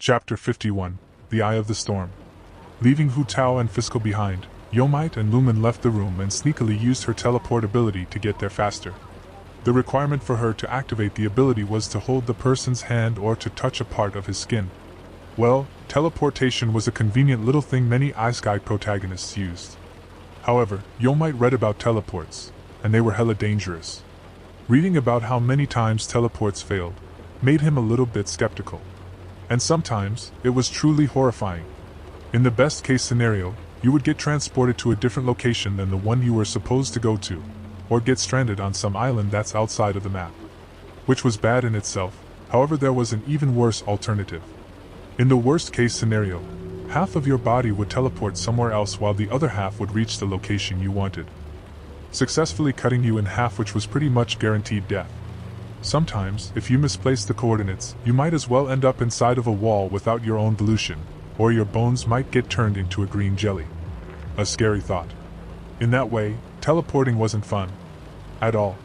Chapter 51, The Eye of the Storm. Leaving Hu Tao and Fiscal behind, Yomite and Lumen left the room and sneakily used her teleport ability to get there faster. The requirement for her to activate the ability was to hold the person's hand or to touch a part of his skin. Well, teleportation was a convenient little thing many Ice Guy protagonists used. However, Yomite read about teleports, and they were hella dangerous. Reading about how many times teleports failed made him a little bit skeptical. And sometimes, it was truly horrifying. In the best case scenario, you would get transported to a different location than the one you were supposed to go to, or get stranded on some island that's outside of the map. Which was bad in itself, however there was an even worse alternative. In the worst case scenario, half of your body would teleport somewhere else while the other half would reach the location you wanted, successfully cutting you in half, which was pretty much guaranteed death. Sometimes, if you misplace the coordinates, you might as well end up inside of a wall without your own volition, or your bones might get turned into a green jelly. A scary thought. In that way, teleporting wasn't fun. At all.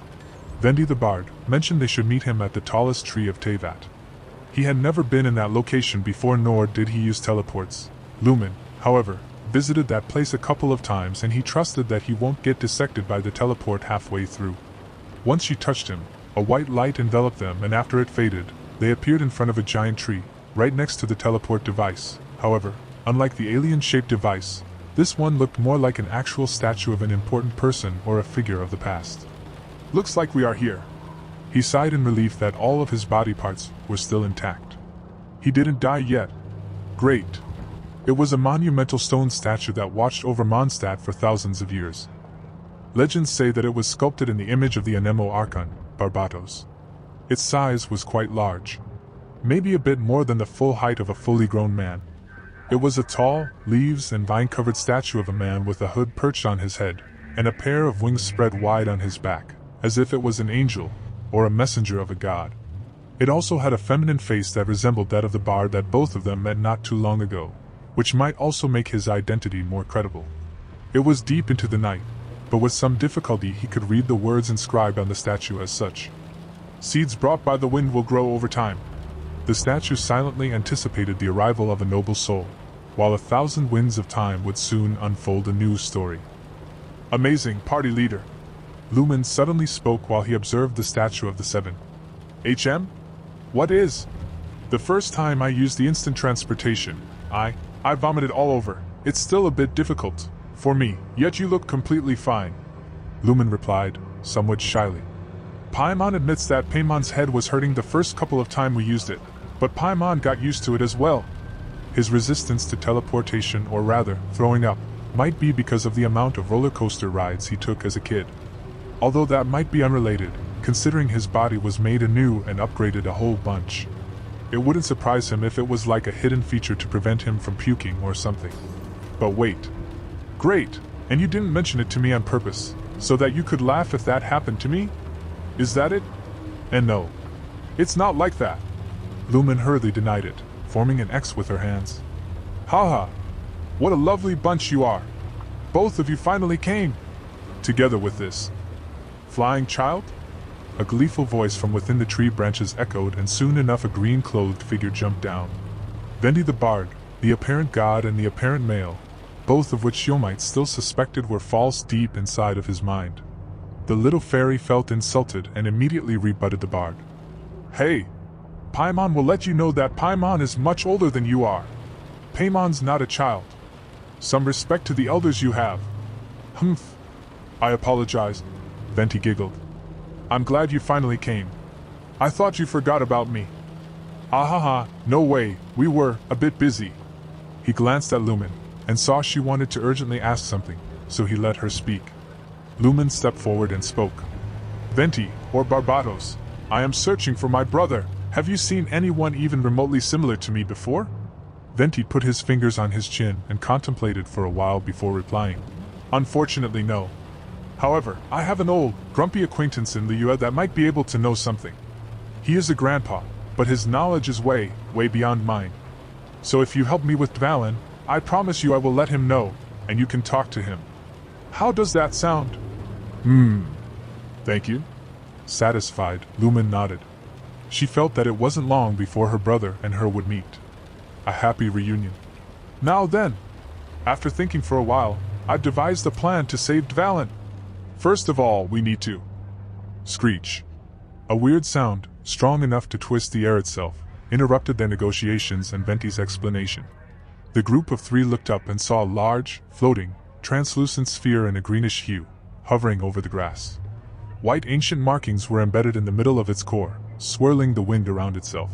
Vendi the Bard mentioned they should meet him at the tallest tree of Teyvat. He had never been in that location before, nor did he use teleports. Lumen, however, visited that place a couple of times and he trusted that he won't get dissected by the teleport halfway through. Once she touched him, a white light enveloped them, and after it faded, they appeared in front of a giant tree, right next to the teleport device. However, unlike the alien-shaped device, this one looked more like an actual statue of an important person or a figure of the past. "Looks like we are here." He sighed in relief that all of his body parts were still intact. He didn't die yet. Great. It was a monumental stone statue that watched over Mondstadt for thousands of years. Legends say that it was sculpted in the image of the Anemo Archon, Barbatos. Its size was quite large. Maybe a bit more than the full height of a fully grown man. It was a tall, leaves and vine-covered statue of a man with a hood perched on his head, and a pair of wings spread wide on his back, as if it was an angel, or a messenger of a god. It also had a feminine face that resembled that of the bard that both of them met not too long ago, which might also make his identity more credible. It was deep into the night, but with some difficulty he could read the words inscribed on the statue as such. "Seeds brought by the wind will grow over time." The statue silently anticipated the arrival of a noble soul, while 1,000 winds of time would soon unfold a new story. "Amazing, party leader." Lumen suddenly spoke while he observed the statue of the seven. "HM? What is?" "The first time I used the instant transportation, I vomited all over. It's still a bit difficult for me, yet you look completely fine," Lumen replied, somewhat shyly. "Paimon admits that Paimon's head was hurting the first couple of times we used it, but Paimon got used to it as well." His resistance to teleportation, or rather, throwing up, might be because of the amount of roller coaster rides he took as a kid. Although that might be unrelated, considering his body was made anew and upgraded a whole bunch. It wouldn't surprise him if it was like a hidden feature to prevent him from puking or something. But wait. Great, and you didn't mention it to me on purpose, so that you could laugh if that happened to me? Is that it? And no. It's not like that. Lumen hurriedly denied it, forming an X with her hands. "Haha. What a lovely bunch you are. Both of you finally came. Together with this flying child?" A gleeful voice from within the tree branches echoed, and soon enough a green-clothed figure jumped down. Vendi the Bard, the apparent god and the apparent male, both of which Yomite still suspected were false deep inside of his mind. The little fairy felt insulted and immediately rebutted the bard. "Hey! Paimon will let you know that Paimon is much older than you are. Paimon's not a child. Some respect to the elders you have." "Humph. I apologize," Venti giggled. "I'm glad you finally came. I thought you forgot about me." "Ahaha, no way, we were a bit busy." He glanced at Lumen, and saw she wanted to urgently ask something, so he let her speak. Lumen stepped forward and spoke. "Venti, or Barbatos, I am searching for my brother. Have you seen anyone even remotely similar to me before?" Venti put his fingers on his chin and contemplated for a while before replying. "Unfortunately, no. However, I have an old, grumpy acquaintance in Liyue that might be able to know something. He is a grandpa, but his knowledge is way beyond mine. So if you help me with Dvalin, I promise you I will let him know, and you can talk to him. How does that sound?" "Thank you." Satisfied, Lumen nodded. She felt that it wasn't long before her brother and her would meet. A happy reunion. Now then, after thinking for a while, I've devised a plan to save Dvalin. First of all, we need to screech. A weird sound, strong enough to twist the air itself, interrupted their negotiations and Venti's explanation. The group of three looked up and saw a large, floating, translucent sphere in a greenish hue, hovering over the grass. White ancient markings were embedded in the middle of its core, swirling the wind around itself.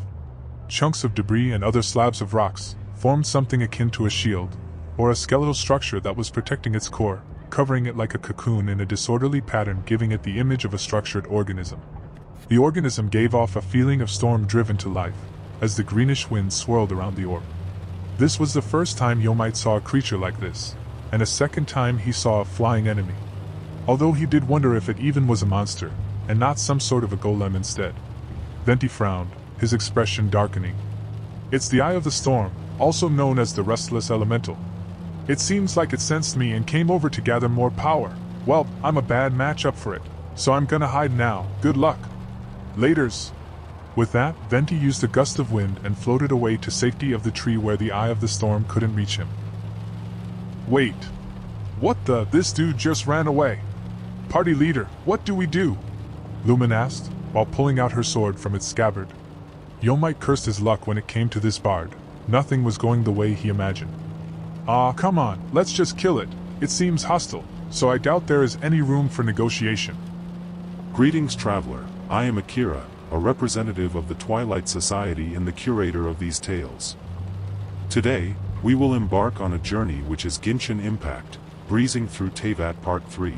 Chunks of debris and other slabs of rocks formed something akin to a shield, or a skeletal structure that was protecting its core, covering it like a cocoon in a disorderly pattern, giving it the image of a structured organism. The organism gave off a feeling of storm driven to life, as the greenish wind swirled around the orb. This was the first time Yomite saw a creature like this, and a second time he saw a flying enemy. Although he did wonder if it even was a monster, and not some sort of a golem instead. Venti frowned, his expression darkening. It's the Eye of the Storm, also known as the Restless Elemental. It seems like it sensed me and came over to gather more power. Well, I'm a bad matchup for it, so I'm gonna hide now. Good luck. Laters. With that, Venti used a gust of wind and floated away to safety of the tree where the Eye of the Storm couldn't reach him. Wait. What the? This dude just ran away. Party leader, what do we do? Lumen asked, while pulling out her sword from its scabbard. Yomite cursed his luck when it came to this bard. Nothing was going the way he imagined. Ah, come on, let's just kill it. It seems hostile, so I doubt there is any room for negotiation. Greetings, traveler. I am Akira, a representative of the Twilight Society and the curator of these tales. Today, we will embark on a journey which is Genshin Impact, breezing through Teyvat Part 3.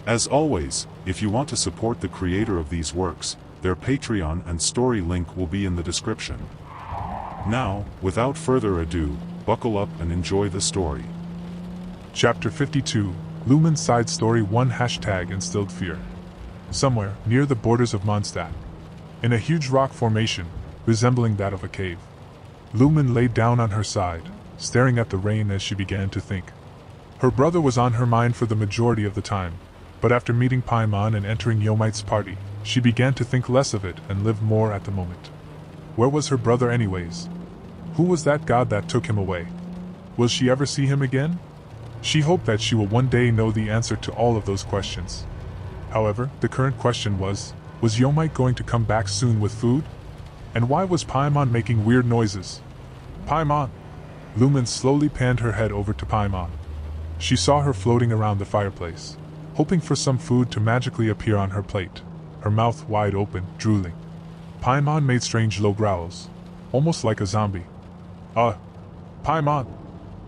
As always, if you want to support the creator of these works, their Patreon and story link will be in the description. Now, without further ado, buckle up and enjoy the story. Chapter 52, Lumen's Side Story 1 # Instilled Fear. Somewhere, near the borders of Mondstadt, in a huge rock formation, resembling that of a cave, Lumen lay down on her side, staring at the rain as she began to think. Her brother was on her mind for the majority of the time, but after meeting Paimon and entering Yomite's party, she began to think less of it and live more at the moment. Where was her brother anyways? Who was that god that took him away? Will she ever see him again? She hoped that she will one day know the answer to all of those questions. However, the current question was Yomite going to come back soon with food? And why was Paimon making weird noises? Paimon! Lumen slowly panned her head over to Paimon. She saw her floating around the fireplace, hoping for some food to magically appear on her plate, her mouth wide open, drooling. Paimon made strange low growls, almost like a zombie. Paimon,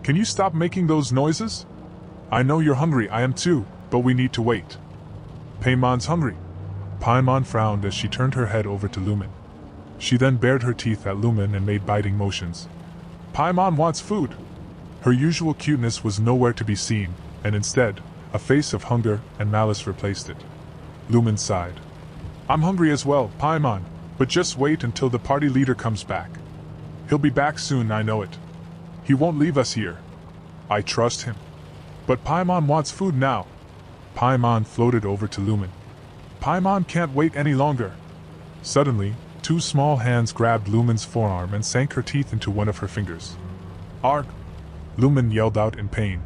can you stop making those noises? I know you're hungry, I am too, but we need to wait. Paimon's hungry. Paimon frowned as she turned her head over to Lumen. She then bared her teeth at Lumen and made biting motions. Paimon wants food. Her usual cuteness was nowhere to be seen, and instead, a face of hunger and malice replaced it. Lumen sighed. I'm hungry as well, Paimon, but just wait until the party leader comes back. He'll be back soon, I know it. He won't leave us here. I trust him. But Paimon wants food now. Paimon floated over to Lumen. Paimon can't wait any longer. Suddenly, two small hands grabbed Lumen's forearm and sank her teeth into one of her fingers. Arg! Lumen yelled out in pain.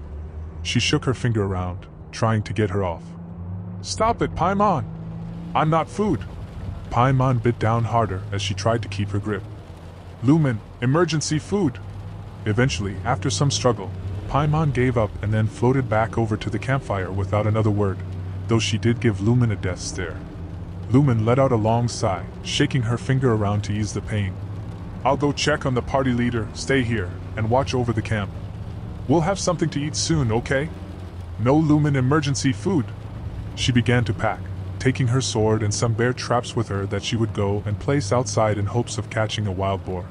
She shook her finger around, trying to get her off. Stop it, Paimon! I'm not food! Paimon bit down harder as she tried to keep her grip. Lumen, emergency food! Eventually, after some struggle, Paimon gave up and then floated back over to the campfire without another word, though she did give Lumen a death stare. Lumen let out a long sigh, shaking her finger around to ease the pain. I'll go check on the party leader, stay here, and watch over the camp. We'll have something to eat soon, okay? No Lumen emergency food. She began to pack, taking her sword and some bear traps with her that she would go and place outside in hopes of catching a wild boar.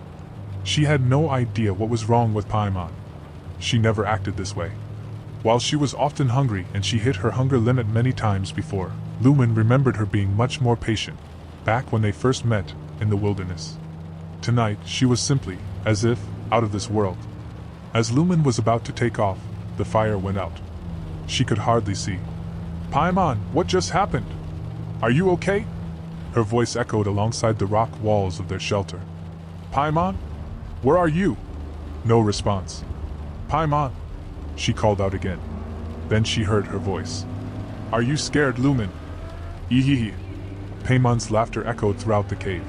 She had no idea what was wrong with Paimon. She never acted this way. While she was often hungry and she hit her hunger limit many times before, Lumen remembered her being much more patient, back when they first met, in the wilderness. Tonight, she was simply, as if, out of this world. As Lumen was about to take off, the fire went out. She could hardly see. Paimon, what just happened? Are you okay? Her voice echoed alongside the rock walls of their shelter. Paimon? Where are you? No response. Paimon, she called out again. Then she heard her voice. Are you scared, Lumen? Ehehe. Paimon's laughter echoed throughout the cave.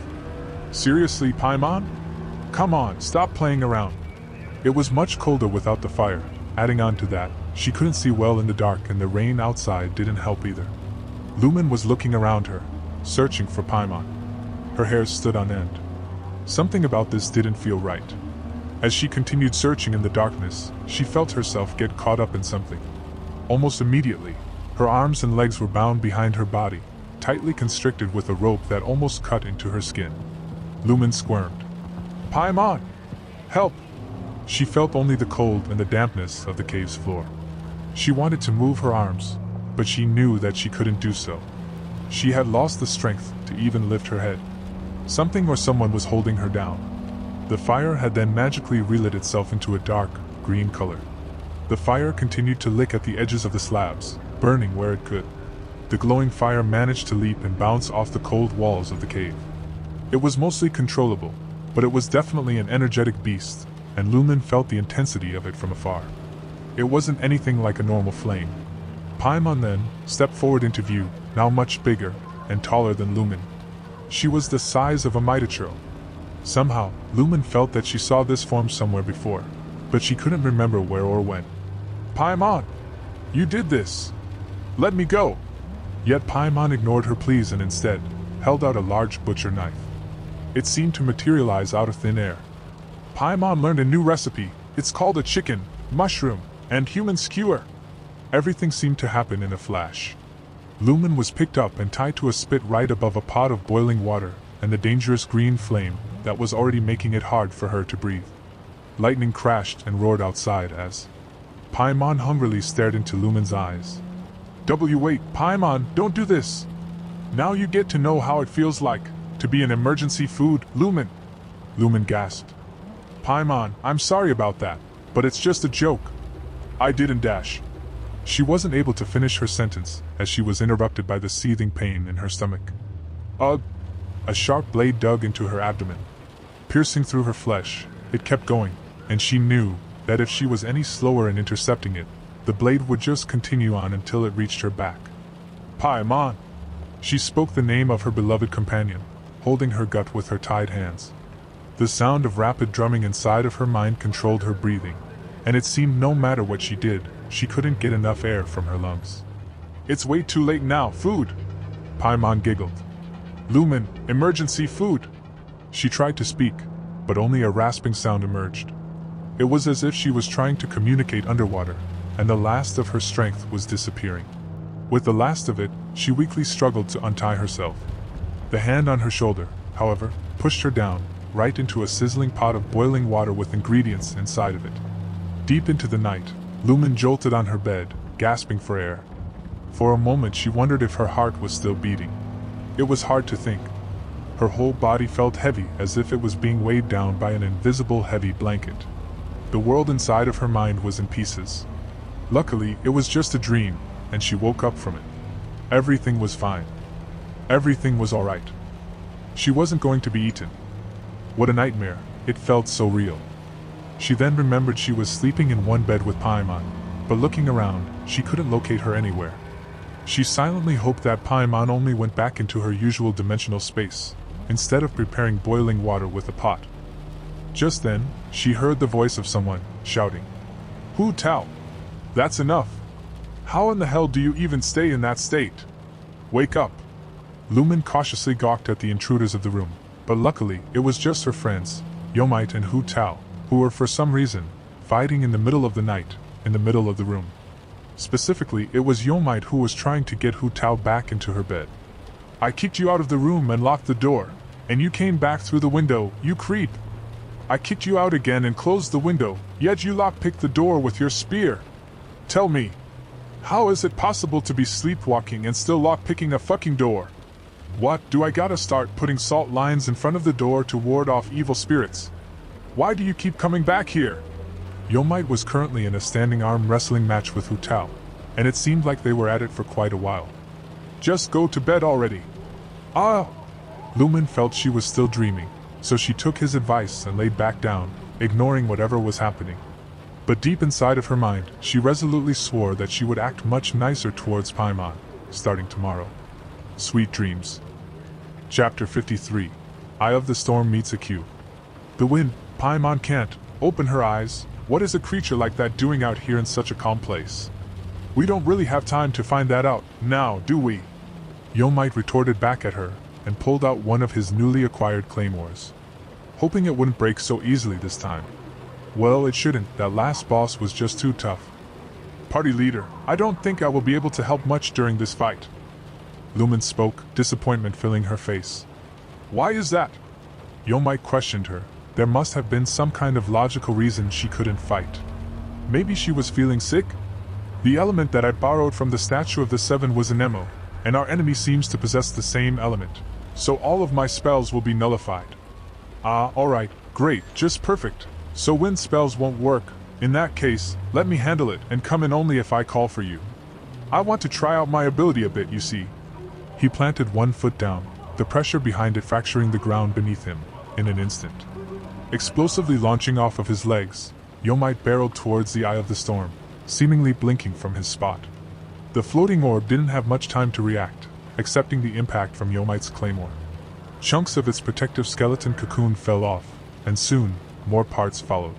Seriously, Paimon? Come on, stop playing around. It was much colder without the fire. Adding on to that, she couldn't see well in the dark and the rain outside didn't help either. Lumen was looking around her, searching for Paimon. Her hair stood on end. Something about this didn't feel right. As she continued searching in the darkness, she felt herself get caught up in something. Almost immediately, her arms and legs were bound behind her body, tightly constricted with a rope that almost cut into her skin. Lumen squirmed. Paimon! Help! She felt only the cold and the dampness of the cave's floor. She wanted to move her arms, but she knew that she couldn't do so. She had lost the strength to even lift her head. Something or someone was holding her down. The fire had then magically relit itself into a dark, green color. The fire continued to lick at the edges of the slabs, burning where it could. The glowing fire managed to leap and bounce off the cold walls of the cave. It was mostly controllable, but it was definitely an energetic beast, and Lumen felt the intensity of it from afar. It wasn't anything like a normal flame. Paimon then stepped forward into view, now much bigger and taller than Lumen. She was the size of a Mitacho. Somehow, Lumen felt that she saw this form somewhere before, but she couldn't remember where or when. Paimon! You did this! Let me go! Yet Paimon ignored her pleas and instead held out a large butcher knife. It seemed to materialize out of thin air. Paimon learned a new recipe. It's called a chicken, mushroom, and human skewer. Everything seemed to happen in a flash. Lumen was picked up and tied to a spit right above a pot of boiling water and the dangerous green flame that was already making it hard for her to breathe. Lightning crashed and roared outside as Paimon hungrily stared into Lumen's eyes. Wait, Paimon, don't do this! Now you get to know how it feels like to be an emergency food, Lumen! Lumen gasped. Paimon, I'm sorry about that, but it's just a joke. I didn't dash. She wasn't able to finish her sentence as she was interrupted by the seething pain in her stomach. Ugh! A sharp blade dug into her abdomen. Piercing through her flesh, it kept going, and she knew that if she was any slower in intercepting it, the blade would just continue on until it reached her back. Paimon! She spoke the name of her beloved companion, holding her gut with her tied hands. The sound of rapid drumming inside of her mind controlled her breathing, and it seemed no matter what she did, she couldn't get enough air from her lungs. It's way too late now, food! Paimon giggled. Lumen, emergency food! She tried to speak, but only a rasping sound emerged. It was as if she was trying to communicate underwater, and the last of her strength was disappearing. With the last of it, she weakly struggled to untie herself. The hand on her shoulder, however, pushed her down, right into a sizzling pot of boiling water with ingredients inside of it. Deep into the night, Lumen jolted on her bed, gasping for air. For a moment she wondered if her heart was still beating. It was hard to think. Her whole body felt heavy as if it was being weighed down by an invisible heavy blanket. The world inside of her mind was in pieces. Luckily, it was just a dream, and she woke up from it. Everything was fine. Everything was alright. She wasn't going to be eaten. What a nightmare, it felt so real. She then remembered she was sleeping in one bed with Paimon, but looking around, she couldn't locate her anywhere. She silently hoped that Paimon only went back into her usual dimensional space, instead of preparing boiling water with a pot. Just then, she heard the voice of someone, shouting, Hu Tao! That's enough! How in the hell do you even stay in that state? Wake up! Lumen cautiously gawked at the intruders of the room, but luckily it was just her friends, Yomite and Hu Tao, who were for some reason fighting in the middle of the night, in the middle of the room. Specifically, it was Yomite who was trying to get Hu Tao back into her bed. I kicked you out of the room and locked the door, and you came back through the window, you creep! I kicked you out again and closed the window, yet you lockpicked the door with your spear. Tell me, how is it possible to be sleepwalking and still lockpicking a fucking door? What, do I gotta start putting salt lines in front of the door to ward off evil spirits? Why do you keep coming back here? Yomite was currently in a standing arm wrestling match with Hu Tao, and it seemed like they were at it for quite a while. Just go to bed already. Ah! Lumen felt she was still dreaming, so she took his advice and laid back down, ignoring whatever was happening. But deep inside of her mind, she resolutely swore that she would act much nicer towards Paimon, starting tomorrow. Sweet dreams. Chapter 53. Eye of the Storm meets a cube. The wind. Paimon can't open her eyes. What is a creature like that doing out here in such a calm place? We don't really have time to find that out, now, do we? Yomite retorted back at her, and pulled out one of his newly acquired claymores, hoping it wouldn't break so easily this time. Well, it shouldn't, that last boss was just too tough. Party leader, I don't think I will be able to help much during this fight. Lumen spoke, disappointment filling her face. Why is that? Yomite questioned her. There must have been some kind of logical reason she couldn't fight. Maybe she was feeling sick? The element that I borrowed from the Statue of the Seven was an Nemo, and our enemy seems to possess the same element, so all of my spells will be nullified. Alright, great, just perfect. So wind spells won't work. In that case, let me handle it and come in only if I call for you. I want to try out my ability a bit, you see. He planted one foot down, the pressure behind it fracturing the ground beneath him, in an instant. Explosively launching off of his legs, Yomite barreled towards the Eye of the Storm, seemingly blinking from his spot. The floating orb didn't have much time to react, accepting the impact from Yomite's claymore. Chunks of its protective skeleton cocoon fell off, and soon, more parts followed.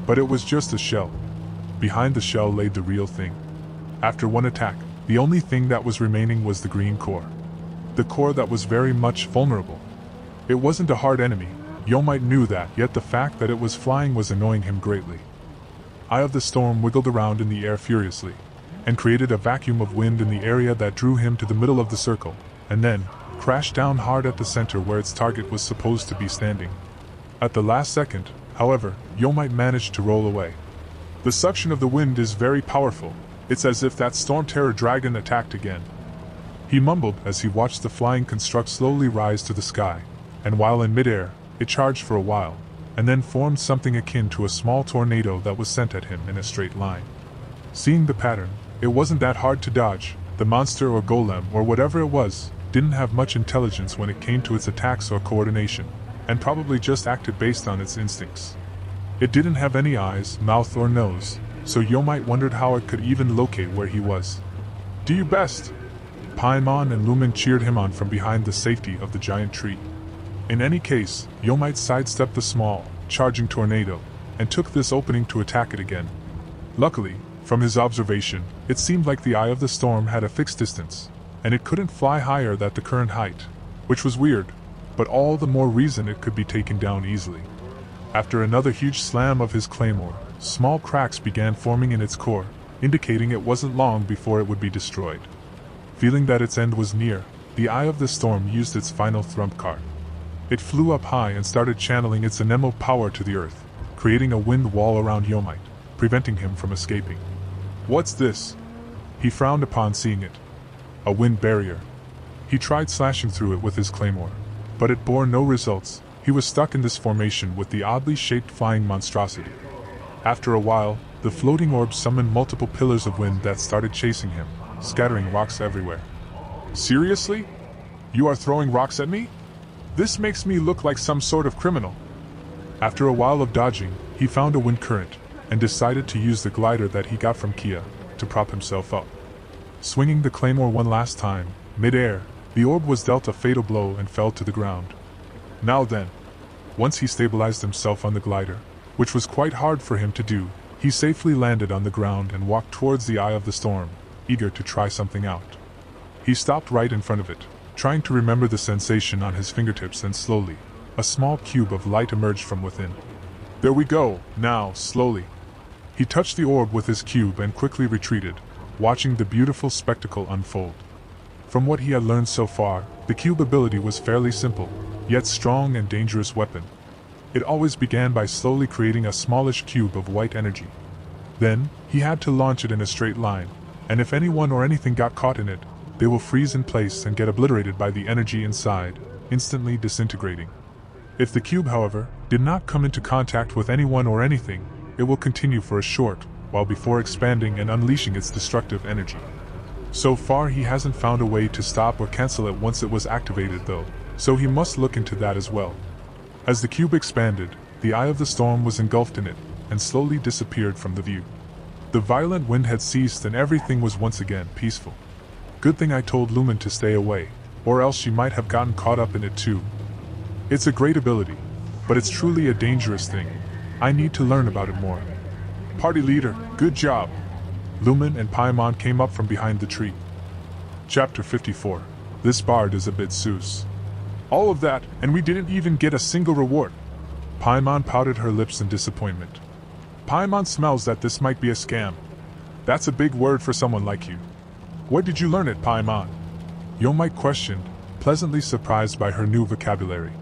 But it was just a shell. Behind the shell lay the real thing. After one attack, the only thing that was remaining was the green core. The core that was very much vulnerable. It wasn't a hard enemy, Yomite knew that, yet the fact that it was flying was annoying him greatly. Eye of the Storm wiggled around in the air furiously, and created a vacuum of wind in the area that drew him to the middle of the circle, and then crashed down hard at the center where its target was supposed to be standing. At the last second, however, Yomite managed to roll away. The suction of the wind is very powerful. It's as if that storm terror dragon attacked again. He mumbled as he watched the flying construct slowly rise to the sky, and while in midair, it charged for a while, and then formed something akin to a small tornado that was sent at him in a straight line. Seeing the pattern, it wasn't that hard to dodge. The monster or golem or whatever it was didn't have much intelligence when it came to its attacks or coordination, and probably just acted based on its instincts. It didn't have any eyes, mouth or nose, so Yomite wondered how it could even locate where he was. Do your best! Paimon and Lumen cheered him on from behind the safety of the giant tree. In any case, Yomite sidestepped the small, charging tornado, and took this opening to attack it again. Luckily, from his observation, it seemed like the Eye of the Storm had a fixed distance, and it couldn't fly higher than the current height, which was weird, but all the more reason it could be taken down easily. After another huge slam of his claymore, small cracks began forming in its core, indicating it wasn't long before it would be destroyed. Feeling that its end was near, the Eye of the Storm used its final trump card. It flew up high and started channeling its anemo power to the earth, creating a wind wall around Yomite, preventing him from escaping. What's this? He frowned upon seeing it. A wind barrier. He tried slashing through it with his claymore, but it bore no results. He was stuck in this formation with the oddly shaped flying monstrosity. After a while, the floating orb summoned multiple pillars of wind that started chasing him, scattering rocks everywhere. Seriously? You are throwing rocks at me? This makes me look like some sort of criminal. After a while of dodging, he found a wind current, and decided to use the glider that he got from Kia to prop himself up. Swinging the claymore one last time, mid-air, the orb was dealt a fatal blow and fell to the ground. Now then, once he stabilized himself on the glider, which was quite hard for him to do, he safely landed on the ground and walked towards the Eye of the Storm, eager to try something out. He stopped right in front of it, trying to remember the sensation on his fingertips, and slowly, a small cube of light emerged from within. There we go, now, slowly. He touched the orb with his cube and quickly retreated, watching the beautiful spectacle unfold. From what he had learned so far, the cube ability was fairly simple, yet strong and dangerous weapon. It always began by slowly creating a smallish cube of white energy. Then, he had to launch it in a straight line, and if anyone or anything got caught in it, they will freeze in place and get obliterated by the energy inside, instantly disintegrating. If the cube, however, did not come into contact with anyone or anything, it will continue for a short while before expanding and unleashing its destructive energy. So far he hasn't found a way to stop or cancel it once it was activated though, so he must look into that as well. As the cube expanded, the eye of the storm was engulfed in it, and slowly disappeared from the view. The violent wind had ceased and everything was once again peaceful. Good thing I told Lumen to stay away, or else she might have gotten caught up in it too. It's a great ability, but it's truly a dangerous thing. I need to learn about it more. Party leader, good job. Lumen and Paimon came up from behind the tree. Chapter 54. This bard is a bit sus. All of that, and we didn't even get a single reward. Paimon pouted her lips in disappointment. Paimon smells that this might be a scam. That's a big word for someone like you. Where did you learn it, Paimon? Yomite questioned, pleasantly surprised by her new vocabulary.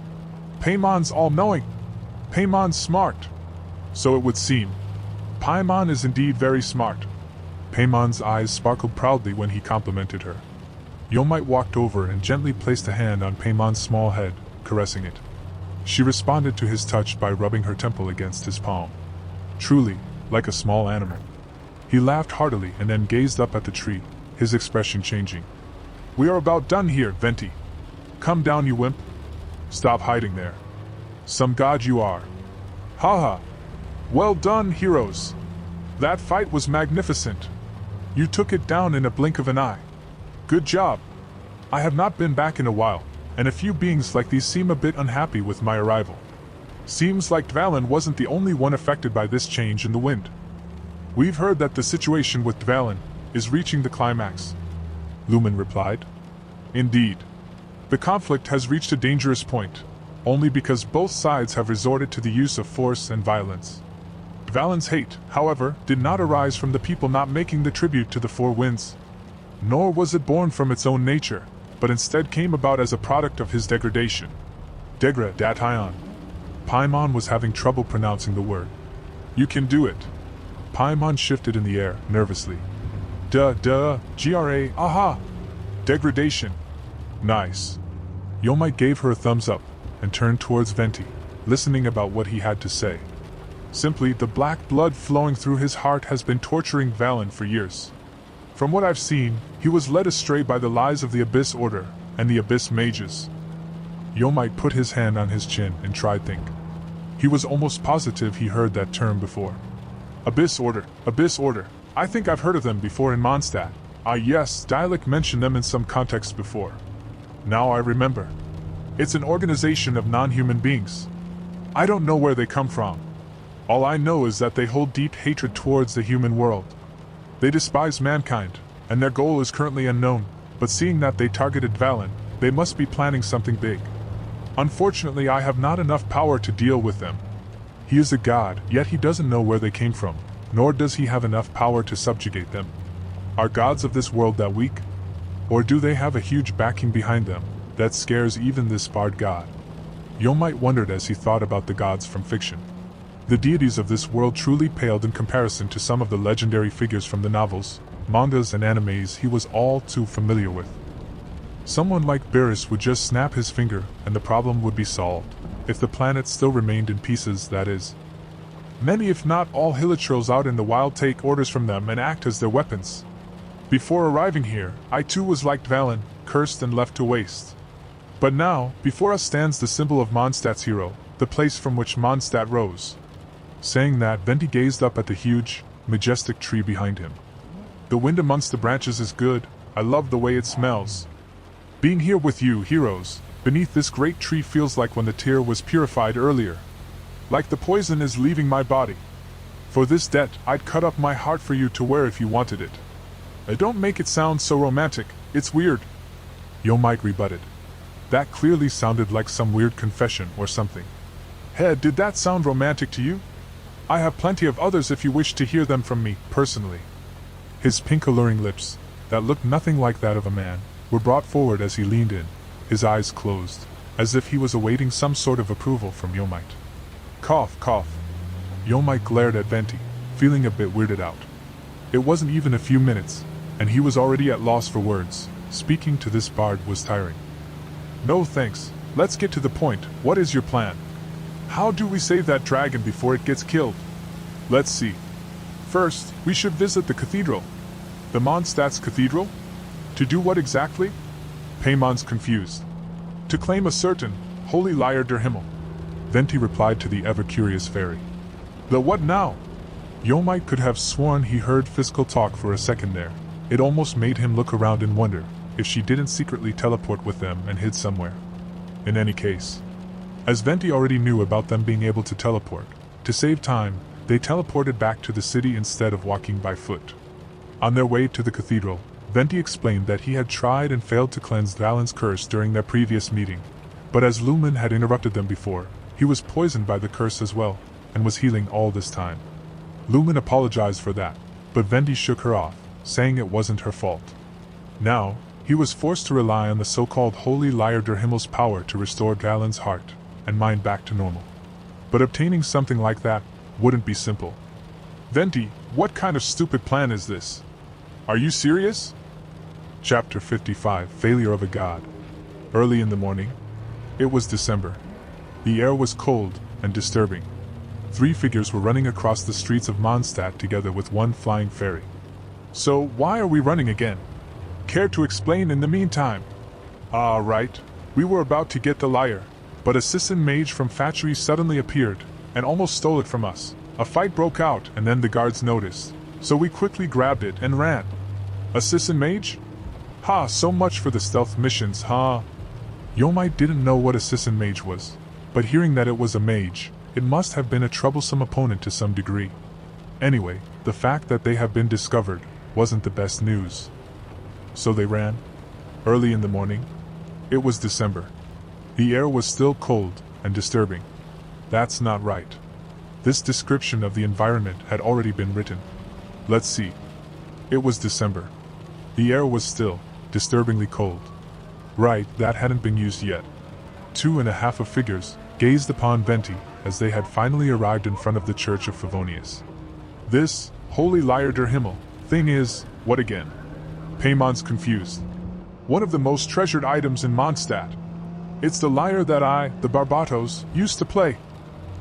Paimon's all-knowing. Paimon's smart. So it would seem. Paimon is indeed very smart. Paimon's eyes sparkled proudly when he complimented her. Yomite walked over and gently placed a hand on Paimon's small head, caressing it. She responded to his touch by rubbing her temple against his palm. Truly, like a small animal. He laughed heartily and then gazed up at the tree, his expression changing. We are about done here, Venti. Come down, you wimp. Stop hiding there. Some god you are. Haha. Well done, heroes. That fight was magnificent. You took it down in a blink of an eye. Good job. I have not been back in a while, and a few beings like these seem a bit unhappy with my arrival. Seems like Dvalin wasn't the only one affected by this change in the wind. We've heard that the situation with Dvalin is reaching the climax. Lumen replied. Indeed. The conflict has reached a dangerous point, only because both sides have resorted to the use of force and violence. Dvalin's hate, however, did not arise from the people not making the tribute to the Four Winds. Nor was it born from its own nature, but instead came about as a product of his degradation. Degradation. Paimon was having trouble pronouncing the word. You can do it. Paimon shifted in the air, nervously. Gra, aha! Degradation. Nice. Yomite gave her a thumbs up, and turned towards Venti, listening about what he had to say. Simply, the black blood flowing through his heart has been torturing Dvalin for years. From what I've seen, he was led astray by the lies of the Abyss Order and the Abyss Mages. Yomite put his hand on his chin and tried to think. He was almost positive he heard that term before. Abyss Order, Abyss Order. I think I've heard of them before in Mondstadt. Ah yes, Dialect mentioned them in some context before. Now I remember. It's an organization of non-human beings. I don't know where they come from. All I know is that they hold deep hatred towards the human world. They despise mankind, and their goal is currently unknown, but seeing that they targeted Dvalin, they must be planning something big. Unfortunately, I have not enough power to deal with them. He is a god, yet he doesn't know where they came from, nor does he have enough power to subjugate them. Are gods of this world that weak? Or do they have a huge backing behind them that scares even this bard god? Yomite wondered as he thought about the gods from fiction. The deities of this world truly paled in comparison to some of the legendary figures from the novels, mangas and animes he was all too familiar with. Someone like Beerus would just snap his finger and the problem would be solved, if the planet still remained in pieces, that is. Many if not all Hilichurls out in the wild take orders from them and act as their weapons. Before arriving here, I too was like Dvalin, cursed and left to waste. But now, before us stands the symbol of Mondstadt's hero, the place from which Mondstadt rose. Saying that, Venti gazed up at the huge, majestic tree behind him. The wind amongst the branches is good, I love the way it smells. Being here with you, heroes, beneath this great tree feels like when the tear was purified earlier. Like the poison is leaving my body. For this debt, I'd cut up my heart for you to wear if you wanted it. Don't make it sound so romantic, it's weird. Yomite rebutted. That clearly sounded like some weird confession or something. Hey, did that sound romantic to you? I have plenty of others if you wish to hear them from me, personally. His pink alluring lips, that looked nothing like that of a man, were brought forward as he leaned in, his eyes closed, as if he was awaiting some sort of approval from Yomite. Cough, cough. Yomite glared at Venti, feeling a bit weirded out. It wasn't even a few minutes, and he was already at loss for words. Speaking to this bard was tiring. No thanks, let's get to the point. What is your plan? How do we save that dragon before it gets killed? Let's see. First, we should visit the cathedral. The Mondstadt's cathedral? To do what exactly? Paimon's confused. To claim a certain, holy liar der Himmel. Venti replied to the ever-curious fairy. The what now? Yomite could have sworn he heard Fiscal talk for a second there. It almost made him look around and wonder if she didn't secretly teleport with them and hid somewhere. In any case, as Venti already knew about them being able to teleport, to save time, they teleported back to the city instead of walking by foot. On their way to the cathedral, Venti explained that he had tried and failed to cleanse Valen's curse during their previous meeting, but as Lumen had interrupted them before, he was poisoned by the curse as well, and was healing all this time. Lumen apologized for that, but Venti shook her off, saying it wasn't her fault. Now, he was forced to rely on the so-called Holy Lyre der Himmel's power to restore Valen's heart and mind back to normal. But obtaining something like that wouldn't be simple. Venti, what kind of stupid plan is this? Are you serious? Chapter 55, Failure of a God. Early in the morning. It was December. The air was cold and disturbing. 3 figures were running across the streets of Mondstadt together with one flying fairy. So, why are we running again? Care to explain in the meantime? Right. We were about to get the lyre, but a Sisson mage from Fatchery suddenly appeared and almost stole it from us. A fight broke out and then the guards noticed, so we quickly grabbed it and ran. A Sisson mage? Ha, so much for the stealth missions, huh? Yomite didn't know what a Sisson mage was, but hearing that it was a mage, it must have been a troublesome opponent to some degree. Anyway, the fact that they have been discovered wasn't the best news. So they ran. Early in the morning. It was December. The air was still cold and disturbing. That's not right. This description of the environment had already been written. Let's see. It was December. The air was still, disturbingly cold. Right, that hadn't been used yet. 2.5 of figures gazed upon Venti as they had finally arrived in front of the church of Favonius. This Holy Lyre der Himmel thing is, what again? Paymon's confused. One of the most treasured items in Mondstadt. It's the lyre that I, the Barbatos, used to play.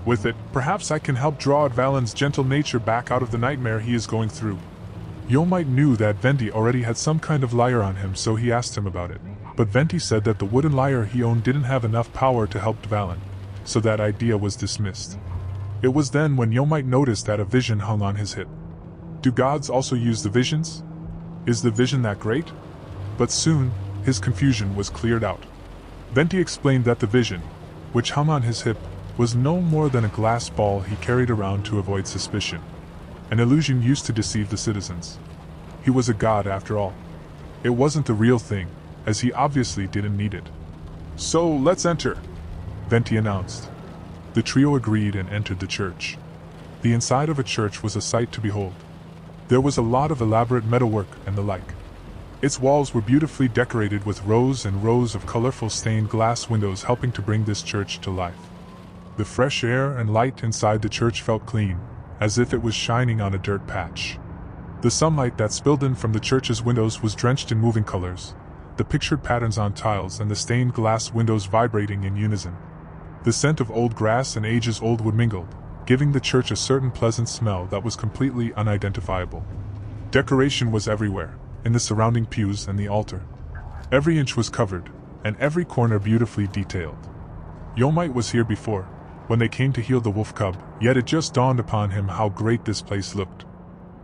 With it, perhaps I can help draw Valen's gentle nature back out of the nightmare he is going through. Yomite knew that Venti already had some kind of lyre on him, so he asked him about it. But Venti said that the wooden lyre he owned didn't have enough power to help Valen, so that idea was dismissed. It was then when Yomite noticed that a vision hung on his hip. Do gods also use the visions? Is the vision that great? But soon, his confusion was cleared out. Venti explained that the vision, which hung on his hip, was no more than a glass ball he carried around to avoid suspicion. An illusion used to deceive the citizens. He was a god after all. It wasn't the real thing, as he obviously didn't need it. So let's enter, Venti announced. The trio agreed and entered the church. The inside of a church was a sight to behold. There was a lot of elaborate metalwork and the like. Its walls were beautifully decorated with rows and rows of colorful stained glass windows helping to bring this church to life. The fresh air and light inside the church felt clean, as if it was shining on a dirt patch. The sunlight that spilled in from the church's windows was drenched in moving colors, the pictured patterns on tiles and the stained glass windows vibrating in unison. The scent of old grass and ages-old wood mingled, giving the church a certain pleasant smell that was completely unidentifiable. Decoration was everywhere, in the surrounding pews and the altar. Every inch was covered, and every corner beautifully detailed. Yomite was here before, when they came to heal the wolf cub, yet it just dawned upon him how great this place looked.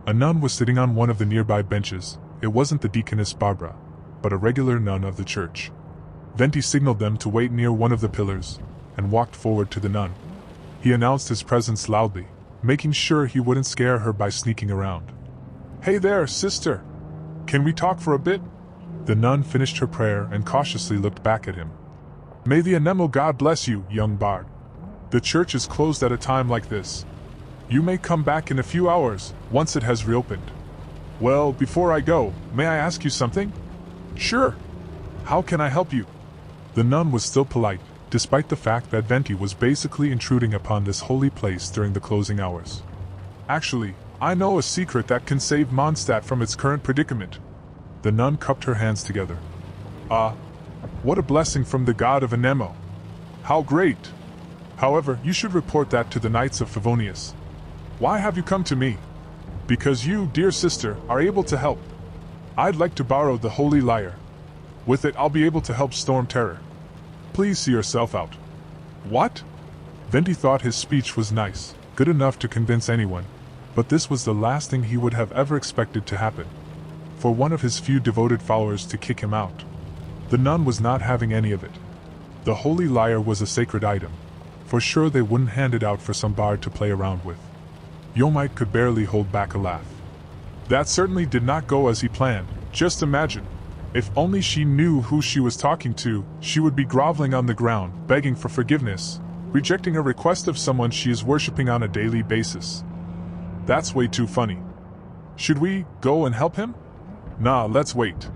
A nun was sitting on one of the nearby benches. It wasn't the deaconess Barbara, but a regular nun of the church. Venti signaled them to wait near one of the pillars, and walked forward to the nun. He announced his presence loudly, making sure he wouldn't scare her by sneaking around. "Hey there, sister! Can we talk for a bit?" The nun finished her prayer and cautiously looked back at him. "May the Anemo God bless you, young bard. The church is closed at a time like this. You may come back in a few hours, once it has reopened." "Well, before I go, may I ask you something?" "Sure. How can I help you?" The nun was still polite, despite the fact that Venti was basically intruding upon this holy place during the closing hours. "Actually, I know a secret that can save Mondstadt from its current predicament." The nun cupped her hands together. What a blessing from the god of Anemo. How great! However, you should report that to the Knights of Favonius. Why have you come to me? Because you, dear sister, are able to help. I'd like to borrow the Holy Lyre. With it, I'll be able to help Storm Terror. Please see yourself out. What? Venti thought his speech was nice, good enough to convince anyone, but this was the last thing he would have ever expected to happen. For one of his few devoted followers to kick him out. The nun was not having any of it. The holy lyre was a sacred item. For sure they wouldn't hand it out for some bard to play around with. Yomite could barely hold back a laugh. That certainly did not go as he planned. Just imagine. If only she knew who she was talking to, she would be groveling on the ground, begging for forgiveness, rejecting a request of someone she is worshipping on a daily basis. That's way too funny. Should we go and help him? Nah, let's wait.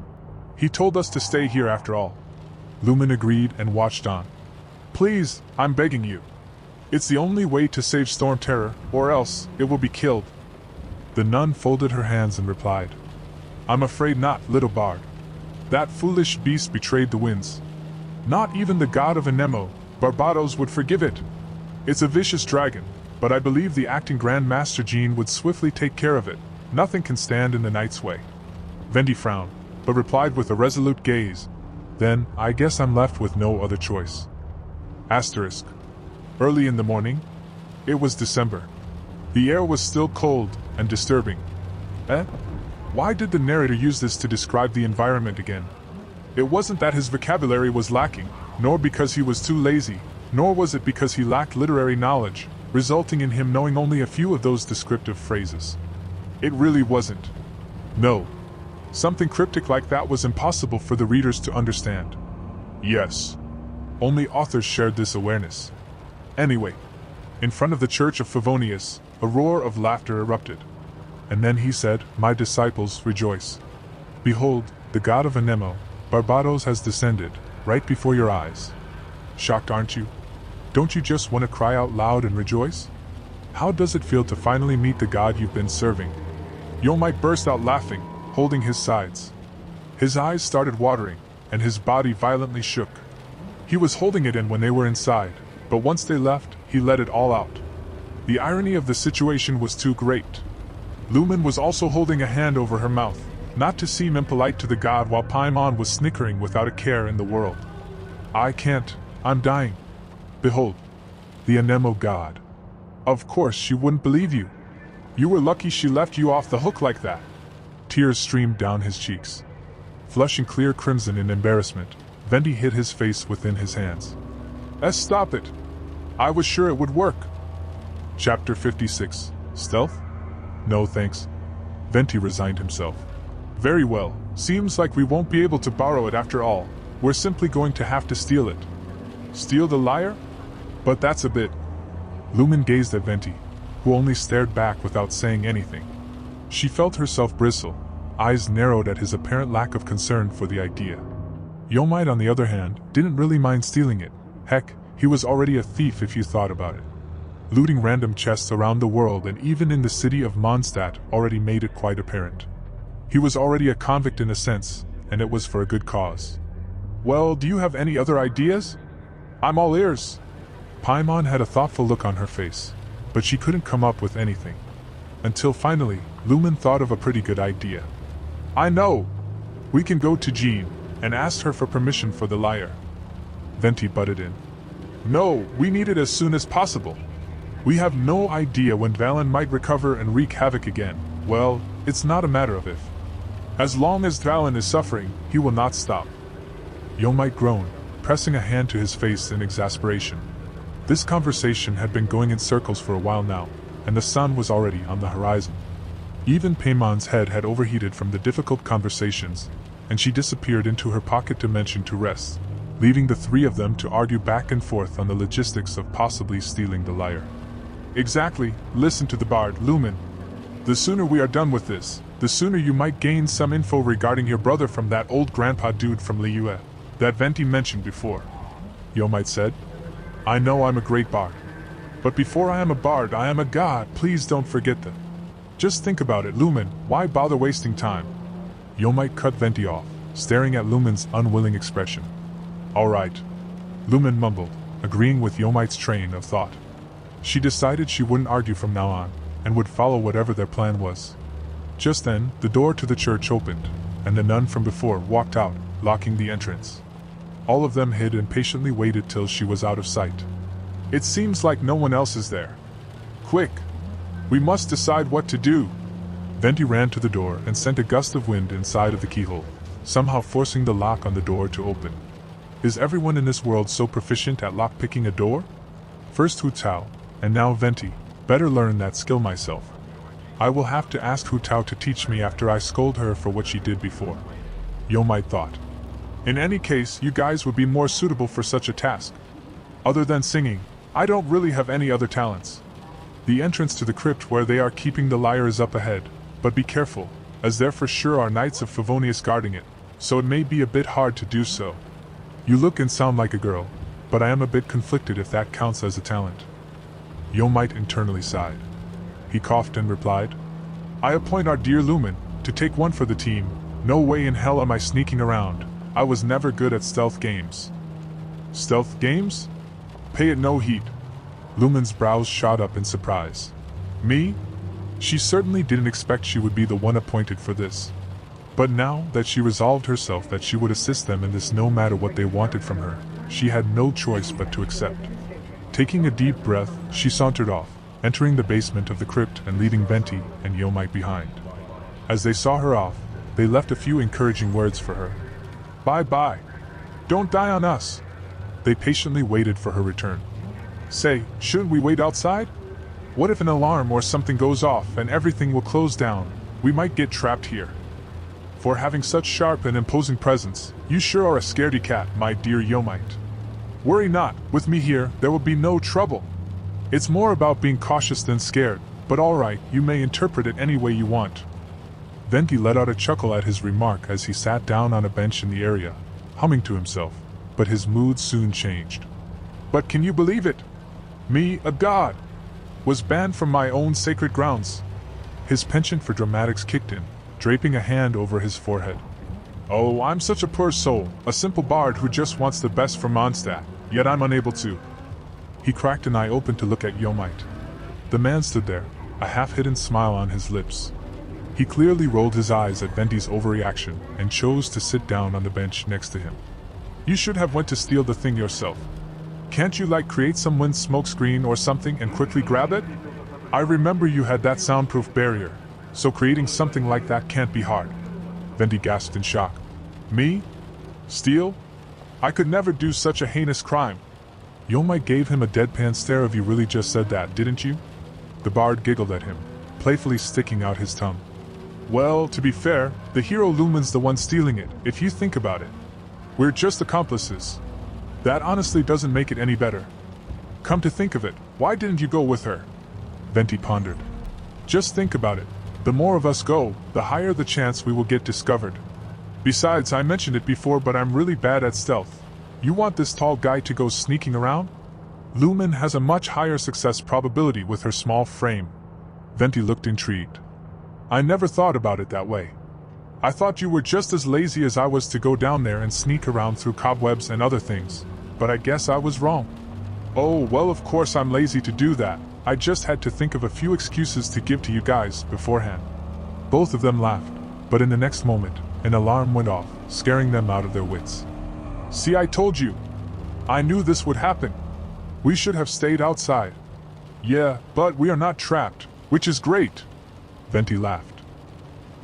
He told us to stay here after all. Lumen agreed and watched on. Please, I'm begging you. It's the only way to save Storm Terror, or else it will be killed. The nun folded her hands and replied. I'm afraid not, little bard. That foolish beast betrayed the winds. Not even the god of Anemo, Barbados, would forgive it. It's a vicious dragon, but I believe the acting Grand Master Jean would swiftly take care of it. Nothing can stand in the knight's way. Venti frowned, but replied with a resolute gaze. Then, I guess I'm left with no other choice. Asterisk. Early in the morning. It was December. The air was still cold and disturbing. Why did the narrator use this to describe the environment again? It wasn't that his vocabulary was lacking, nor because he was too lazy, nor was it because he lacked literary knowledge, resulting in him knowing only a few of those descriptive phrases. It really wasn't. No. Something cryptic like that was impossible for the readers to understand. Yes. Only authors shared this awareness. Anyway, in front of the church of Favonius, a roar of laughter erupted. And then he said, My disciples, rejoice. Behold, the god of Anemo, Barbados, has descended, right before your eyes. Shocked, aren't you? Don't you just want to cry out loud and rejoice? How does it feel to finally meet the god you've been serving? Yomite burst out laughing, holding his sides. His eyes started watering, and his body violently shook. He was holding it in when they were inside, but once they left, he let it all out. The irony of the situation was too great. Lumen was also holding a hand over her mouth, not to seem impolite to the god, while Paimon was snickering without a care in the world. I can't, I'm dying. Behold, the Anemo god. Of course she wouldn't believe you. You were lucky she left you off the hook like that. Tears streamed down his cheeks. Flushing clear crimson in embarrassment, Venti hid his face within his hands. Stop it. I was sure it would work. Chapter 56. Stealth? No thanks. Venti resigned himself. Very well, seems like we won't be able to borrow it after all. We're simply going to have to steal it. Steal the lyre? But that's a bit. Lumen gazed at Venti, who only stared back without saying anything. She felt herself bristle, eyes narrowed at his apparent lack of concern for the idea. Yomite, on the other hand, didn't really mind stealing it. Heck, he was already a thief if you thought about it. Looting random chests around the world and even in the city of Mondstadt already made it quite apparent. He was already a convict in a sense, and it was for a good cause. Well, do you have any other ideas? I'm all ears. Paimon had a thoughtful look on her face, but she couldn't come up with anything. Until finally, Lumen thought of a pretty good idea. I know! We can go to Jean and ask her for permission for the lyre. Venti butted in. No, we need it as soon as possible. We have no idea when Valen might recover and wreak havoc again. Well, it's not a matter of if. As long as Valen is suffering, he will not stop. Yomite groaned, pressing a hand to his face in exasperation. This conversation had been going in circles for a while now, and the sun was already on the horizon. Even Paimon's head had overheated from the difficult conversations, and she disappeared into her pocket dimension to rest, leaving the three of them to argue back and forth on the logistics of possibly stealing the lyre. Exactly, listen to the bard, Lumen. The sooner we are done with this, the sooner you might gain some info regarding your brother from that old grandpa dude from Liyue, that Venti mentioned before. Yomite said. I know I'm a great bard. But before I am a bard, I am a god, please don't forget that. Just think about it, Lumen, why bother wasting time? Yomite cut Venti off, staring at Lumen's unwilling expression. Alright. Lumen mumbled, agreeing with Yomite's train of thought. She decided she wouldn't argue from now on, and would follow whatever their plan was. Just then, the door to the church opened, and the nun from before walked out, locking the entrance. All of them hid and patiently waited till she was out of sight. It seems like no one else is there. Quick! We must decide what to do. Venti ran to the door and sent a gust of wind inside of the keyhole, somehow forcing the lock on the door to open. Is everyone in this world so proficient at lockpicking a door? First Hu Tao, and now Venti. Better learn that skill myself. I will have to ask Hu Tao to teach me after I scold her for what she did before. Yomite thought. In any case, you guys would be more suitable for such a task. Other than singing, I don't really have any other talents. The entrance to the crypt where they are keeping the lyre is up ahead, but be careful, as there for sure are knights of Favonius guarding it, so it may be a bit hard to do so. You look and sound like a girl, but I am a bit conflicted if that counts as a talent. Yomite internally sighed. He coughed and replied, I appoint our dear Lumen to take one for the team. No way in hell am I sneaking around. I was never good at stealth games. Stealth games? Pay it no heed. Lumen's brows shot up in surprise. Me? She certainly didn't expect she would be the one appointed for this. But now that she resolved herself that she would assist them in this no matter what they wanted from her, she had no choice but to accept. Taking a deep breath, she sauntered off, entering the basement of the crypt and leaving Venti and Yomite behind. As they saw her off, they left a few encouraging words for her. Bye-bye. Don't die on us. They patiently waited for her return. Say, shouldn't we wait outside? What if an alarm or something goes off and everything will close down? We might get trapped here. For having such sharp and imposing presence, you sure are a scaredy cat, my dear Yomite. Worry not, with me here, there will be no trouble. It's more about being cautious than scared, but alright, you may interpret it any way you want. Venti let out a chuckle at his remark as he sat down on a bench in the area, humming to himself, but his mood soon changed. But can you believe it? Me, a god, was banned from my own sacred grounds. His penchant for dramatics kicked in, draping a hand over his forehead. Oh, I'm such a poor soul, a simple bard who just wants the best for Mondstadt, yet I'm unable to. He cracked an eye open to look at Yomite. The man stood there, a half-hidden smile on his lips. He clearly rolled his eyes at Venti's overreaction and chose to sit down on the bench next to him. You should have went to steal the thing yourself. Can't you create some wind smokescreen or something and quickly grab it? I remember you had that soundproof barrier, so creating something like that can't be hard. Venti gasped in shock. Me? Steal? I could never do such a heinous crime. Yomite gave him a deadpan stare of you really just said that, didn't you? The bard giggled at him, playfully sticking out his tongue. Well, to be fair, the hero Lumen's the one stealing it, if you think about it. We're just accomplices. That honestly doesn't make it any better. Come to think of it, why didn't you go with her? Venti pondered. Just think about it. The more of us go, the higher the chance we will get discovered. Besides, I mentioned it before, but I'm really bad at stealth. You want this tall guy to go sneaking around? Lumen has a much higher success probability with her small frame. Venti looked intrigued. I never thought about it that way. I thought you were just as lazy as I was to go down there and sneak around through cobwebs and other things, but I guess I was wrong. Oh, well, of course I'm lazy to do that. I just had to think of a few excuses to give to you guys beforehand. Both of them laughed, but in the next moment, an alarm went off, scaring them out of their wits. See, I told you. I knew this would happen. We should have stayed outside. Yeah, but we are not trapped, which is great. Venti laughed.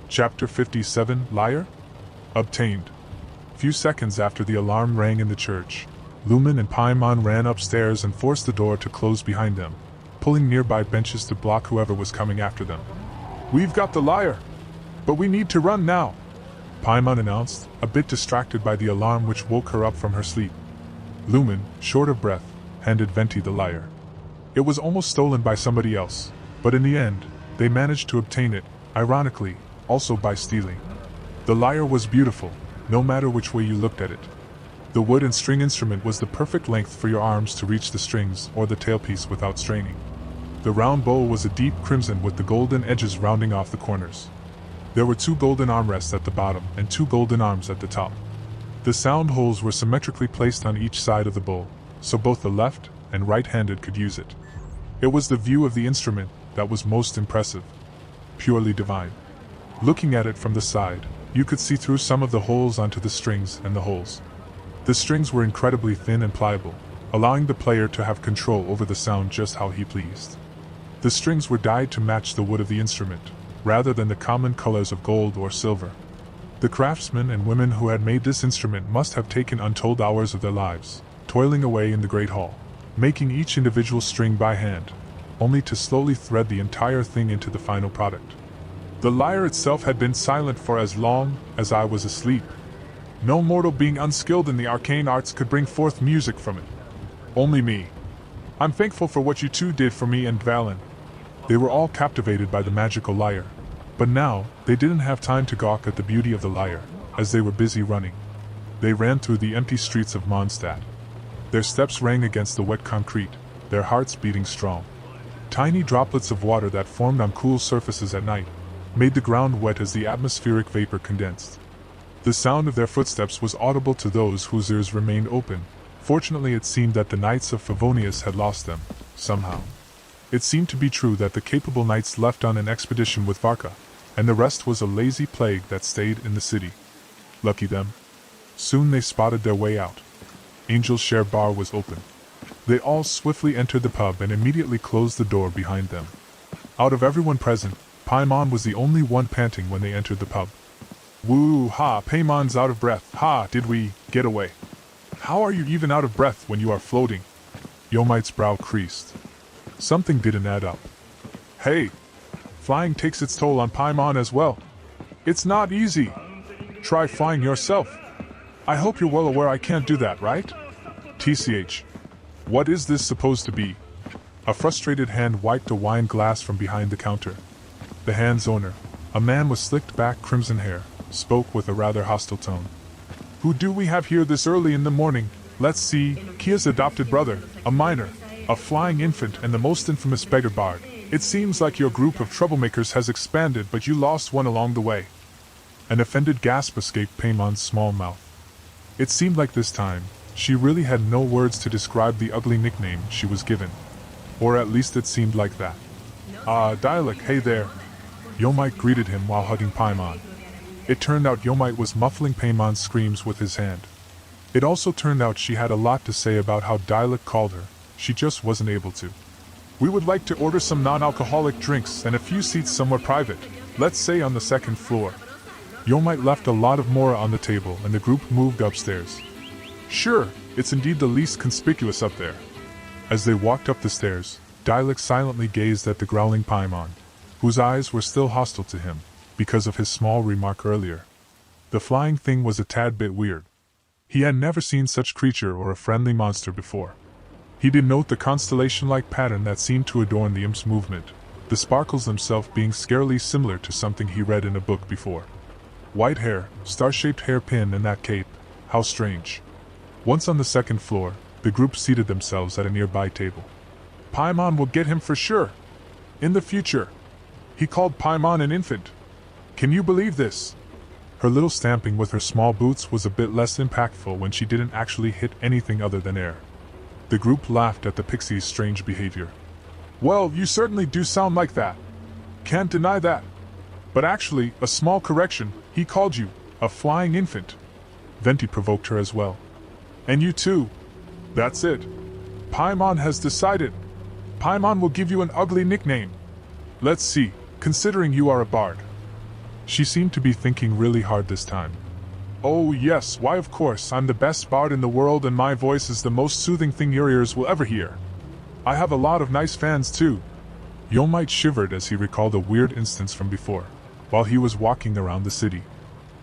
Chapter 57, Lyre? Obtained. Few seconds after the alarm rang in the church, Lumen and Paimon ran upstairs and forced the door to close behind them, pulling nearby benches to block whoever was coming after them. We've got the lyre, but we need to run now, Paimon announced, a bit distracted by the alarm which woke her up from her sleep. Lumen, short of breath, handed Venti the lyre. It was almost stolen by somebody else, but in the end, they managed to obtain it, ironically, also by stealing. The lyre was beautiful, no matter which way you looked at it. The wood and string instrument was the perfect length for your arms to reach the strings or the tailpiece without straining. The round bow was a deep crimson with the golden edges rounding off the corners. There were 2 golden armrests at the bottom and 2 golden arms at the top. The sound holes were symmetrically placed on each side of the bow, so both the left and right-handed could use it. It was the view of the instrument that was most impressive. Purely divine. Looking at it from the side, you could see through some of the holes onto the strings and the holes. The strings were incredibly thin and pliable, allowing the player to have control over the sound just how he pleased. The strings were dyed to match the wood of the instrument, rather than the common colors of gold or silver. The craftsmen and women who had made this instrument must have taken untold hours of their lives, toiling away in the Great Hall, making each individual string by hand, only to slowly thread the entire thing into the final product. The lyre itself had been silent for as long as I was asleep. No mortal being unskilled in the arcane arts could bring forth music from it. Only me. I'm thankful for what you two did for me and Valen. They were all captivated by the magical lyre, but now they didn't have time to gawk at the beauty of the lyre, as they were busy running. They ran through the empty streets of Mondstadt. Their steps rang against the wet concrete, their hearts beating strong. Tiny droplets of water that formed on cool surfaces at night made the ground wet as the atmospheric vapor condensed. The sound of their footsteps was audible to those whose ears remained open. Fortunately, it seemed that the knights of Favonius had lost them, somehow. It seemed to be true that the capable knights left on an expedition with Varka, and the rest was a lazy plague that stayed in the city. Lucky them. Soon they spotted their way out. Angel's Share Bar was open. They all swiftly entered the pub and immediately closed the door behind them. Out of everyone present, Paimon was the only one panting when they entered the pub. Woo ha, Paimon's out of breath. Ha, did we get away? How are you even out of breath when you are floating? Yomite's brow creased. Something didn't add up. Hey, flying takes its toll on Paimon as well. It's not easy. Try flying yourself. I hope you're well aware I can't do that, right? TCH. What is this supposed to be? A frustrated hand wiped a wine glass from behind the counter. The hand's owner, a man with slicked back crimson hair, spoke with a rather hostile tone. Who do we have here this early in the morning? Let's see, Kia's adopted brother, a minor, a flying infant, and the most infamous beggar bard. It seems like your group of troublemakers has expanded, but you lost one along the way. An offended gasp escaped Paimon's small mouth. It seemed like this time, she really had no words to describe the ugly nickname she was given. Or at least it seemed like that. Dialect, hey there. Yomite greeted him while hugging Paimon. It turned out Yomite was muffling Paimon's screams with his hand. It also turned out she had a lot to say about how Dialect called her, she just wasn't able to. We would like to order some non-alcoholic drinks and a few seats somewhere private, let's say on the second floor. Yomite left a lot of mora on the table and the group moved upstairs. Sure, it's indeed the least conspicuous up there. As they walked up the stairs, Dialect silently gazed at the growling Paimon, whose eyes were still hostile to him, because of his small remark earlier. The flying thing was a tad bit weird. He had never seen such creature or a friendly monster before. He did note the constellation-like pattern that seemed to adorn the imp's movement, the sparkles themselves being scarily similar to something he read in a book before. White hair, star-shaped hairpin, and that cape, how strange. Once on the second floor, the group seated themselves at a nearby table. Paimon will get him for sure. In the future. He called Paimon an infant. Can you believe this? Her little stamping with her small boots was a bit less impactful when she didn't actually hit anything other than air. The group laughed at the pixie's strange behavior. Well, you certainly do sound like that. Can't deny that. But actually, a small correction, he called you a flying infant. Venti provoked her as well. And you too. That's it. Paimon has decided. Paimon will give you an ugly nickname. Let's see, considering you are a bard. She seemed to be thinking really hard this time. Oh yes, why of course, I'm the best bard in the world and my voice is the most soothing thing your ears will ever hear. I have a lot of nice fans too. Yomite shivered as he recalled a weird instance from before, while he was walking around the city.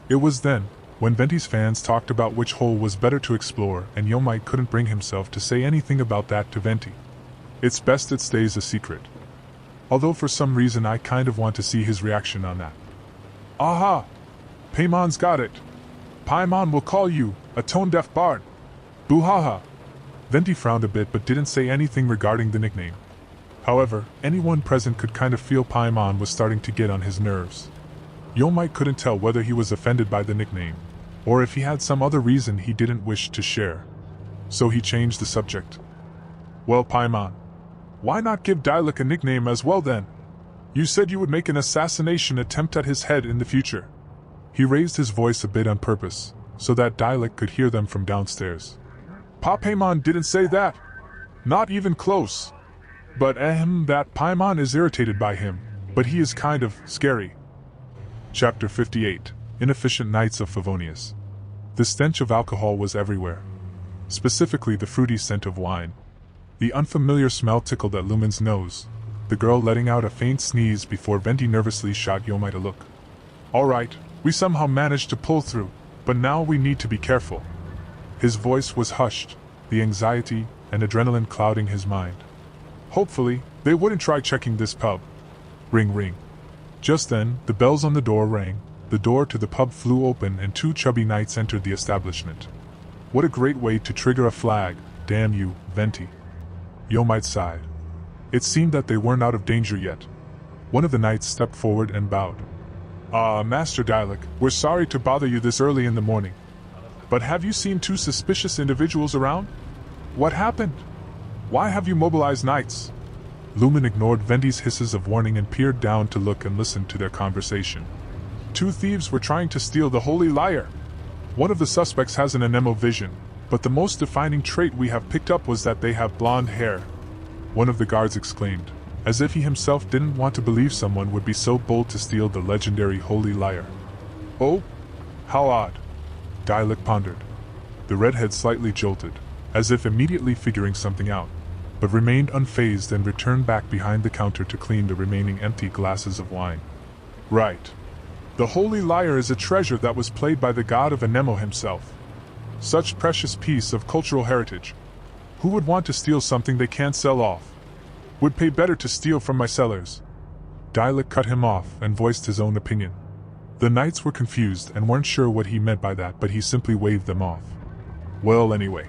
It was then, when Venti's fans talked about which hole was better to explore, and Yomite couldn't bring himself to say anything about that to Venti. It's best it stays a secret. Although for some reason I kind of want to see his reaction on that. Aha! Paimon's got it. Paimon will call you a tone-deaf bard. Boo-ha-ha. Venti frowned a bit but didn't say anything regarding the nickname. However, anyone present could kind of feel Paimon was starting to get on his nerves. Yomite couldn't tell whether he was offended by the nickname, or if he had some other reason he didn't wish to share. So he changed the subject. Well, Paimon, why not give Dialect a nickname as well then? You said you would make an assassination attempt at his head in the future. He raised his voice a bit on purpose, so that Dialect could hear them from downstairs. Paimon didn't say that. Not even close. But that Paimon is irritated by him, but he is kind of scary. Chapter 58. Inefficient Knights of Favonius. The stench of alcohol was everywhere. Specifically the fruity scent of wine. The unfamiliar smell tickled at Lumen's nose, the girl letting out a faint sneeze before Venti nervously shot Yomite a look. Alright, we somehow managed to pull through, but now we need to be careful. His voice was hushed, the anxiety and adrenaline clouding his mind. Hopefully, they wouldn't try checking this pub. Ring ring. Just then, the bells on the door rang, the door to the pub flew open and two chubby knights entered the establishment. What a great way to trigger a flag, damn you, Venti. Yomite sighed. It seemed that they weren't out of danger yet. One of the knights stepped forward and bowed. Master Dialek, we're sorry to bother you this early in the morning. But have you seen two suspicious individuals around? What happened? Why have you mobilized knights? Lumen ignored Venti's hisses of warning and peered down to look and listen to their conversation. Two thieves were trying to steal the Holy Lyre. One of the suspects has an anemo vision, but the most defining trait we have picked up was that they have blonde hair. One of the guards exclaimed, as if he himself didn't want to believe someone would be so bold to steal the legendary Holy Lyre. Oh? How odd. Dialek pondered. The redhead slightly jolted, as if immediately figuring something out, but remained unfazed and returned back behind the counter to clean the remaining empty glasses of wine. Right. The Holy Lyre is a treasure that was played by the god of Anemo himself. Such precious piece of cultural heritage. Who would want to steal something they can't sell off? Would pay better to steal from my sellers. Dialek cut him off and voiced his own opinion. The knights were confused and weren't sure what he meant by that, but he simply waved them off. Well, anyway.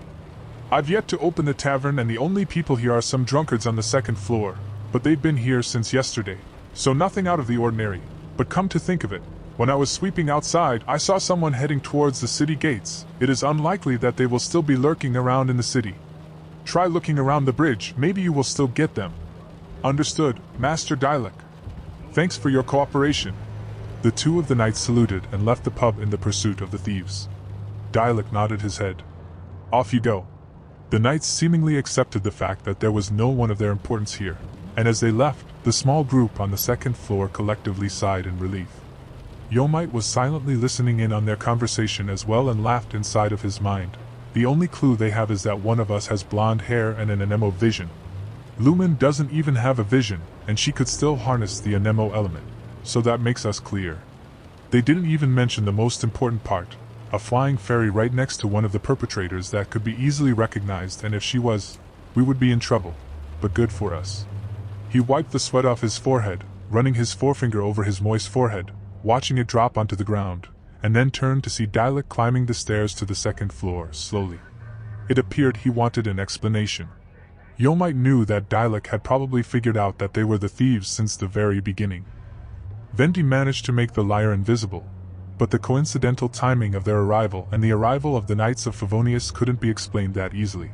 I've yet to open the tavern and the only people here are some drunkards on the second floor, but they've been here since yesterday, so nothing out of the ordinary. But come to think of it, when I was sweeping outside, I saw someone heading towards the city gates. It is unlikely that they will still be lurking around in the city. Try looking around the bridge, maybe you will still get them. Understood, Master Dialek. Thanks for your cooperation. The two of the knights saluted and left the pub in the pursuit of the thieves. Dialek nodded his head. Off you go. The knights seemingly accepted the fact that there was no one of their importance here, and as they left, the small group on the second floor collectively sighed in relief. Yomite was silently listening in on their conversation as well and laughed inside of his mind. The only clue they have is that one of us has blonde hair and an anemo vision. Lumen doesn't even have a vision, and she could still harness the anemo element, so that makes us clear. They didn't even mention the most important part, a flying fairy right next to one of the perpetrators that could be easily recognized, and if she was, we would be in trouble, but good for us. He wiped the sweat off his forehead, running his forefinger over his moist forehead, watching it drop onto the ground, and then turned to see Dialek climbing the stairs to the second floor, slowly. It appeared he wanted an explanation. Yomite knew that Dialek had probably figured out that they were the thieves since the very beginning. Venti managed to make the lyre invisible, but the coincidental timing of their arrival and the arrival of the Knights of Favonius couldn't be explained that easily.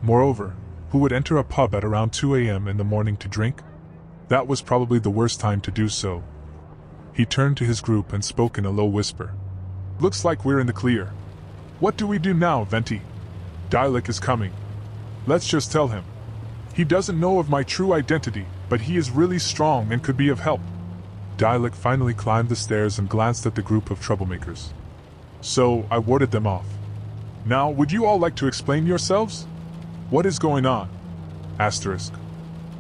Moreover, who would enter a pub at around 2 a.m. in the morning to drink? That was probably the worst time to do so. He turned to his group and spoke in a low whisper. Looks like we're in the clear. What do we do now, Venti? Dialek is coming. Let's just tell him. He doesn't know of my true identity, but he is really strong and could be of help. Dialek finally climbed the stairs and glanced at the group of troublemakers. So, I warded them off. Now, would you all like to explain yourselves? What is going on? Asterisk.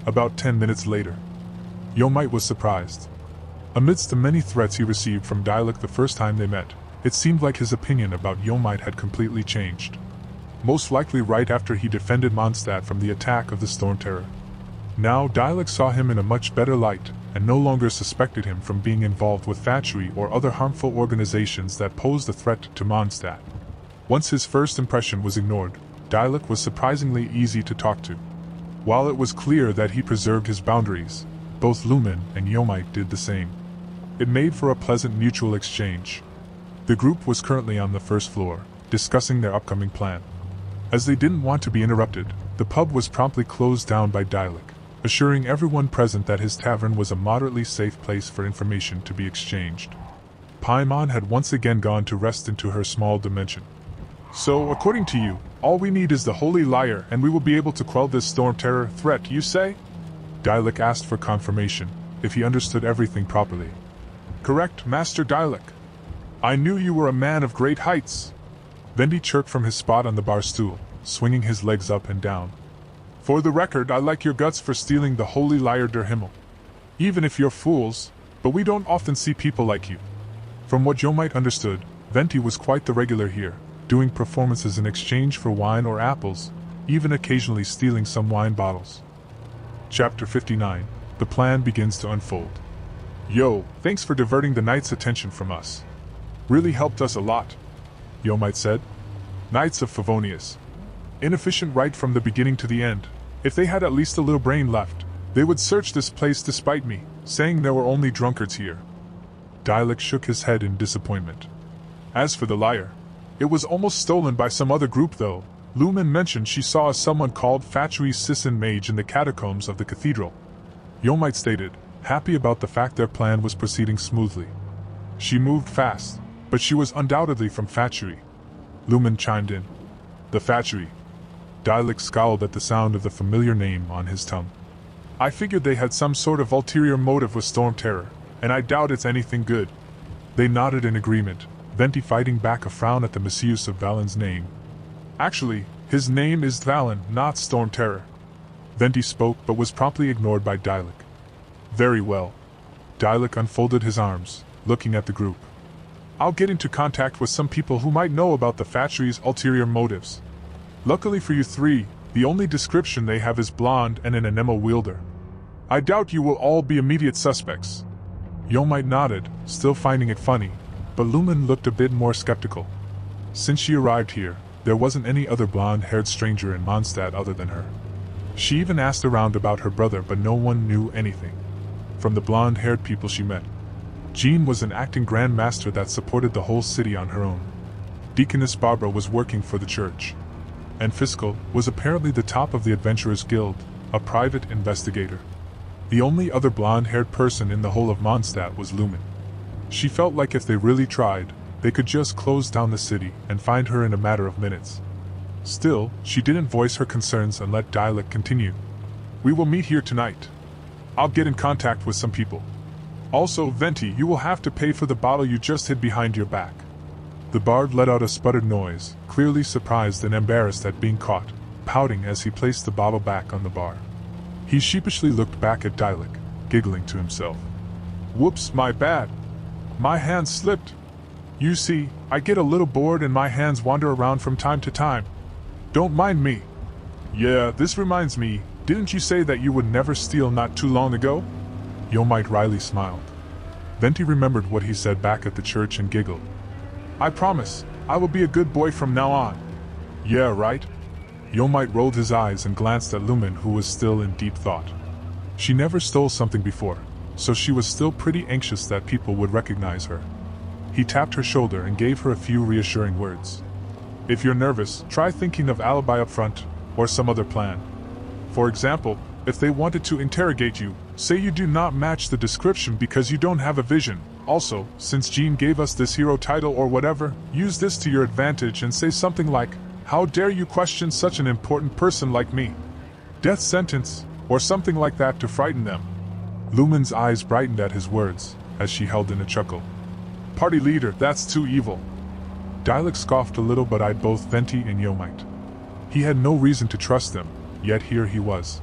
About 10 minutes later. Yomite was surprised. Amidst the many threats he received from Dialek the first time they met, it seemed like his opinion about Yomite had completely changed. Most likely right after he defended Mondstadt from the attack of the Storm Terror. Now Dialek saw him in a much better light, and no longer suspected him from being involved with Fatui or other harmful organizations that posed a threat to Mondstadt. Once his first impression was ignored, Dialek was surprisingly easy to talk to. While it was clear that he preserved his boundaries, both Lumen and Yomite did the same. It made for a pleasant mutual exchange. The group was currently on the first floor, discussing their upcoming plan. As they didn't want to be interrupted, the pub was promptly closed down by Dialek, assuring everyone present that his tavern was a moderately safe place for information to be exchanged. Paimon had once again gone to rest into her small dimension. So, according to you, All we need is the Holy Lyre and we will be able to quell this storm terror threat, you say? Dialek asked for confirmation, if he understood everything properly. Correct, Master Dialek. I knew you were a man of great heights. Vendi chirped from his spot on the bar stool, swinging his legs up and down. For the record, I like your guts for stealing the Holy Lyre der Himmel. Even if you're fools, but we don't often see people like you. From what Yomite understood, Venti was quite the regular here, doing performances in exchange for wine or apples, even occasionally stealing some wine bottles. Chapter 59. The plan begins to unfold. Yo, thanks for diverting the Knights' attention from us. Really helped us a lot, Yomite said. Knights of Favonius. Inefficient right from the beginning to the end. If they had at least a little brain left, they would search this place despite me, saying there were only drunkards here. Dialek shook his head in disappointment. As for the lyre, it was almost stolen by some other group though. Lumen mentioned she saw someone called Fatui Sisson Mage in the catacombs of the cathedral. Yomite stated, happy about the fact their plan was proceeding smoothly. She moved fast, but she was undoubtedly from Fatui. Lumen chimed in. The Fatui. Dialek scowled at the sound of the familiar name on his tongue. I figured they had some sort of ulterior motive with Storm Terror, and I doubt it's anything good. They nodded in agreement, Venti fighting back a frown at the misuse of Valen's name. Actually, his name is Valen, not Storm Terror. Venti spoke but was promptly ignored by Dialek. Very well. Dialek unfolded his arms, looking at the group. I'll get into contact with some people who might know about the Fatui's ulterior motives. Luckily for you three, the only description they have is blonde and an enema wielder. I doubt you will all be immediate suspects. Yomite nodded, still finding it funny, but Lumen looked a bit more skeptical. Since she arrived here, there wasn't any other blonde-haired stranger in Mondstadt other than her. She even asked around about her brother but no one knew anything. From the blonde-haired people she met, Jean was an acting Grand Master that supported the whole city on her own. Deaconess Barbara was working for the church. And Fiscal was apparently the top of the Adventurers Guild, a private investigator. The only other blonde-haired person in the whole of Mondstadt was Lumen. She felt like if they really tried, they could just close down the city and find her in a matter of minutes. Still, she didn't voice her concerns and let Dialek continue. We will meet here tonight. I'll get in contact with some people. Also, Venti, you will have to pay for the bottle you just hid behind your back. The bard let out a sputtered noise, clearly surprised and embarrassed at being caught, pouting as he placed the bottle back on the bar. He sheepishly looked back at Dialek, giggling to himself. Whoops, my bad. My hand slipped. You see, I get a little bored and my hands wander around from time to time. Don't mind me. Yeah, this reminds me, didn't you say that you would never steal not too long ago? Yomite wryly smiled. Venti remembered what he said back at the church and giggled. I promise, I will be a good boy from now on. Yeah, right? Yomite rolled his eyes and glanced at Lumen, who was still in deep thought. She never stole something before, so she was still pretty anxious that people would recognize her. He tapped her shoulder and gave her a few reassuring words. If you're nervous, try thinking of alibi up front, or some other plan. For example, if they wanted to interrogate you, say you do not match the description because you don't have a vision. Also, since Jean gave us this hero title or whatever, use this to your advantage and say something like, how dare you question such an important person like me? Death sentence, or something like that to frighten them. Lumen's eyes brightened at his words, as she held in a chuckle. Party leader, that's too evil. Dialek scoffed a little but eyed both Venti and Yomite. He had no reason to trust them, yet here he was.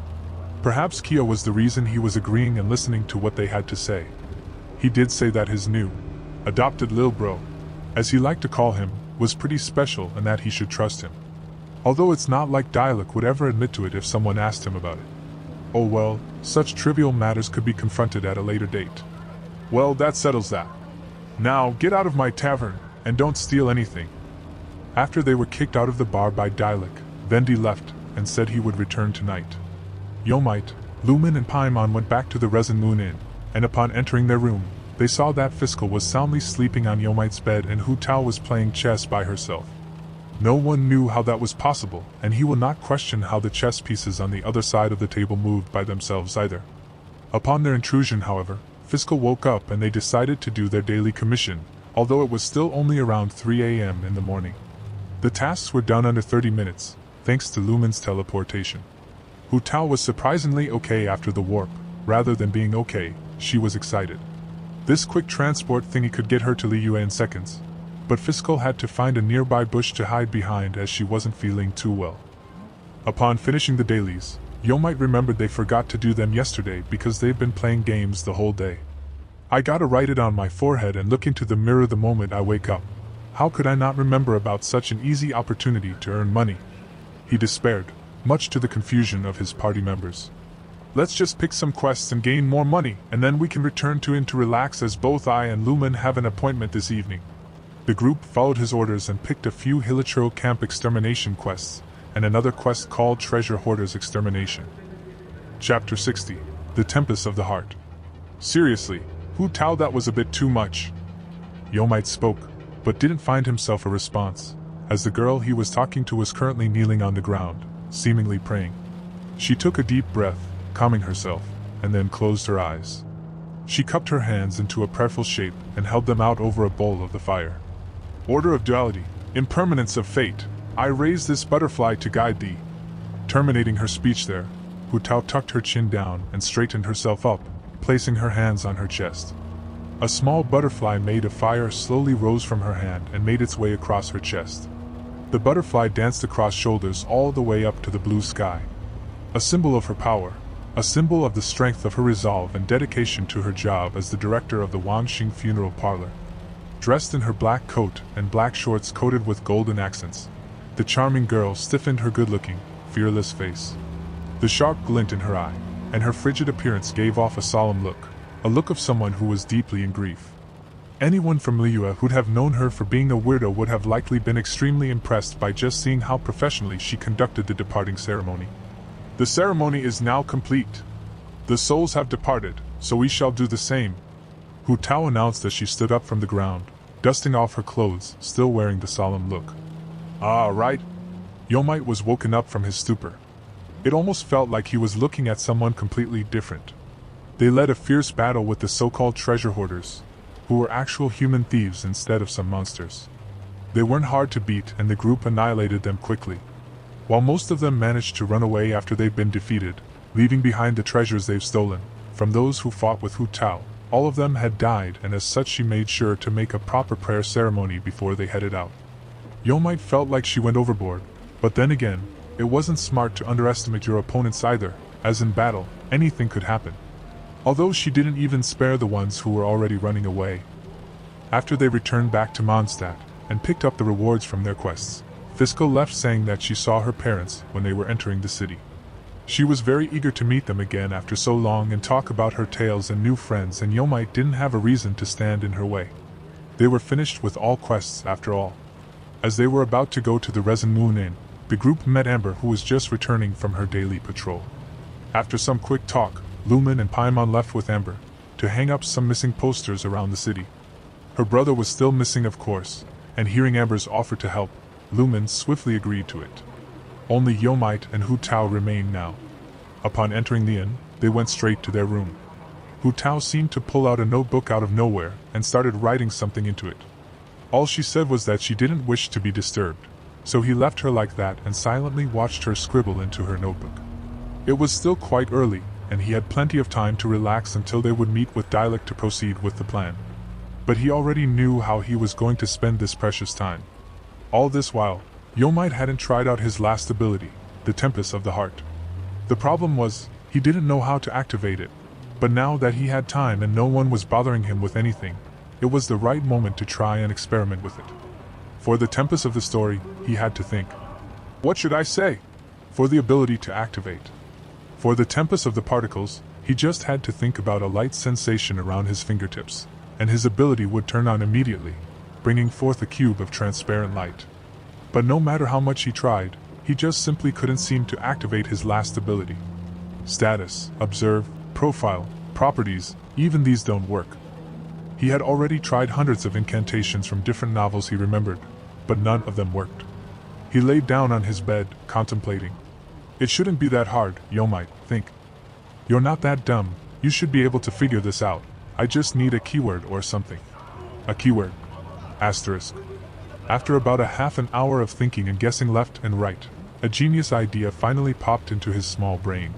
Perhaps Kia was the reason he was agreeing and listening to what they had to say. He did say that his new, adopted lil bro, as he liked to call him, was pretty special and that he should trust him. Although it's not like Dialek would ever admit to it if someone asked him about it. Oh well, such trivial matters could be confronted at a later date. Well, that settles that. Now, get out of my tavern, and don't steal anything. After they were kicked out of the bar by Dialek, Vendi left, and said he would return tonight. Yomite, Lumen and Paimon went back to the Resin Moon Inn, and upon entering their room, they saw that Fiscal was soundly sleeping on Yomite's bed and Hu Tao was playing chess by herself. No one knew how that was possible, and he will not question how the chess pieces on the other side of the table moved by themselves either. Upon their intrusion, however, Fiscal woke up and they decided to do their daily commission, although it was still only around 3 a.m. in the morning. The tasks were done under 30 minutes, thanks to Lumen's teleportation. Hu Tao was surprisingly okay after the warp. Rather than being okay, she was excited. This quick transport thingy could get her to Liyue in seconds, but Fiscal had to find a nearby bush to hide behind as she wasn't feeling too well. Upon finishing the dailies, Yomite remembered they forgot to do them yesterday because they've been playing games the whole day. I gotta write it on my forehead and look into the mirror the moment I wake up. How could I not remember about such an easy opportunity to earn money? He despaired, much to the confusion of his party members. Let's just pick some quests and gain more money, and then we can return to Inn to relax as both I and Lumen have an appointment this evening. The group followed his orders and picked a few Hilichurl Camp extermination quests, and another quest called Treasure Hoarders Extermination. Chapter 60. The Tempest of the Heart. Seriously, Hu Tao, that was a bit too much. Yomite spoke, but didn't find himself a response, as the girl he was talking to was currently kneeling on the ground, seemingly praying. She took a deep breath, calming herself, and then closed her eyes. She cupped her hands into a prayerful shape and held them out over a bowl of the fire. Order of duality, impermanence of fate, I raise this butterfly to guide thee. Terminating her speech there, Hu Tao tucked her chin down and straightened herself up, placing her hands on her chest. A small butterfly made of fire slowly rose from her hand and made its way across her chest. The butterfly danced across shoulders all the way up to the blue sky. A symbol of her power, a symbol of the strength of her resolve and dedication to her job as the director of the Wanxing funeral parlor. Dressed in her black coat and black shorts coated with golden accents, the charming girl stiffened her good-looking, fearless face. The sharp glint in her eye, and her frigid appearance gave off a solemn look, a look of someone who was deeply in grief. Anyone from Liyue who'd have known her for being a weirdo would have likely been extremely impressed by just seeing how professionally she conducted the departing ceremony. The ceremony is now complete. The souls have departed, so we shall do the same. Hu Tao announced as she stood up from the ground, dusting off her clothes, still wearing the solemn look. Ah, right. Yomite was woken up from his stupor. It almost felt like he was looking at someone completely different. They led a fierce battle with the so-called treasure hoarders, who were actual human thieves instead of some monsters. They weren't hard to beat and the group annihilated them quickly. While most of them managed to run away after they've been defeated, leaving behind the treasures they've stolen, from those who fought with Hu Tao, all of them had died, and as such she made sure to make a proper prayer ceremony before they headed out. Yomite felt like she went overboard, but then again, it wasn't smart to underestimate your opponents either, as in battle, anything could happen. Although she didn't even spare the ones who were already running away. After they returned back to Mondstadt, and picked up the rewards from their quests, Fiscal left saying that she saw her parents when they were entering the city. She was very eager to meet them again after so long and talk about her tales and new friends, and Yomite didn't have a reason to stand in her way. They were finished with all quests after all. As they were about to go to the Resin Moon Inn, the group met Amber, who was just returning from her daily patrol. After some quick talk, Lumen and Paimon left with Amber, to hang up some missing posters around the city. Her brother was still missing, of course, and hearing Amber's offer to help, Lumen swiftly agreed to it. Only Yomite and Hu Tao remained now. Upon entering the inn, they went straight to their room. Hu Tao seemed to pull out a notebook out of nowhere and started writing something into it. All she said was that she didn't wish to be disturbed, so he left her like that and silently watched her scribble into her notebook. It was still quite early, and he had plenty of time to relax until they would meet with Dialect to proceed with the plan. But he already knew how he was going to spend this precious time. All this while, Yomite hadn't tried out his last ability, the Tempest of the Heart. The problem was, he didn't know how to activate it, but now that he had time and no one was bothering him with anything, it was the right moment to try and experiment with it. For the Tempest of the story, he had to think. What should I say? For the ability to activate. For the Tempest of the particles, he just had to think about a light sensation around his fingertips, and his ability would turn on immediately, bringing forth a cube of transparent light. But no matter how much he tried, he just simply couldn't seem to activate his last ability. Status, observe, profile, properties, even these don't work. He had already tried hundreds of incantations from different novels he remembered, but none of them worked. He laid down on his bed, contemplating. It shouldn't be that hard, Yomite, think. You're not that dumb, you should be able to figure this out. I just need a keyword or something. A keyword. Asterisk. After about a half an hour of thinking and guessing left and right, a genius idea finally popped into his small brain.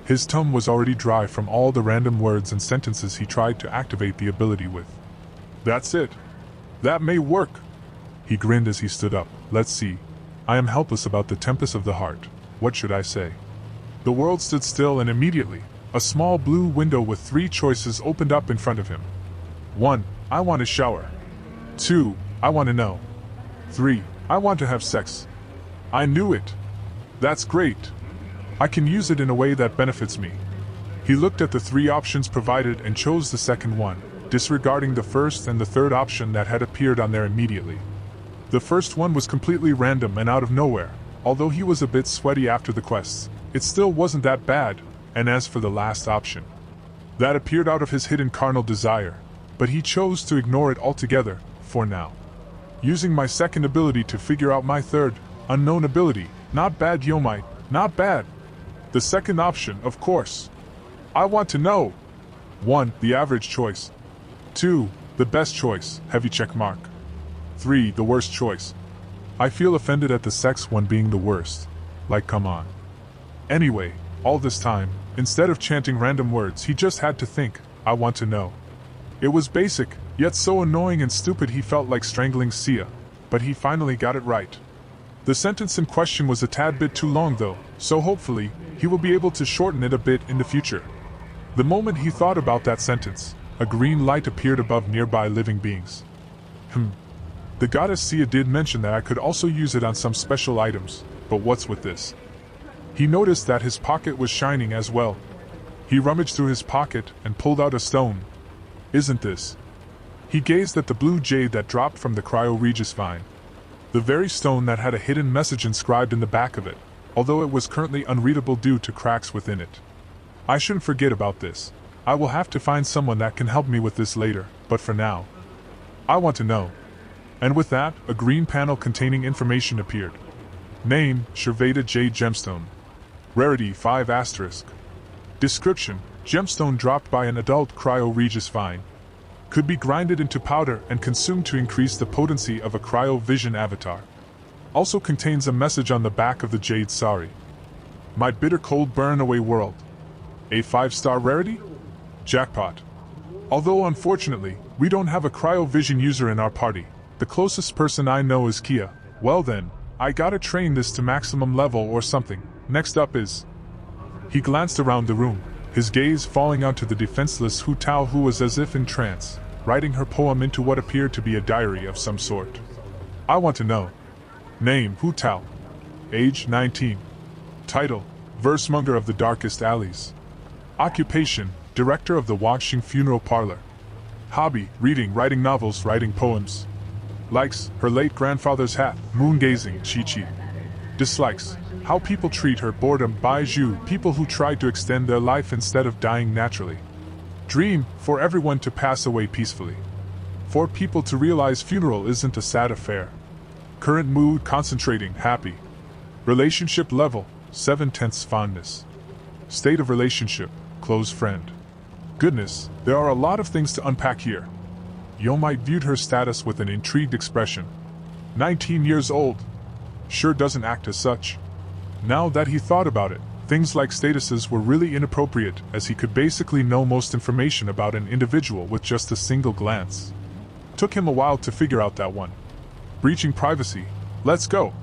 His tongue was already dry from all the random words and sentences he tried to activate the ability with. That's it. That may work. He grinned as he stood up. Let's see. I am helpless about the tempest of the heart. What should I say? The world stood still, and immediately, a small blue window with 3 choices opened up in front of him. 1. I want a shower. 2. I want to know. 3. I want to have sex. I knew it. That's great. I can use it in a way that benefits me. He looked at the 3 options provided and chose the second one, disregarding the first and the third option that had appeared on there immediately. The first one was completely random and out of nowhere. Although he was a bit sweaty after the quests, it still wasn't that bad. And as for the last option, that appeared out of his hidden carnal desire, but he chose to ignore it altogether, for now. Using my second ability to figure out my third, unknown ability. Not bad, Yomite, not bad. The second option, of course. I want to know. 1. The average choice. 2. The best choice, heavy check mark. 3. The worst choice. I feel offended at the sex one being the worst. Like, come on. Anyway, all this time, instead of chanting random words, he just had to think, I want to know. It was basic, yet so annoying and stupid he felt like strangling Sia, but he finally got it right. The sentence in question was a tad bit too long though, so hopefully, he will be able to shorten it a bit in the future. The moment he thought about that sentence, a green light appeared above nearby living beings. The goddess Sia did mention that I could also use it on some special items, but what's with this? He noticed that his pocket was shining as well. He rummaged through his pocket and pulled out a stone. Isn't this? He gazed at the blue jade that dropped from the cryo-regis vine. The very stone that had a hidden message inscribed in the back of it, although it was currently unreadable due to cracks within it. I shouldn't forget about this. I will have to find someone that can help me with this later, but for now, I want to know. And with that, a green panel containing information appeared. Name, Shirveda Jade Gemstone. Rarity 5*. Description, gemstone dropped by an adult cryo-regis vine. Could be grinded into powder and consumed to increase the potency of a cryo-vision avatar. Also contains a message on the back of the jade sari. My bitter cold burn away world. A 5-star rarity? Jackpot. Although unfortunately, we don't have a cryo-vision user in our party. The closest person I know is Kia. Well then, I gotta train this to maximum level or something. Next up is... He glanced around the room, his gaze falling onto the defenseless Hu Tao, who was as if in trance, writing her poem into what appeared to be a diary of some sort. I want to know. Name, Hu Tao. Age, 19. Title, Versemonger of the Darkest Alleys. Occupation, Director of the Wangxing Funeral Parlor. Hobby, reading, writing novels, writing poems. Likes, her late grandfather's hat, moon-gazing, Chi-Chi. Dislikes, how people treat her, boredom, Baiju, people who try to extend their life instead of dying naturally. Dream, for everyone to pass away peacefully. For people to realize funeral isn't a sad affair. Current mood, concentrating, happy. Relationship level, 7/10 fondness. State of relationship, close friend. Goodness, there are a lot of things to unpack here. Yomite viewed her status with an intrigued expression. 19 years old. Sure doesn't act as such. Now that he thought about it, things like statuses were really inappropriate, as he could basically know most information about an individual with just a single glance. Took him a while to figure out that one. Breaching privacy. Let's go.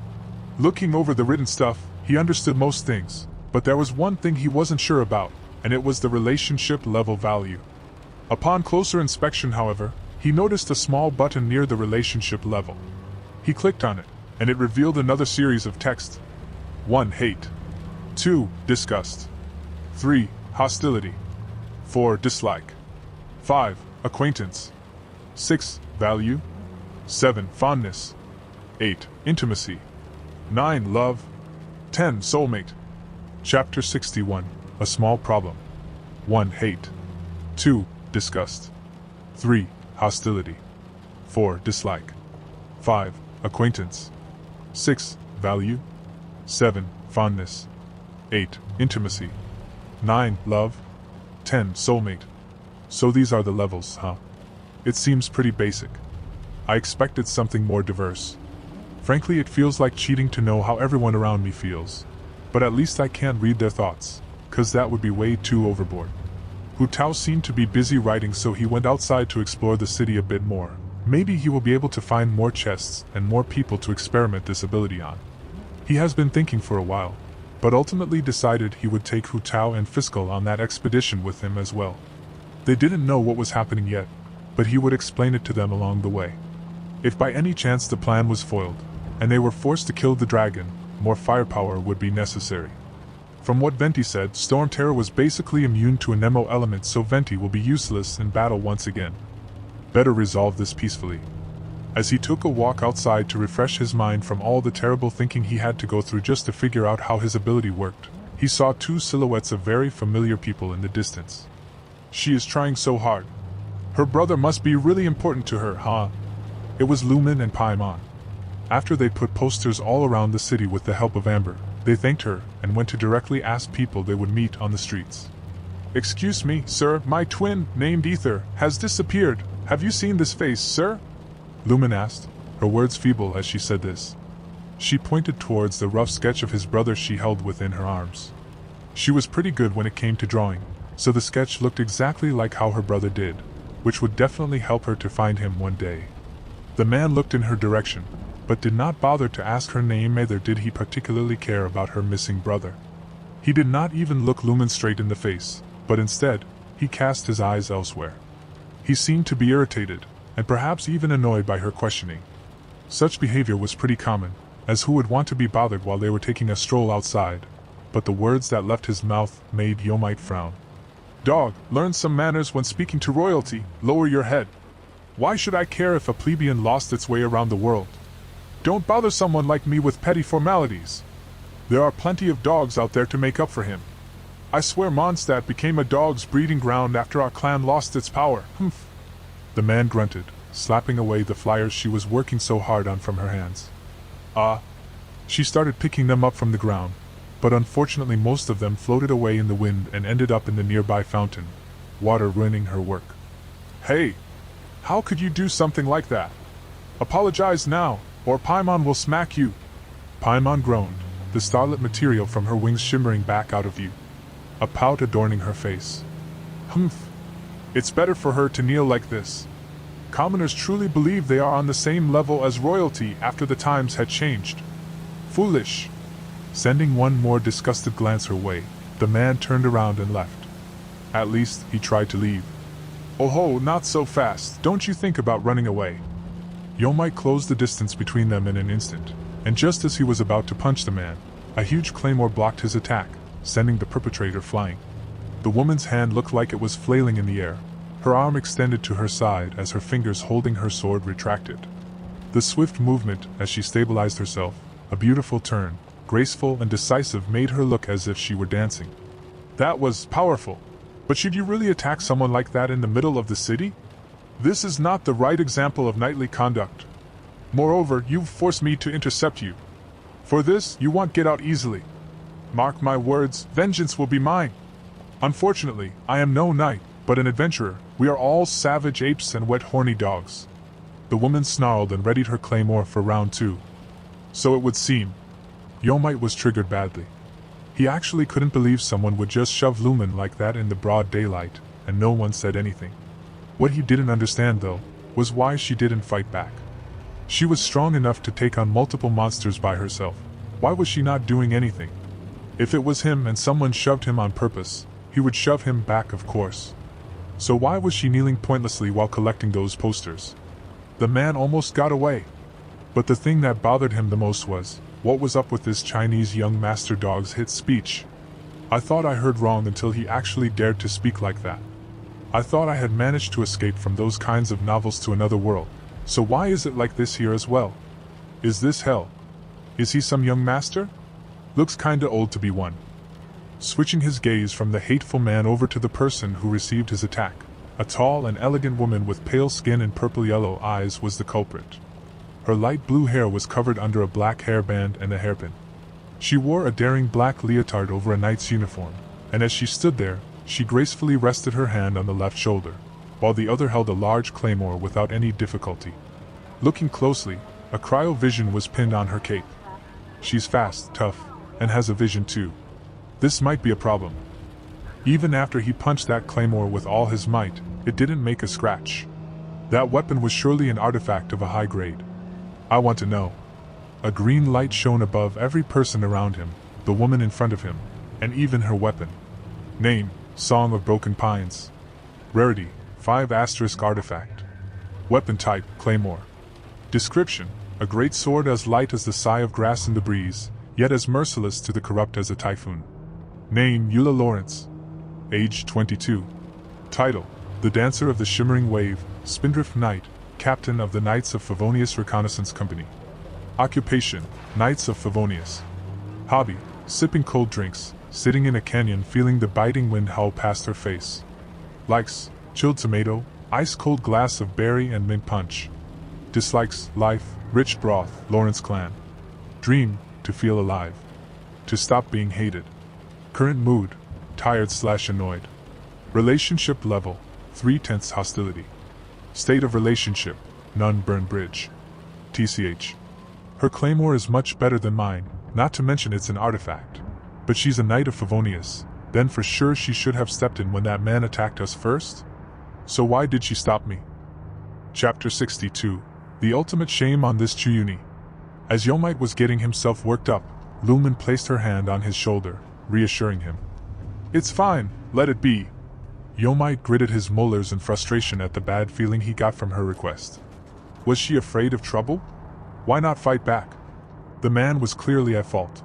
Looking over the written stuff, he understood most things, but there was one thing he wasn't sure about, and it was the relationship level value. Upon closer inspection, however, he noticed a small button near the relationship level. He clicked on it, and it revealed another series of text. 1. Hate. 2. Disgust. 3. Hostility. 4. Dislike. 5. Acquaintance. 6. Value. 7. Fondness. 8. Intimacy. 9. Love. 10. Soulmate. Chapter 61. A small problem. 1. Hate. 2. Disgust. 3. Hostility. 4. Dislike. 5. Acquaintance. 6. Value. 7. Fondness. 8. Intimacy. 9. Love. 10. Soulmate. So these are the levels, huh? It seems pretty basic. I expected something more diverse. Frankly, it feels like cheating to know how everyone around me feels. But at least I can't read their thoughts, 'cause that would be way too overboard. Hu Tao seemed to be busy writing, so he went outside to explore the city a bit more. Maybe he will be able to find more chests and more people to experiment this ability on. He has been thinking for a while, but ultimately decided he would take Hu Tao and Fiscal on that expedition with him as well. They didn't know what was happening yet, but he would explain it to them along the way. If by any chance the plan was foiled, and they were forced to kill the dragon, more firepower would be necessary. From what Venti said, Storm Terror was basically immune to a Nemo element, so Venti will be useless in battle once again. Better resolve this peacefully. As he took a walk outside to refresh his mind from all the terrible thinking he had to go through just to figure out how his ability worked, he saw two silhouettes of very familiar people in the distance. She is trying so hard. Her brother must be really important to her, huh? It was Lumen and Paimon. After they put posters all around the city with the help of Amber, they thanked her and went to directly ask people they would meet on the streets. "Excuse me, sir, my twin, named Ether, has disappeared. Have you seen this face, sir?" Lumen asked, her words feeble as she said this. She pointed towards the rough sketch of his brother she held within her arms. She was pretty good when it came to drawing, so the sketch looked exactly like how her brother did, which would definitely help her to find him one day. The man looked in her direction, but did not bother to ask her name, neither did he particularly care about her missing brother. He did not even look Lumen straight in the face, but instead, he cast his eyes elsewhere. He seemed to be irritated, and perhaps even annoyed by her questioning. Such behavior was pretty common, as who would want to be bothered while they were taking a stroll outside, but the words that left his mouth made Yomite frown. "Dog, learn some manners when speaking to royalty, lower your head. Why should I care if a plebeian lost its way around the world? Don't bother someone like me with petty formalities. There are plenty of dogs out there to make up for him. I swear Mondstadt became a dog's breeding ground after our clan lost its power. Humph." The man grunted, slapping away the flyers she was working so hard on from her hands. She started picking them up from the ground, but unfortunately most of them floated away in the wind and ended up in the nearby fountain, water ruining her work. "Hey! How could you do something like that? Apologize now, or Paimon will smack you." Paimon groaned, the starlit material from her wings shimmering back out of view, a pout adorning her face. "Humph. It's better for her to kneel like this. Commoners truly believe they are on the same level as royalty after the times had changed. Foolish." Sending one more disgusted glance her way, the man turned around and left. At least, he tried to leave. "Oh ho, not so fast, don't you think about running away." Yomite closed the distance between them in an instant, and just as he was about to punch the man, a huge claymore blocked his attack, sending the perpetrator flying. The woman's hand looked like it was flailing in the air, her arm extended to her side as her fingers holding her sword retracted. The swift movement as she stabilized herself, a beautiful turn, graceful and decisive, made her look as if she were dancing. That was powerful. But should you really attack someone like that in the middle of the city? This is not the right example of knightly conduct. Moreover, you've forced me to intercept you. For this, you won't get out easily. Mark my words, vengeance will be mine. Unfortunately, I am no knight, but an adventurer. We are all savage apes and wet horny dogs." The woman snarled and readied her claymore for round 2. So it would seem. Yomite was triggered badly. He actually couldn't believe someone would just shove Lumen like that in the broad daylight, and no one said anything. What he didn't understand, though, was why she didn't fight back. She was strong enough to take on multiple monsters by herself. Why was she not doing anything? If it was him and someone shoved him on purpose, he would shove him back, of course. So why was she kneeling pointlessly while collecting those posters? The man almost got away. But the thing that bothered him the most was, what was up with this Chinese young master dog's hit speech? "I thought I heard wrong," until he actually dared to speak like that. "I thought I had managed to escape from those kinds of novels to another world, so why is it like this here as well? Is this hell? Is he some young master? Looks kinda old to be one." Switching his gaze from the hateful man over to the person who received his attack, a tall and elegant woman with pale skin and purple-yellow eyes was the culprit. Her light blue hair was covered under a black hairband and a hairpin. She wore a daring black leotard over a knight's uniform, and as she stood there, she gracefully rested her hand on the left shoulder, while the other held a large claymore without any difficulty. Looking closely, a cryovision was pinned on her cape. She's fast, tough, and has a vision too. This might be a problem. Even after he punched that claymore with all his might, it didn't make a scratch. That weapon was surely an artifact of a high grade. I want to know. A green light shone above every person around him, the woman in front of him, and even her weapon. Name, Song of Broken Pines. Rarity, 5 * artifact. Weapon type, claymore. Description, a great sword as light as the sigh of grass in the breeze, yet as merciless to the corrupt as a typhoon. Name, Eula Lawrence. Age, 22. Title, The Dancer of the Shimmering Wave, Spindrift Knight, Captain of the Knights of Favonius Reconnaissance Company. Occupation, Knights of Favonius. Hobby, sipping cold drinks, sitting in a canyon feeling the biting wind howl past her face. Likes, chilled tomato, ice-cold glass of berry and mint punch. Dislikes, life, rich broth, Lawrence clan. Dream, to feel alive. To stop being hated. Current mood, tired/annoyed. Relationship level, 3/10 hostility. State of relationship, none burn bridge. TCH. Her claymore is much better than mine, not to mention it's an artifact. But she's a knight of Favonius, then for sure she should have stepped in when that man attacked us first? So why did she stop me? Chapter 62. The ultimate shame on this Chuyuni. As Yomite was getting himself worked up, Lumen placed her hand on his shoulder, reassuring him. It's fine, let it be. Yomite gritted his molars in frustration at the bad feeling he got from her request. Was she afraid of trouble? Why not fight back? The man was clearly at fault.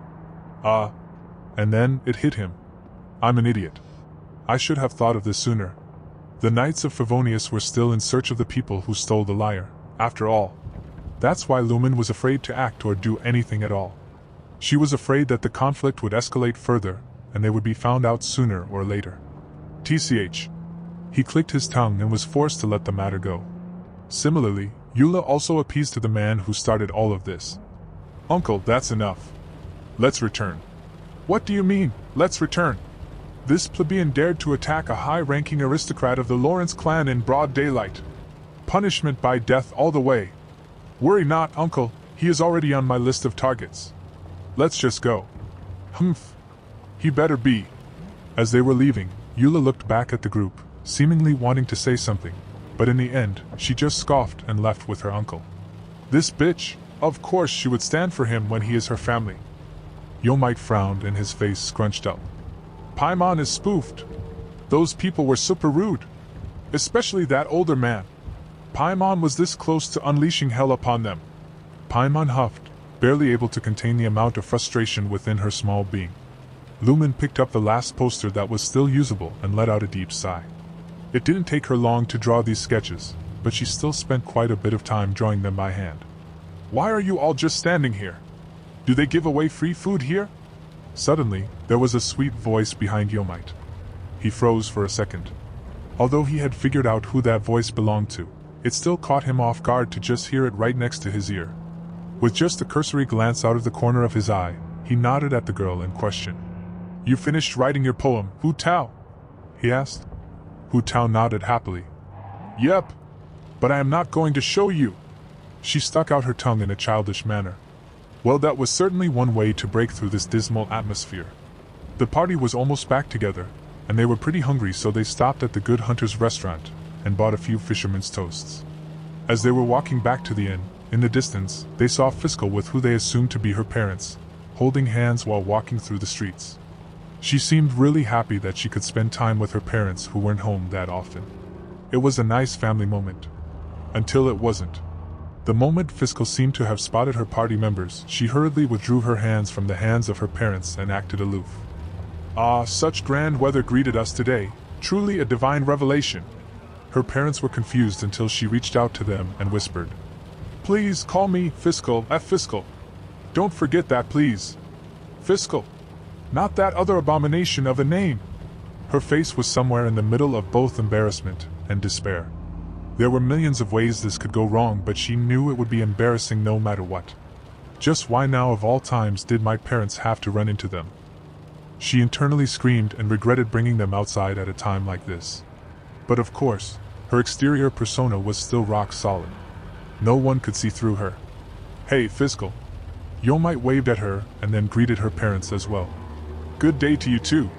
And then it hit him. I'm an idiot. I should have thought of this sooner. The Knights of Favonius were still in search of the people who stole the lyre, after all. That's why Lumen was afraid to act or do anything at all. She was afraid that the conflict would escalate further, and they would be found out sooner or later. TCH. He clicked his tongue and was forced to let the matter go. Similarly, Eula also appeased to the man who started all of this. Uncle, that's enough. Let's return. What do you mean, let's return? This plebeian dared to attack a high-ranking aristocrat of the Lawrence clan in broad daylight. Punishment by death all the way. Worry not, Uncle, he is already on my list of targets. Let's just go. Humph. He better be. As they were leaving, Eula looked back at the group, seemingly wanting to say something, but in the end, she just scoffed and left with her uncle. This bitch, of course she would stand for him when he is her family. Yomite frowned and his face scrunched up. Paimon is spoofed. Those people were super rude. Especially that older man. Paimon was this close to unleashing hell upon them. Paimon huffed, barely able to contain the amount of frustration within her small being. Lumen picked up the last poster that was still usable and let out a deep sigh. It didn't take her long to draw these sketches, but she still spent quite a bit of time drawing them by hand. Why are you all just standing here? Do they give away free food here? Suddenly, there was a sweet voice behind Yomite. He froze for a second. Although he had figured out who that voice belonged to, it still caught him off guard to just hear it right next to his ear. With just a cursory glance out of the corner of his eye, he nodded at the girl in question. You finished writing your poem, Hu Tao? He asked. Hu Tao nodded happily. Yep. But I am not going to show you. She stuck out her tongue in a childish manner. Well, that was certainly one way to break through this dismal atmosphere. The party was almost back together, and they were pretty hungry, so they stopped at the Good Hunter's restaurant and bought a few fishermen's toasts. As they were walking back to the inn, in the distance, they saw Fiscal with who they assumed to be her parents, holding hands while walking through the streets. She seemed really happy that she could spend time with her parents who weren't home that often. It was a nice family moment. Until it wasn't. The moment Fiscal seemed to have spotted her party members, she hurriedly withdrew her hands from the hands of her parents and acted aloof. Ah, such grand weather greeted us today, truly a divine revelation. Her parents were confused until she reached out to them and whispered, Please call me Fiscal, F. Fiscal. Don't forget that, please. Fiscal. Not that other abomination of a name. Her face was somewhere in the middle of both embarrassment and despair. There were millions of ways this could go wrong, but she knew it would be embarrassing no matter what. Just why now of all times did my parents have to run into them? She internally screamed and regretted bringing them outside at a time like this. But of course, her exterior persona was still rock solid. No one could see through her. Hey, Fiscal. Yomite waved at her and then greeted her parents as well. Good day to you too.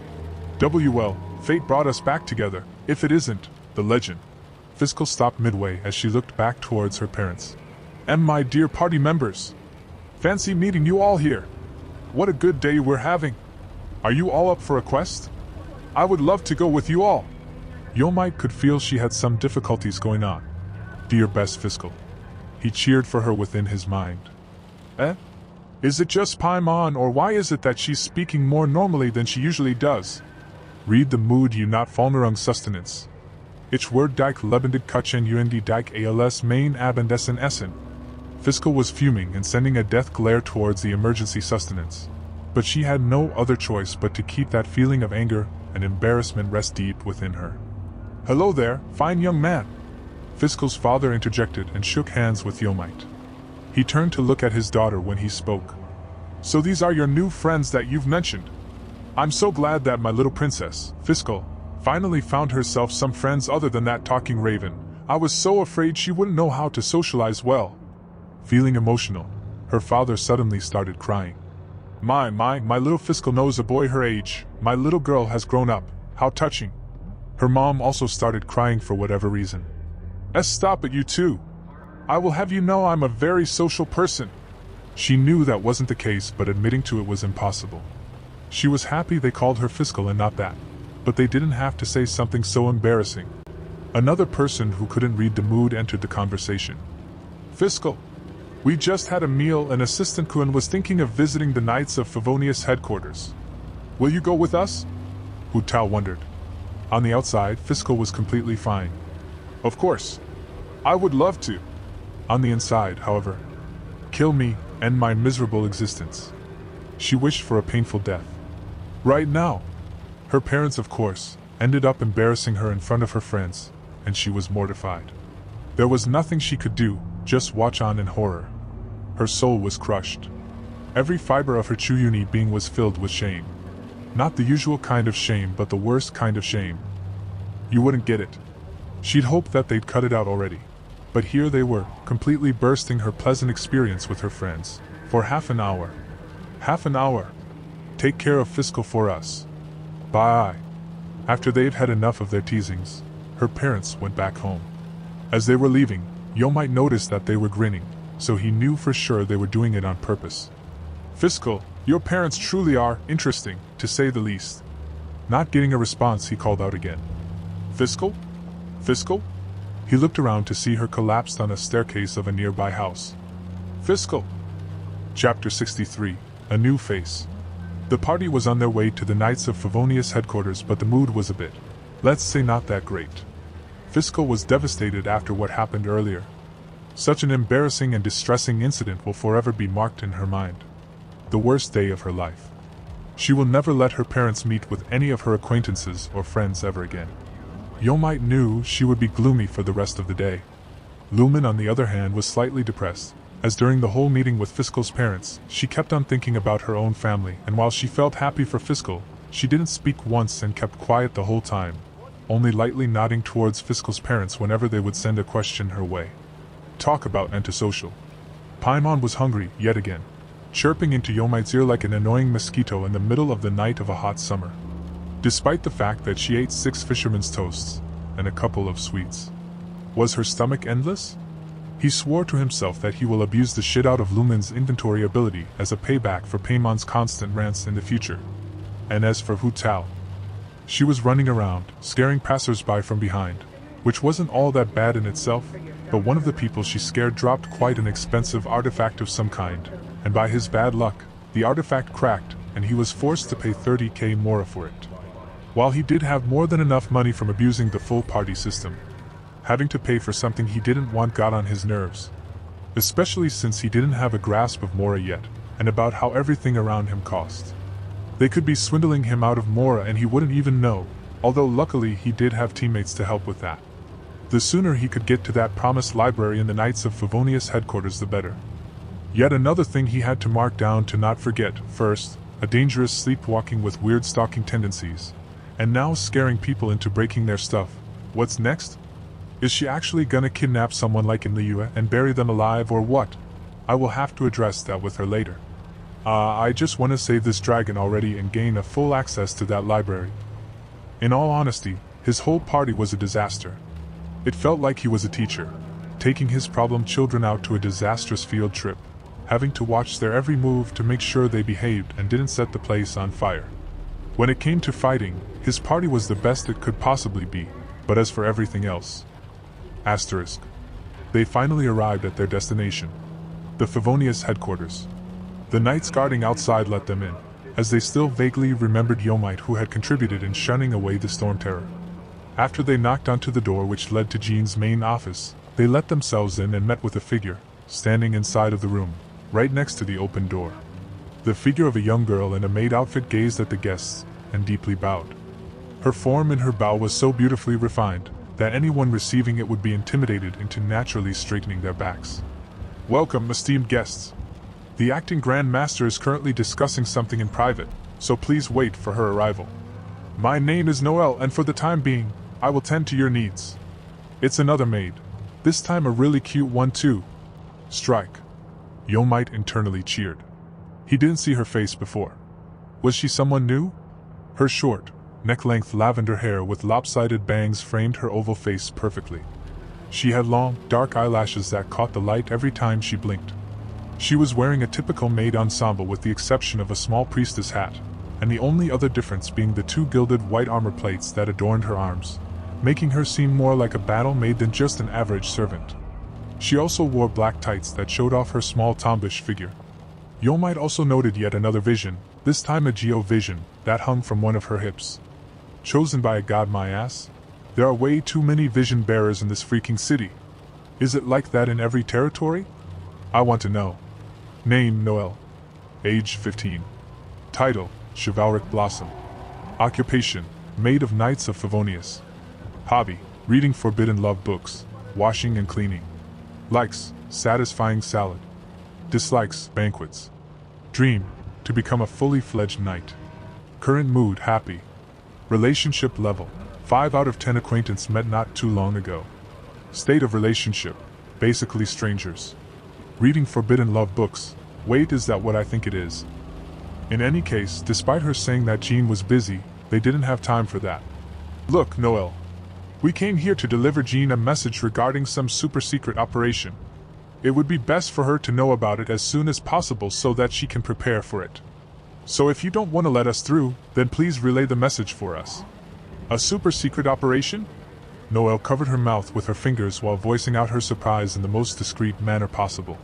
WL, fate brought us back together, if it isn't, the legend. Fiscal stopped midway as she looked back towards her parents. And my dear party members. Fancy meeting you all here. What a good day we're having. Are you all up for a quest? I would love to go with you all. Yomite could feel she had some difficulties going on. Dear best Fiscal. He cheered for her within his mind. Is it just Paimon, or why is it that she's speaking more normally than she usually does? Read the mood you not Falnerung sustenance. Ich word dike lebendig kuchen und dike als main abendessen essen. Fiscal was fuming and sending a death glare towards the emergency sustenance. But she had no other choice but to keep that feeling of anger and embarrassment rest deep within her. Hello there, fine young man. Fiscal's father interjected and shook hands with Yomite. He turned to look at his daughter when he spoke. So these are your new friends that you've mentioned. I'm so glad that my little princess, Fiscal, finally found herself some friends other than that talking raven. I was so afraid she wouldn't know how to socialize well. Feeling emotional, her father suddenly started crying. My little Fiscal knows a boy her age. My little girl has grown up. How touching. Her mom also started crying for whatever reason. Stop it, you two. I will have you know I'm a very social person. She knew that wasn't the case, but admitting to it was impossible. She was happy they called her Fiscal and not that, but they didn't have to say something so embarrassing. Another person who couldn't read the mood entered the conversation. Fiscal. We just had a meal and Assistant Kun was thinking of visiting the Knights of Favonius headquarters. Will you go with us? Hu Tao wondered. On the outside, Fiscal was completely fine. Of course. I would love to. On the inside, however. Kill me, end my miserable existence. She wished for a painful death. Right now. Her parents, of course, ended up embarrassing her in front of her friends, and she was mortified. There was nothing she could do, just watch on in horror. Her soul was crushed. Every fiber of her Chuyuni being was filled with shame. Not the usual kind of shame, but the worst kind of shame. You wouldn't get it. She'd hoped that they'd cut it out already. But here they were, completely bursting her pleasant experience with her friends. For half an hour. Half an hour. Take care of Fiscal for us. Bye. After they'd had enough of their teasings, her parents went back home. As they were leaving, Yomite noticed that they were grinning, so he knew for sure they were doing it on purpose. Fiscal, your parents truly are interesting, to say the least. Not getting a response, he called out again. Fiscal? Fiscal? He looked around to see her collapsed on a staircase of a nearby house. Fiscal. Chapter 63, A New Face. The party was on their way to the Knights of Favonius headquarters, but the mood was a bit, let's say, not that great. Fiscal was devastated after what happened earlier. Such an embarrassing and distressing incident will forever be marked in her mind. The worst day of her life. She will never let her parents meet with any of her acquaintances or friends ever again. Yomite knew she would be gloomy for the rest of the day. Lumen, on the other hand, was slightly depressed, as during the whole meeting with Fiscal's parents, she kept on thinking about her own family, and while she felt happy for Fiscal, she didn't speak once and kept quiet the whole time, only lightly nodding towards Fiscal's parents whenever they would send a question her way. Talk about antisocial. Paimon was hungry, yet again, chirping into Yomite's ear like an annoying mosquito in the middle of the night of a hot summer. Despite the fact that she ate 6 fisherman's toasts and a couple of sweets. Was her stomach endless? He swore to himself that he will abuse the shit out of Lumen's inventory ability as a payback for Paimon's constant rants in the future. And as for Hu Tao, she was running around, scaring passers-by from behind, which wasn't all that bad in itself, but one of the people she scared dropped quite an expensive artifact of some kind, and by his bad luck, the artifact cracked, and he was forced to pay 30k more for it. While he did have more than enough money from abusing the full party system, having to pay for something he didn't want got on his nerves. Especially since he didn't have a grasp of Mora yet, and about how everything around him cost. They could be swindling him out of Mora and he wouldn't even know, although luckily he did have teammates to help with that. The sooner he could get to that promised library in the Knights of Favonius headquarters, the better. Yet another thing he had to mark down to not forget. First, a dangerous sleepwalking with weird stalking tendencies. And now scaring people into breaking their stuff. What's next? Is she actually gonna kidnap someone like in Liyue and bury them alive or what? I will have to address that with her later. I just want to save this dragon already and gain a full access to that library. In all honesty, his whole party was a disaster. It felt like he was a teacher, taking his problem children out to a disastrous field trip, having to watch their every move to make sure they behaved and didn't set the place on fire. When it came to fighting, his party was the best it could possibly be, but as for everything else... They finally arrived at their destination, the Favonius headquarters. The knights guarding outside let them in, as they still vaguely remembered Yomite who had contributed in shunning away the storm terror. After they knocked onto the door which led to Jean's main office, they let themselves in and met with a figure, standing inside of the room, right next to the open door. The figure of a young girl in a maid outfit gazed at the guests, and deeply bowed. Her form in her bow was so beautifully refined, that anyone receiving it would be intimidated into naturally straightening their backs. Welcome, esteemed guests. The acting Grand Master is currently discussing something in private, so please wait for her arrival. My name is Noelle, and for the time being, I will tend to your needs. It's another maid. This time a really cute one too. Strike. Yomite internally cheered. He didn't see her face before. Was she someone new? Her short, neck-length lavender hair with lopsided bangs framed her oval face perfectly. She had long, dark eyelashes that caught the light every time she blinked. She was wearing a typical maid ensemble with the exception of a small priestess hat, and the only other difference being the two gilded white armor plates that adorned her arms, making her seem more like a battle maid than just an average servant. She also wore black tights that showed off her small tombish figure. Yomite also noted yet another vision, this time a geo-vision, that hung from one of her hips. Chosen by a god, my ass? There are way too many vision bearers in this freaking city. Is it like that in every territory? I want to know. Name, Noelle. Age, 15. Title, Chivalric Blossom. Occupation, Maid of Knights of Favonius. Hobby, reading forbidden love books, washing and cleaning. Likes, satisfying salad. Dislikes, banquets. Dream, to become a fully fledged knight. Current mood, happy. Relationship level, 5 out of 10 acquaintance met not too long ago. State of relationship, basically strangers. Reading forbidden love books, wait, is that what I think it is? In any case, despite her saying that Jean was busy, they didn't have time for that. Look, Noelle. We came here to deliver Jean a message regarding some super secret operation. It would be best for her to know about it as soon as possible so that she can prepare for it. So if you don't want to let us through, then please relay the message for us. A super secret operation? Noelle covered her mouth with her fingers while voicing out her surprise in the most discreet manner possible.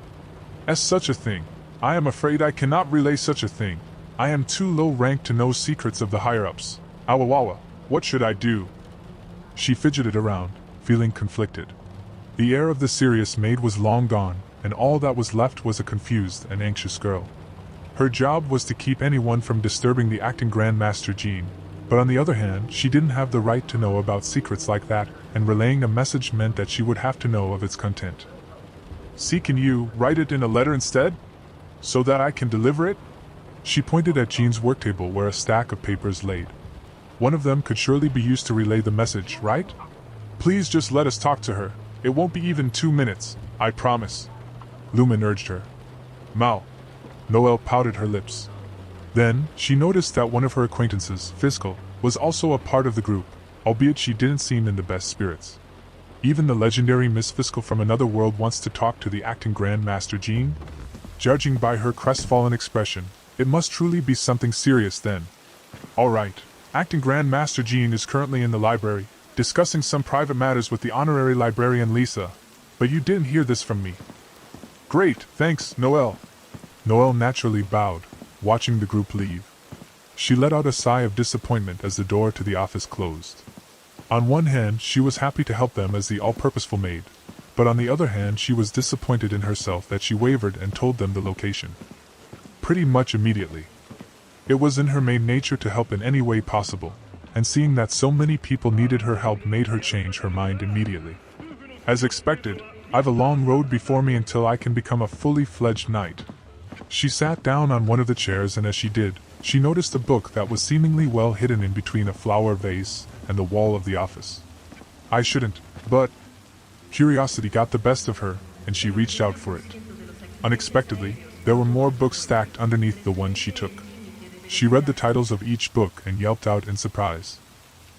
As such a thing, I am afraid I cannot relay such a thing. I am too low ranked to know secrets of the higher-ups. Awawawa, what should I do? She fidgeted around, feeling conflicted. The air of the serious maid was long gone, and all that was left was a confused and anxious girl. Her job was to keep anyone from disturbing the acting Grand Master Jean, but on the other hand, she didn't have the right to know about secrets like that, and relaying a message meant that she would have to know of its content. See, can you write it in a letter instead? So that I can deliver it? She pointed at Jean's work table where a stack of papers laid. One of them could surely be used to relay the message, right? Please just let us talk to her. It won't be even 2 minutes, I promise. Lumen urged her. Mal. Noelle pouted her lips. Then, she noticed that one of her acquaintances, Fiscal, was also a part of the group, albeit she didn't seem in the best spirits. Even the legendary Miss Fiscal from another world wants to talk to the acting Grand Master Jean? Judging by her crestfallen expression, it must truly be something serious then. All right, acting Grand Master Jean is currently in the library, discussing some private matters with the honorary librarian Lisa, but you didn't hear this from me. Great, thanks, Noelle. Noelle naturally bowed, watching the group leave. She let out a sigh of disappointment as the door to the office closed. On one hand, she was happy to help them as the all-purposeful maid, but on the other hand she was disappointed in herself that she wavered and told them the location. Pretty much immediately. It was in her main nature to help in any way possible, and seeing that so many people needed her help made her change her mind immediately. As expected, I've a long road before me until I can become a fully fledged knight. She sat down on one of the chairs, and as she did, she noticed a book that was seemingly well hidden in between a flower vase and the wall of the office. I shouldn't, but... Curiosity got the best of her, and she reached out for it. Unexpectedly, there were more books stacked underneath the one she took. She read the titles of each book and yelped out in surprise.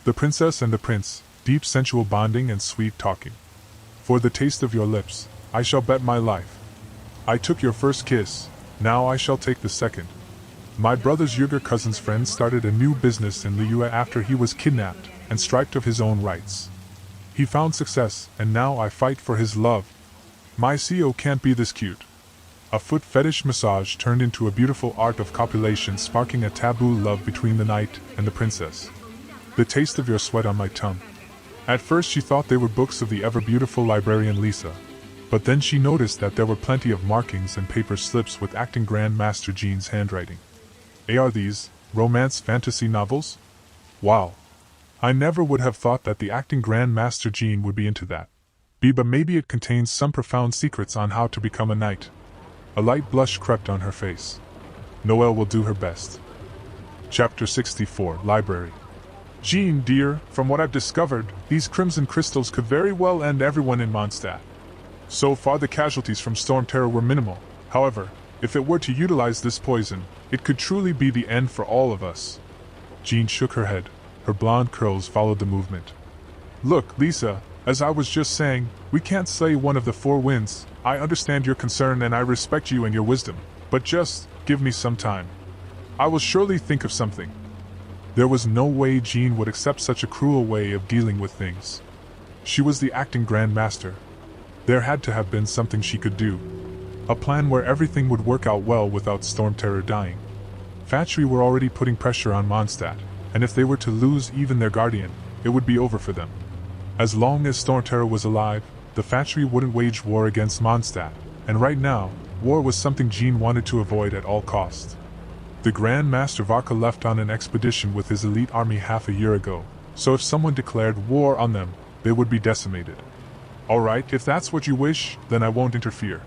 The Princess and the Prince, Deep Sensual Bonding and Sweet Talking. For the Taste of Your Lips, I Shall Bet My Life. I Took Your First Kiss, Now I Shall Take the Second. My brother's younger cousin's friend started a new business in Liyue after he was kidnapped and stripped of his own rights. He found success, and now I fight for his love. My CO can't be this cute. A foot fetish massage turned into a beautiful art of copulation, sparking a taboo love between the knight and the princess. The Taste of Your Sweat on My Tongue. At first she thought they were books of the ever-beautiful librarian Lisa, but then she noticed that there were plenty of markings and paper slips with acting Grand Master Jean's handwriting. Are these romance fantasy novels? Wow. I never would have thought that the acting Grand Master Jean would be into that. But maybe it contains some profound secrets on how to become a knight. A light blush crept on her face. Noelle will do her best. Chapter 64, Library. Jean, dear, from what I've discovered, these crimson crystals could very well end everyone in Mondstadt. So far the casualties from Storm Terror were minimal. However, if it were to utilize this poison, it could truly be the end for all of us. Jean shook her head. Her blonde curls followed the movement. Look, Lisa, as I was just saying, we can't slay one of the four winds. I understand your concern and I respect you and your wisdom, but just give me some time. I will surely think of something. There was no way Jean would accept such a cruel way of dealing with things. She was the acting Grand Master. There had to have been something she could do. A plan where everything would work out well without Storm Terror dying. Factory were already putting pressure on Mondstadt, and if they were to lose even their guardian, it would be over for them. As long as Storm Terror was alive, the factory wouldn't wage war against Mondstadt, and right now, war was something Jean wanted to avoid at all costs. The Grand Master Varka left on an expedition with his elite army half a year ago, so if someone declared war on them, they would be decimated. Alright, if that's what you wish, then I won't interfere.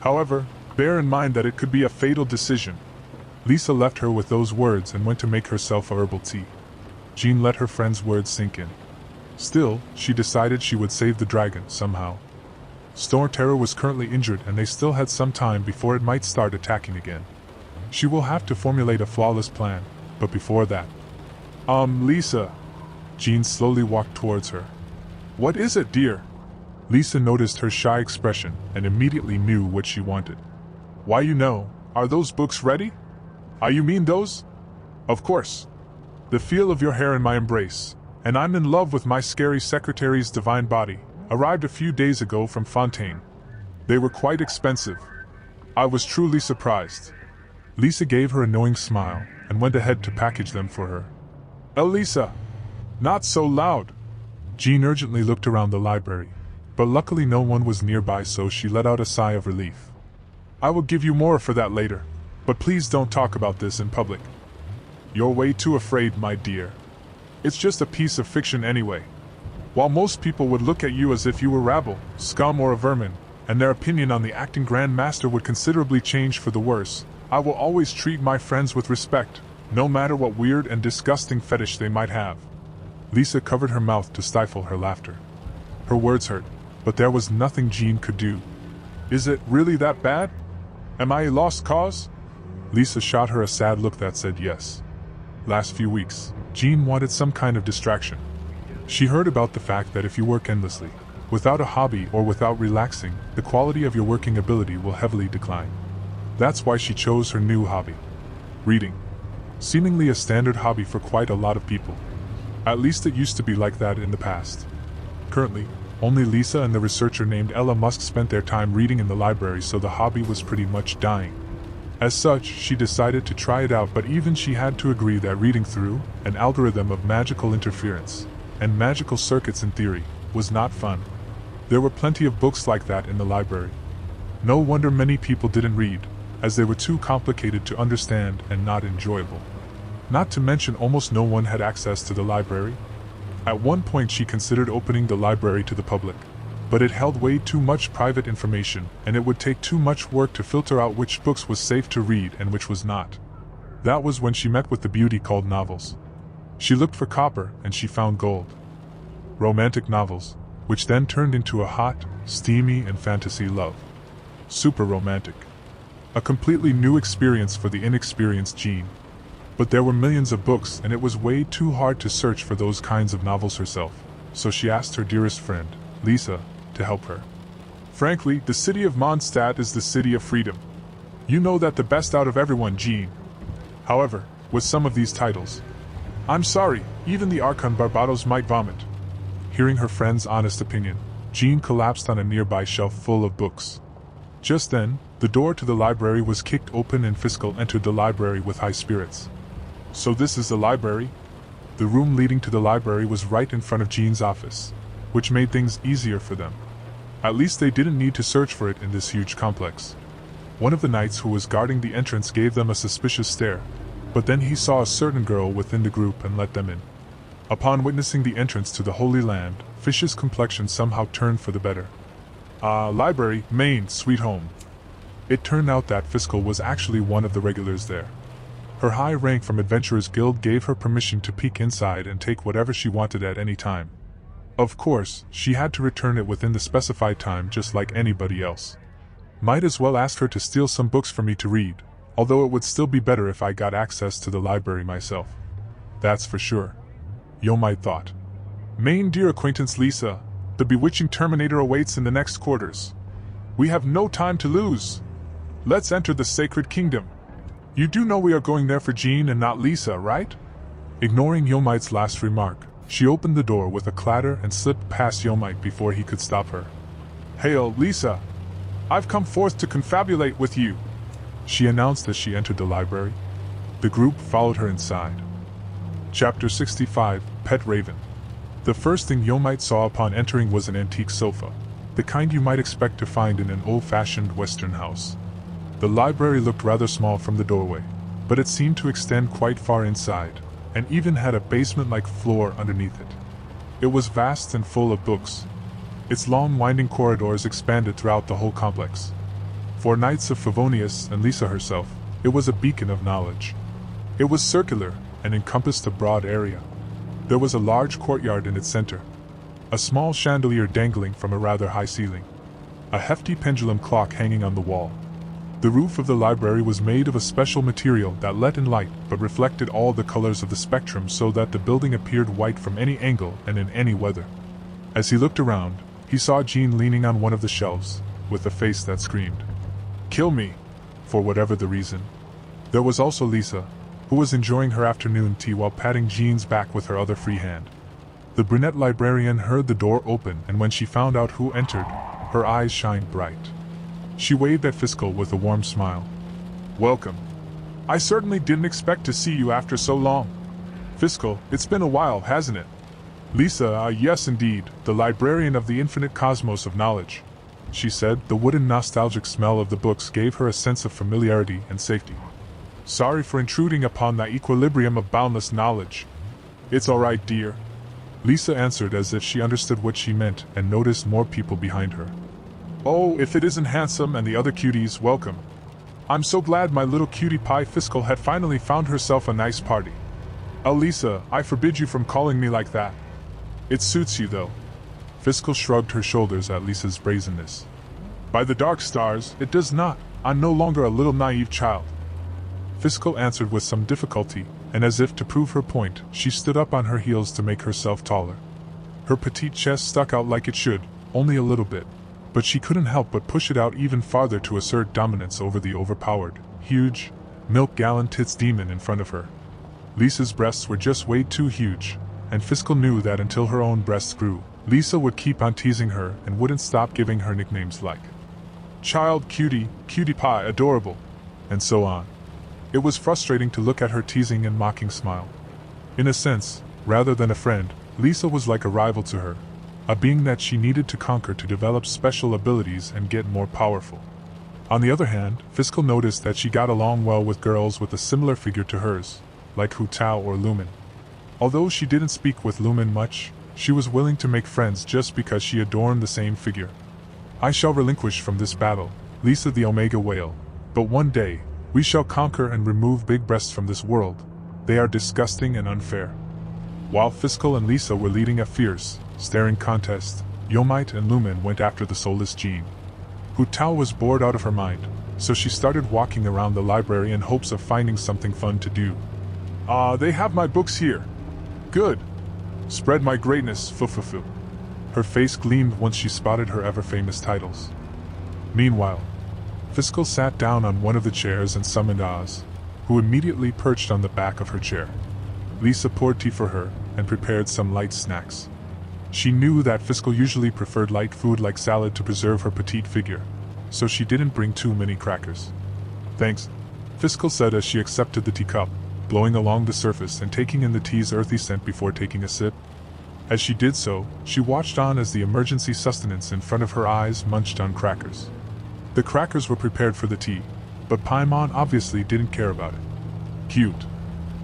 However, bear in mind that it could be a fatal decision. Lisa left her with those words and went to make herself a herbal tea. Jean let her friend's words sink in. Still, she decided she would save the dragon somehow. Storm Terror was currently injured and they still had some time before it might start attacking again. She will have to formulate a flawless plan, but before that... Lisa. Jean slowly walked towards her. What is it, dear? Lisa noticed her shy expression and immediately knew what she wanted. Why, are those books ready? You mean those? Of course. The feel of your hair in my embrace, and I'm in love with my scary secretary's divine body, arrived a few days ago from Fontaine. They were quite expensive. I was truly surprised. Lisa gave her a knowing smile and went ahead to package them for her. Elisa! Not so loud! Jean urgently looked around the library, but luckily no one was nearby, so she let out a sigh of relief. I will give you more for that later, but please don't talk about this in public. You're way too afraid, my dear. It's just a piece of fiction anyway. While most people would look at you as if you were rabble, scum or a vermin, and their opinion on the acting Grand Master would considerably change for the worse, I will always treat my friends with respect, no matter what weird and disgusting fetish they might have. Lisa covered her mouth to stifle her laughter. Her words hurt, but there was nothing Jean could do. Is it really that bad? Am I a lost cause? Lisa shot her a sad look that said yes. Last few weeks, Jean wanted some kind of distraction. She heard about the fact that if you work endlessly, without a hobby or without relaxing, the quality of your working ability will heavily decline. That's why she chose her new hobby. Reading. Seemingly a standard hobby for quite a lot of people. At least it used to be like that in the past. Currently, only Lisa and the researcher named Ella Musk spent their time reading in the library, so the hobby was pretty much dying. As such, she decided to try it out, but even she had to agree that reading through an algorithm of magical interference and magical circuits in theory was not fun. There were plenty of books like that in the library. No wonder many people didn't read, as they were too complicated to understand and not enjoyable. Not to mention almost no one had access to the library. At one point she considered opening the library to the public, but it held way too much private information, and it would take too much work to filter out which books was safe to read and which was not. That was when she met with the beauty called novels. She looked for copper and she found gold. Romantic novels. which then turned into a hot, steamy, and fantasy love. Super romantic. A completely new experience for the inexperienced Jean. But there were millions of books, and it was way too hard to search for those kinds of novels herself, so she asked her dearest friend, Lisa, to help her. Frankly, the city of Mondstadt is the city of freedom. You know that the best out of everyone, Jean. However, with some of these titles, I'm sorry, even the Archon Barbados might vomit. Hearing her friend's honest opinion, Jean collapsed on a nearby shelf full of books. Just then, the door to the library was kicked open and Fiscal entered the library with high spirits. So this is the library? The room leading to the library was right in front of Jean's office, which made things easier for them. At least they didn't need to search for it in this huge complex. One of the knights who was guarding the entrance gave them a suspicious stare, but then he saw a certain girl within the group and let them in. Upon witnessing the entrance to the Holy Land, Fish's complexion somehow turned for the better. Library, Maine, sweet home. It turned out that Fiscal was actually one of the regulars there. Her high rank from Adventurers Guild gave her permission to peek inside and take whatever she wanted at any time. Of course, she had to return it within the specified time just like anybody else. Might as well ask her to steal some books for me to read, although it would still be better if I got access to the library myself. That's for sure. Yomite thought. Main dear acquaintance Lisa, the bewitching Terminator awaits in the next quarters. We have no time to lose. Let's enter the sacred kingdom. You do know we are going there for Jean and not Lisa, right? Ignoring Yomite's last remark, she opened the door with a clatter and slipped past Yomite before he could stop her. Hail, Lisa! I've come forth to confabulate with you, she announced as she entered the library. The group followed her inside. Chapter 65, Pet Raven. The first thing Yomite saw upon entering was an antique sofa, the kind you might expect to find in an old-fashioned Western house. The library looked rather small from the doorway, but it seemed to extend quite far inside, and even had a basement-like floor underneath it. It was vast and full of books. Its long winding corridors expanded throughout the whole complex. For Knights of Favonius and Lisa herself, it was a beacon of knowledge. It was circular and encompassed a broad area. There was a large courtyard in its center, a small chandelier dangling from a rather high ceiling, a hefty pendulum clock hanging on the wall. The roof of the library was made of a special material that let in light but reflected all the colors of the spectrum so that the building appeared white from any angle and in any weather. As he looked around, he saw Jean leaning on one of the shelves, with a face that screamed, "Kill me!" for whatever the reason. There was also Lisa, who was enjoying her afternoon tea while patting Jean's back with her other free hand. The brunette librarian heard the door open, and when she found out who entered, her eyes shined bright. She waved at Fiscal with a warm smile. "Welcome. I certainly didn't expect to see you after so long. Fiscal, it's been a while, hasn't it?" Lisa, yes indeed, the librarian of the infinite cosmos of knowledge, she said. The wooden nostalgic smell of the books gave her a sense of familiarity and safety. "Sorry for intruding upon that equilibrium of boundless knowledge." "It's all right, dear," Lisa answered as if she understood what she meant and noticed more people behind her. "Oh, if it isn't Handsome and the other cuties, welcome. I'm so glad my little cutie pie Fiscal had finally found herself a nice party." "Oh, Lisa, I forbid you from calling me like that. It suits you, though." Fiscal shrugged her shoulders at Lisa's brazenness. "By the dark stars, it does not. I'm no longer a little naive child." Fiscal answered with some difficulty, and as if to prove her point, she stood up on her heels to make herself taller. Her petite chest stuck out like it should, only a little bit, but she couldn't help but push it out even farther to assert dominance over the overpowered, huge, milk-gallon tits demon in front of her. Lisa's breasts were just way too huge, and Fiscal knew that until her own breasts grew, Lisa would keep on teasing her and wouldn't stop giving her nicknames like Child, Cutie, Cutie Pie, Adorable, and so on. It was frustrating to look at her teasing and mocking smile. In a sense, rather than a friend, Lisa was like a rival to her, a being that she needed to conquer to develop special abilities and get more powerful. On the other hand, Fiscal noticed that she got along well with girls with a similar figure to hers, like Hu Tao or Lumen. Although she didn't speak with Lumen much, she was willing to make friends just because she adorned the same figure. "I shall relinquish from this battle, Lisa the Omega Whale, but one day, we shall conquer and remove big breasts from this world. They are disgusting and unfair." While Fiscal and Lisa were leading a fierce, staring contest, Yomite and Lumen went after the soulless Jean. Hu Tao was bored out of her mind, so she started walking around the library in hopes of finding something fun to do. They have my books here. Good. Spread my greatness, fufufu. Her face gleamed once she spotted her ever-famous titles. Meanwhile, Fiscal sat down on one of the chairs and summoned Oz, who immediately perched on the back of her chair. Lisa poured tea for her and prepared some light snacks. She knew that Fiscal usually preferred light food like salad to preserve her petite figure, so she didn't bring too many crackers. Thanks, Fiscal said as she accepted the teacup, blowing along the surface and taking in the tea's earthy scent before taking a sip. As she did so, she watched on as the emergency sustenance in front of her eyes munched on crackers. The crackers were prepared for the tea, but Paimon obviously didn't care about it. Cute.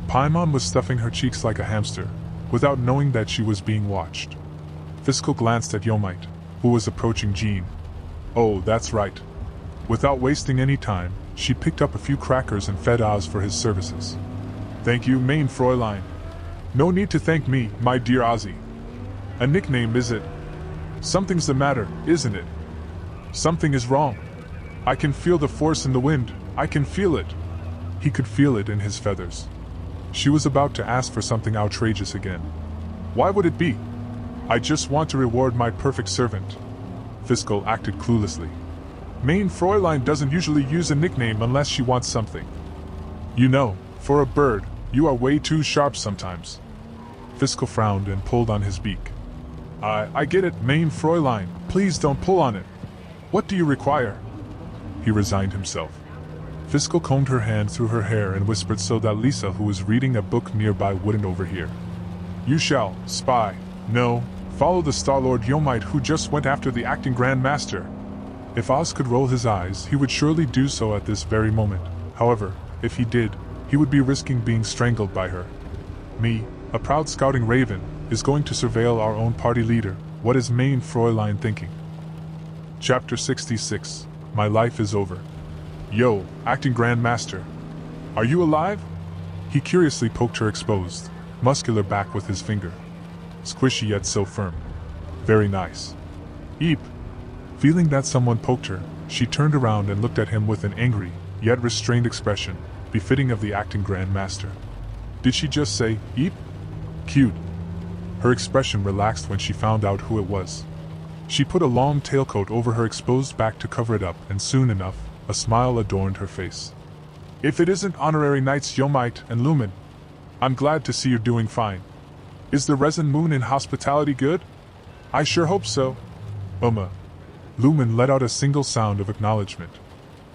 Paimon was stuffing her cheeks like a hamster, without knowing that she was being watched. Fiscal glanced at Yomite, who was approaching Jean. Oh, that's right. Without wasting any time, she picked up a few crackers and fed Oz for his services. Thank you, mein Fräulein. No need to thank me, my dear Ozzy. A nickname, is it? Something's the matter, isn't it? Something is wrong. I can feel the force in the wind, I can feel it. He could feel it in his feathers. She was about to ask for something outrageous again. Why would it be? I just want to reward my perfect servant. Fiscal acted cluelessly. Mein Fräulein doesn't usually use a nickname unless she wants something. You know, for a bird, you are way too sharp sometimes. Fiscal frowned and pulled on his beak. I get it, mein Fräulein, please don't pull on it. What do you require? He resigned himself. Fiscal combed her hand through her hair and whispered so that Lisa, who was reading a book nearby, wouldn't overhear. You shall, spy, no, follow the Star-Lord Yomite who just went after the acting Grand Master. If Oz could roll his eyes, he would surely do so at this very moment. However, if he did, he would be risking being strangled by her. Me, a proud scouting raven, is going to surveil our own party leader. What is mein Fräulein thinking? Chapter 66. My life is over. Yo, acting Grand Master. Are you alive? He curiously poked her exposed, muscular back with his finger. Squishy yet so firm. Very nice. Eep. Feeling that someone poked her, she turned around and looked at him with an angry, yet restrained expression, befitting of the acting Grand Master. Did she just say, eep? Cute. Her expression relaxed when she found out who it was. She put a long tailcoat over her exposed back to cover it up, and soon enough, a smile adorned her face. If it isn't Honorary Knights Yomite and Lumen, I'm glad to see you're doing fine. Is the resin moon in hospitality good? I sure hope so. Lumen let out a single sound of acknowledgement.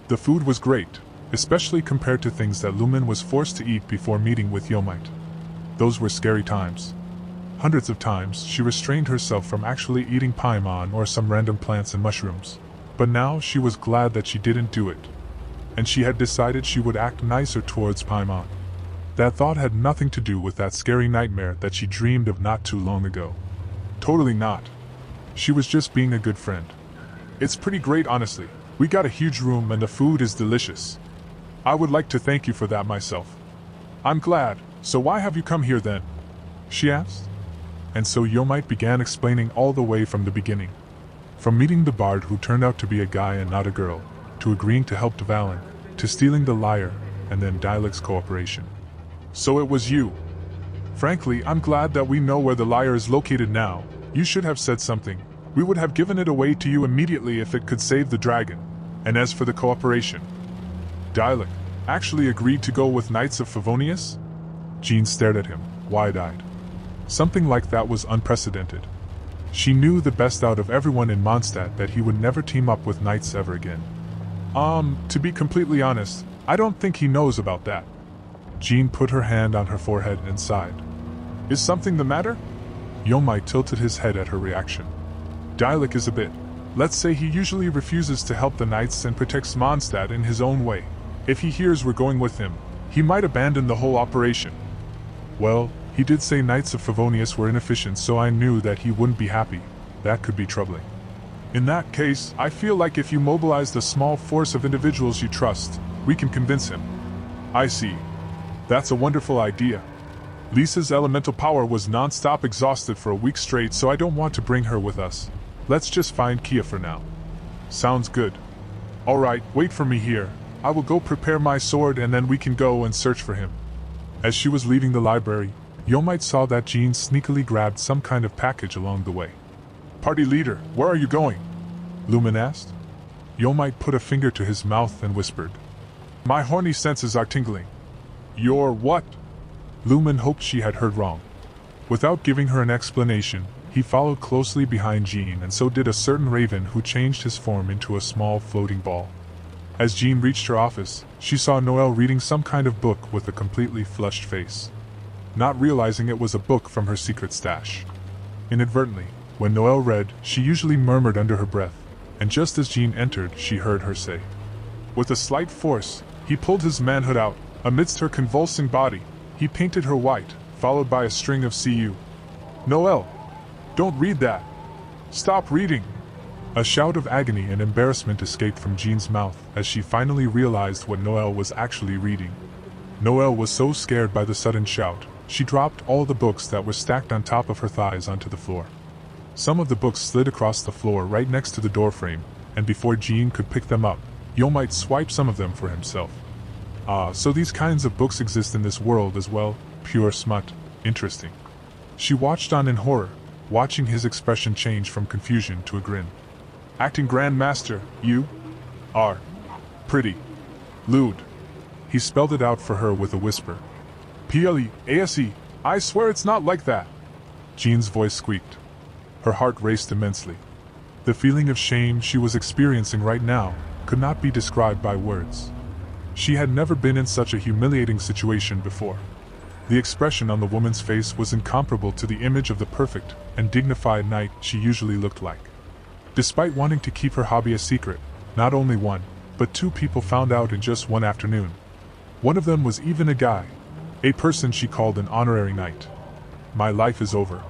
The food was great, especially compared to things that Lumen was forced to eat before meeting with Yomite. Those were scary times. Hundreds of times she restrained herself from actually eating paimon or some random plants and mushrooms, but now she was glad that she didn't do it. And she had decided she would act nicer towards paimon. That thought had nothing to do with that scary nightmare that she dreamed of not too long ago. Totally not. She was just being a good friend. It's pretty great, honestly. We got a huge room and the food is delicious. I would like to thank you for that myself. I'm glad. So why have you come here then? She asked. And so Yomite began explaining all the way from the beginning. From meeting the bard who turned out to be a guy and not a girl, to agreeing to help Dvalin, to stealing the lyre, and then Dialec's cooperation. So it was you. Frankly, I'm glad that we know where the lyre is located now. You should have said something. We would have given it away to you immediately if it could save the dragon. And as for the cooperation, Dialec actually agreed to go with Knights of Favonius? Jean stared at him, wide-eyed. Something like that was unprecedented. She knew the best out of everyone in Mondstadt that he would never team up with knights ever again. To be completely honest, I don't think he knows about that. Jean put her hand on her forehead and sighed. Is something the matter? Yomite tilted his head at her reaction. Dialec is a bit. Let's say he usually refuses to help the knights and protects Mondstadt in his own way. If he hears we're going with him, he might abandon the whole operation. Well, he did say Knights of Favonius were inefficient, so I knew that he wouldn't be happy. That could be troubling. In that case, I feel like if you mobilized a small force of individuals you trust, we can convince him. I see. That's a wonderful idea. Lisa's elemental power was non-stop exhausted for a week straight, so I don't want to bring her with us. Let's just find Kia for now. Sounds good. Alright, wait for me here. I will go prepare my sword and then we can go and search for him. As she was leaving the library, Yomite saw that Jean sneakily grabbed some kind of package along the way. Party leader, where are you going? Lumen asked. Yomite put a finger to his mouth and whispered. My horny senses are tingling. You're what? Lumen hoped she had heard wrong. Without giving her an explanation, he followed closely behind Jean, and so did a certain raven who changed his form into a small floating ball. As Jean reached her office, she saw Noelle reading some kind of book with a completely flushed face, not realizing it was a book from her secret stash. Inadvertently, when Noelle read, she usually murmured under her breath, and just as Jean entered, she heard her say. With a slight force, he pulled his manhood out. Amidst her convulsing body, he painted her white, followed by a string of "Cu." Noelle! Don't read that! Stop reading! A shout of agony and embarrassment escaped from Jean's mouth as she finally realized what Noelle was actually reading. Noelle was so scared by the sudden shout, she dropped all the books that were stacked on top of her thighs onto the floor. Some of the books slid across the floor right next to the doorframe, and before Jean could pick them up, Yomite swiped some of them for himself. Ah, so these kinds of books exist in this world as well. Pure smut. Interesting. She watched on in horror, watching his expression change from confusion to a grin. Acting Grandmaster, you are pretty lewd. He spelled it out for her with a whisper. P-L-E-A-S-E, I swear it's not like that. Jean's voice squeaked. Her heart raced immensely. The feeling of shame she was experiencing right now could not be described by words. She had never been in such a humiliating situation before. The expression on the woman's face was incomparable to the image of the perfect and dignified knight she usually looked like. Despite wanting to keep her hobby a secret, not only one, but two people found out in just one afternoon. One of them was even a guy, a person she called an honorary knight. My life is over.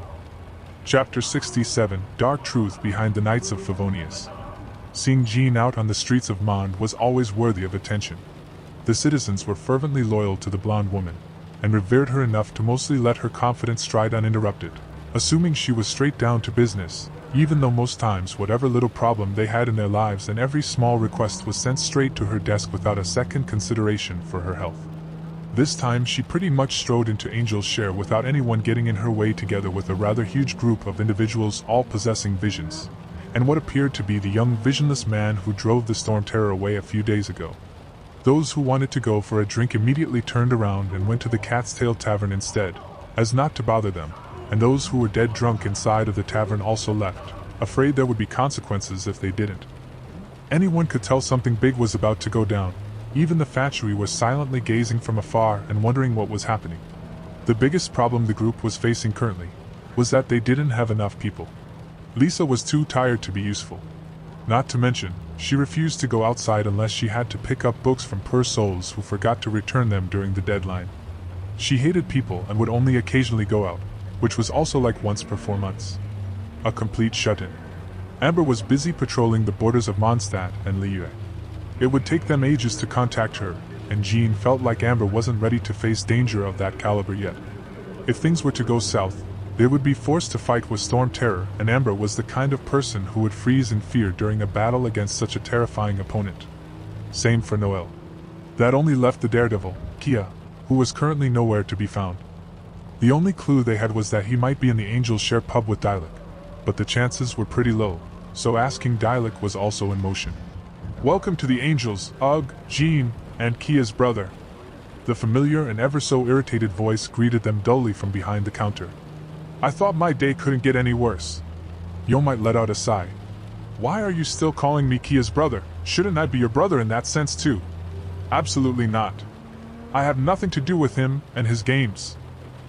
Chapter 67, Dark Truth Behind the Knights of Favonius. Seeing Jean out on the streets of Mond was always worthy of attention. The citizens were fervently loyal to the blonde woman, and revered her enough to mostly let her confidence stride uninterrupted, assuming she was straight down to business, even though most times whatever little problem they had in their lives and every small request was sent straight to her desk without a second consideration for her health. This time she pretty much strode into Angel's Share without anyone getting in her way, together with a rather huge group of individuals all possessing visions, and what appeared to be the young visionless man who drove the Storm Terror away a few days ago. Those who wanted to go for a drink immediately turned around and went to the Cat's Tail Tavern instead, as not to bother them, and those who were dead drunk inside of the tavern also left, afraid there would be consequences if they didn't. Anyone could tell something big was about to go down. Even the factory was silently gazing from afar and wondering what was happening. The biggest problem the group was facing currently was that they didn't have enough people. Lisa was too tired to be useful. Not to mention, she refused to go outside unless she had to pick up books from poor souls who forgot to return them during the deadline. She hated people and would only occasionally go out, which was also like once per 4 months. A complete shut-in. Amber was busy patrolling the borders of Mondstadt and Liyue. It would take them ages to contact her, and Jean felt like Amber wasn't ready to face danger of that caliber yet. If things were to go south, they would be forced to fight with Storm Terror, and Amber was the kind of person who would freeze in fear during a battle against such a terrifying opponent. Same for Noelle. That only left the daredevil, Kia, who was currently nowhere to be found. The only clue they had was that he might be in the Angel's Share pub with Dialek, but the chances were pretty low, so asking Dialek was also in motion. Welcome to the Angels, Ugh, Jean, and Kia's brother. The familiar and ever so irritated voice greeted them dully from behind the counter. I thought my day couldn't get any worse. Yomite let out a sigh. Why are you still calling me Kia's brother? Shouldn't I be your brother in that sense too? Absolutely not. I have nothing to do with him and his games.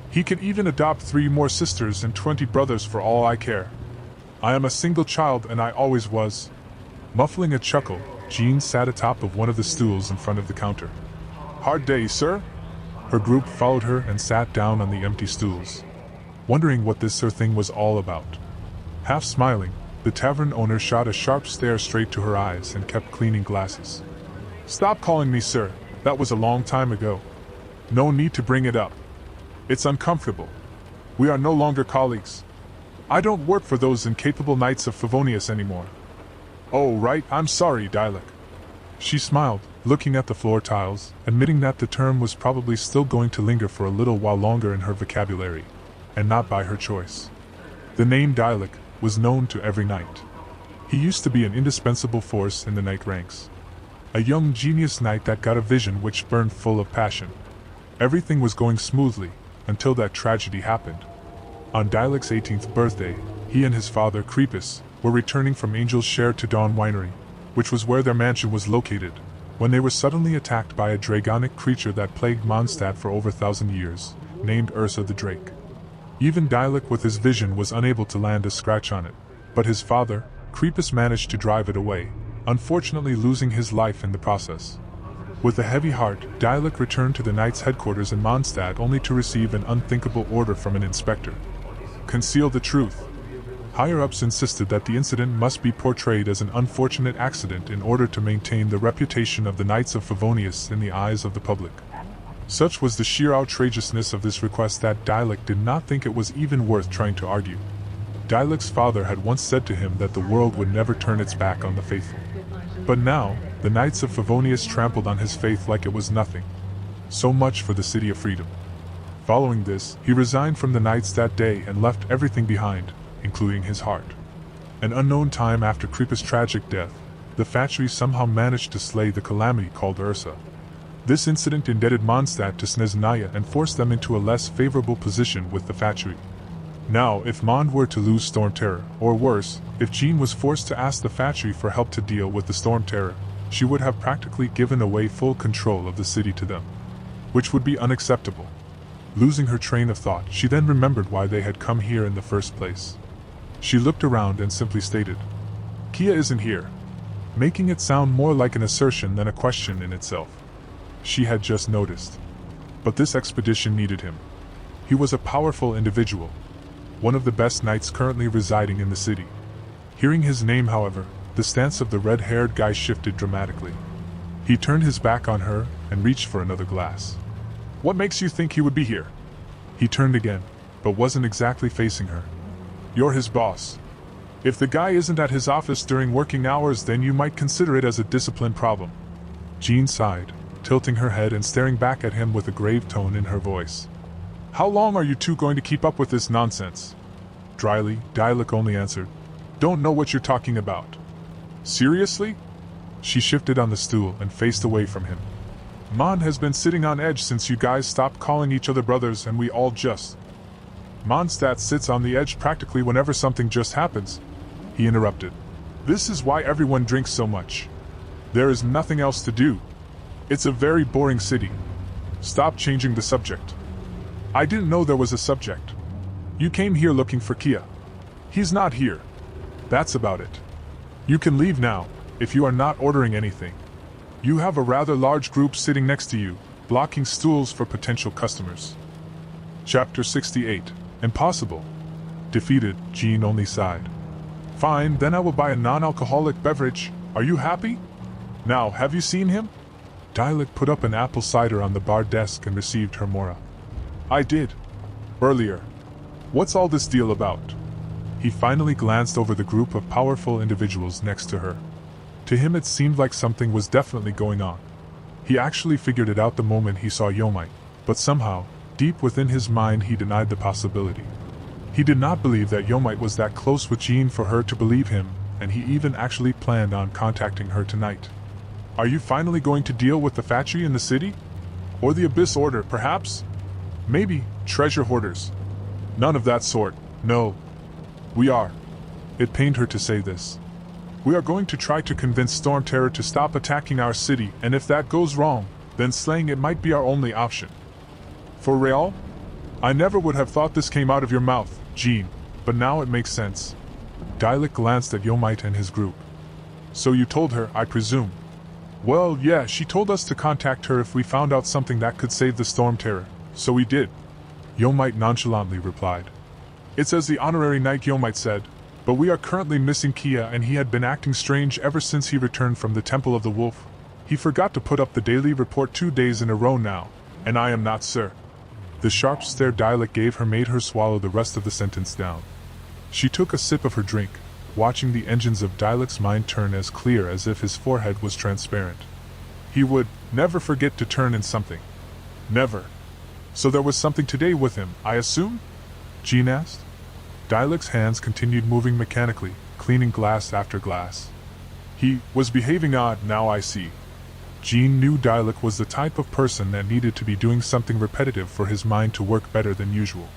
He could even adopt 3 more sisters and 20 brothers for all I care. I am a single child and I always was. Muffling a chuckle, Jean sat atop of one of the stools in front of the counter. Hard day, sir? Her group followed her and sat down on the empty stools, wondering what this sir thing was all about. Half smiling, the tavern owner shot a sharp stare straight to her eyes and kept cleaning glasses. Stop calling me sir, that was a long time ago. No need to bring it up. It's uncomfortable. We are no longer colleagues. I don't work for those incapable knights of Favonius anymore. Oh, right, I'm sorry, Dialek. She smiled, looking at the floor tiles, admitting that the term was probably still going to linger for a little while longer in her vocabulary, and not by her choice. The name Dialek was known to every knight. He used to be an indispensable force in the knight ranks. A young genius knight that got a vision which burned full of passion. Everything was going smoothly, until that tragedy happened. On Dialek's 18th birthday, he and his father, Creepus, were returning from Angel's Share to Dawn Winery, which was where their mansion was located, when they were suddenly attacked by a dragonic creature that plagued Mondstadt for over 1,000 years, named Ursa the Drake. Even Dialek with his vision was unable to land a scratch on it, but his father, Creepus, managed to drive it away, unfortunately losing his life in the process. With a heavy heart, Dialek returned to the Knight's headquarters in Mondstadt only to receive an unthinkable order from an inspector. Conceal the truth. Higher-ups insisted that the incident must be portrayed as an unfortunate accident in order to maintain the reputation of the Knights of Favonius in the eyes of the public. Such was the sheer outrageousness of this request that Dialek did not think it was even worth trying to argue. Dialek's father had once said to him that the world would never turn its back on the faithful. But now, the Knights of Favonius trampled on his faith like it was nothing. So much for the City of Freedom. Following this, he resigned from the Knights that day and left everything behind, including his heart. An unknown time after Creepus' tragic death, the factory somehow managed to slay the calamity called Ursa. This incident indebted Mondstadt to Snezhnaya and forced them into a less favorable position with the factory. Now, if Mond were to lose Storm Terror, or worse, if Jean was forced to ask the factory for help to deal with the Storm Terror, she would have practically given away full control of the city to them, which would be unacceptable. Losing her train of thought, she then remembered why they had come here in the first place. She looked around and simply stated, "Kia isn't here," making it sound more like an assertion than a question in itself. She had just noticed. But this expedition needed him. He was a powerful individual, one of the best knights currently residing in the city. Hearing his name, however, the stance of the red-haired guy shifted dramatically. He turned his back on her and reached for another glass. "What makes you think he would be here?" He turned again, but wasn't exactly facing her. "You're his boss. If the guy isn't at his office during working hours, then you might consider it as a discipline problem." Jean sighed, tilting her head and staring back at him with a grave tone in her voice. "How long are you two going to keep up with this nonsense?" Dryly, Dialek only answered, "Don't know what you're talking about." "Seriously?" She shifted on the stool and faced away from him. "Mond has been sitting on edge since you guys stopped calling each other brothers, and we all just..." "Mondstadt sits on the edge practically whenever something just happens," he interrupted. "This is why everyone drinks so much. There is nothing else to do. It's a very boring city. Stop changing the subject." "I didn't know there was a subject. You came here looking for Kia. He's not here. That's about it. You can leave now, if you are not ordering anything. You have a rather large group sitting next to you, blocking stools for potential customers." Chapter 68. Impossible. Defeated, Jean only sighed. "Fine, then I will buy a non-alcoholic beverage. Are you happy? Now, have you seen him?" Dialek put up an apple cider on the bar desk and received her mora. "I did. Earlier. What's all this deal about?" He finally glanced over the group of powerful individuals next to her. To him it seemed like something was definitely going on. He actually figured it out the moment he saw Yomite, but somehow, deep within his mind he denied the possibility. He did not believe that Yomite was that close with Jean for her to believe him, and he even actually planned on contacting her tonight. "Are you finally going to deal with the factory in the city? Or the Abyss Order, perhaps? Maybe treasure hoarders?" "None of that sort, no. We are." It pained her to say this. "We are going to try to convince Storm Terror to stop attacking our city, and if that goes wrong, then slaying it might be our only option." "For real? I never would have thought this came out of your mouth, Jean, but now it makes sense." Dialek glanced at Yomite and his group. "So you told her, I presume?" "Well, yeah, she told us to contact her if we found out something that could save the Storm Terror, so we did." Yomite nonchalantly replied. "It's as the honorary knight Yomite said, but we are currently missing Kia, and he had been acting strange ever since he returned from the Temple of the Wolf. He forgot to put up the daily report 2 days in a row now, and I am not sir." The sharp stare Dialek gave her made her swallow the rest of the sentence down. She took a sip of her drink, watching the engines of Dialec's mind turn as clear as if his forehead was transparent. He would never forget to turn in something. Never. So there was something today with him, I assume? Jean asked. Dialec's hands continued moving mechanically, cleaning glass after glass. He was behaving odd, now I see. Jean knew Dialec was the type of person that needed to be doing something repetitive for his mind to work better than usual.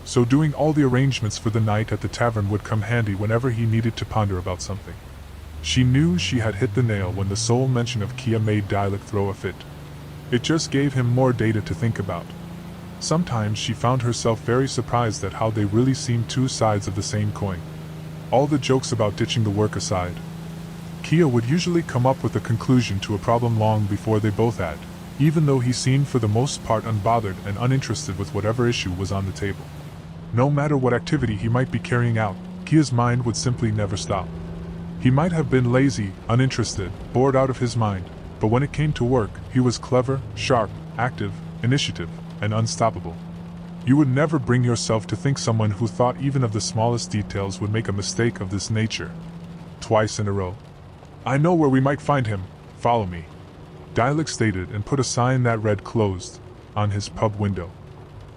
So doing all the arrangements for the night at the tavern would come handy whenever he needed to ponder about something. She knew she had hit the nail when the sole mention of Kia made Dialec throw a fit. It just gave him more data to think about. Sometimes she found herself very surprised at how they really seemed two sides of the same coin. All the jokes about ditching the work aside, Kia would usually come up with a conclusion to a problem long before they both had, even though he seemed for the most part unbothered and uninterested with whatever issue was on the table. No matter what activity he might be carrying out, Kia's mind would simply never stop. He might have been lazy, uninterested, bored out of his mind, but when it came to work, he was clever, sharp, active, initiative, and unstoppable. You would never bring yourself to think someone who thought even of the smallest details would make a mistake of this nature. Twice in a row. I know where we might find him, follow me. Dialec stated and put a sign that read closed on his pub window.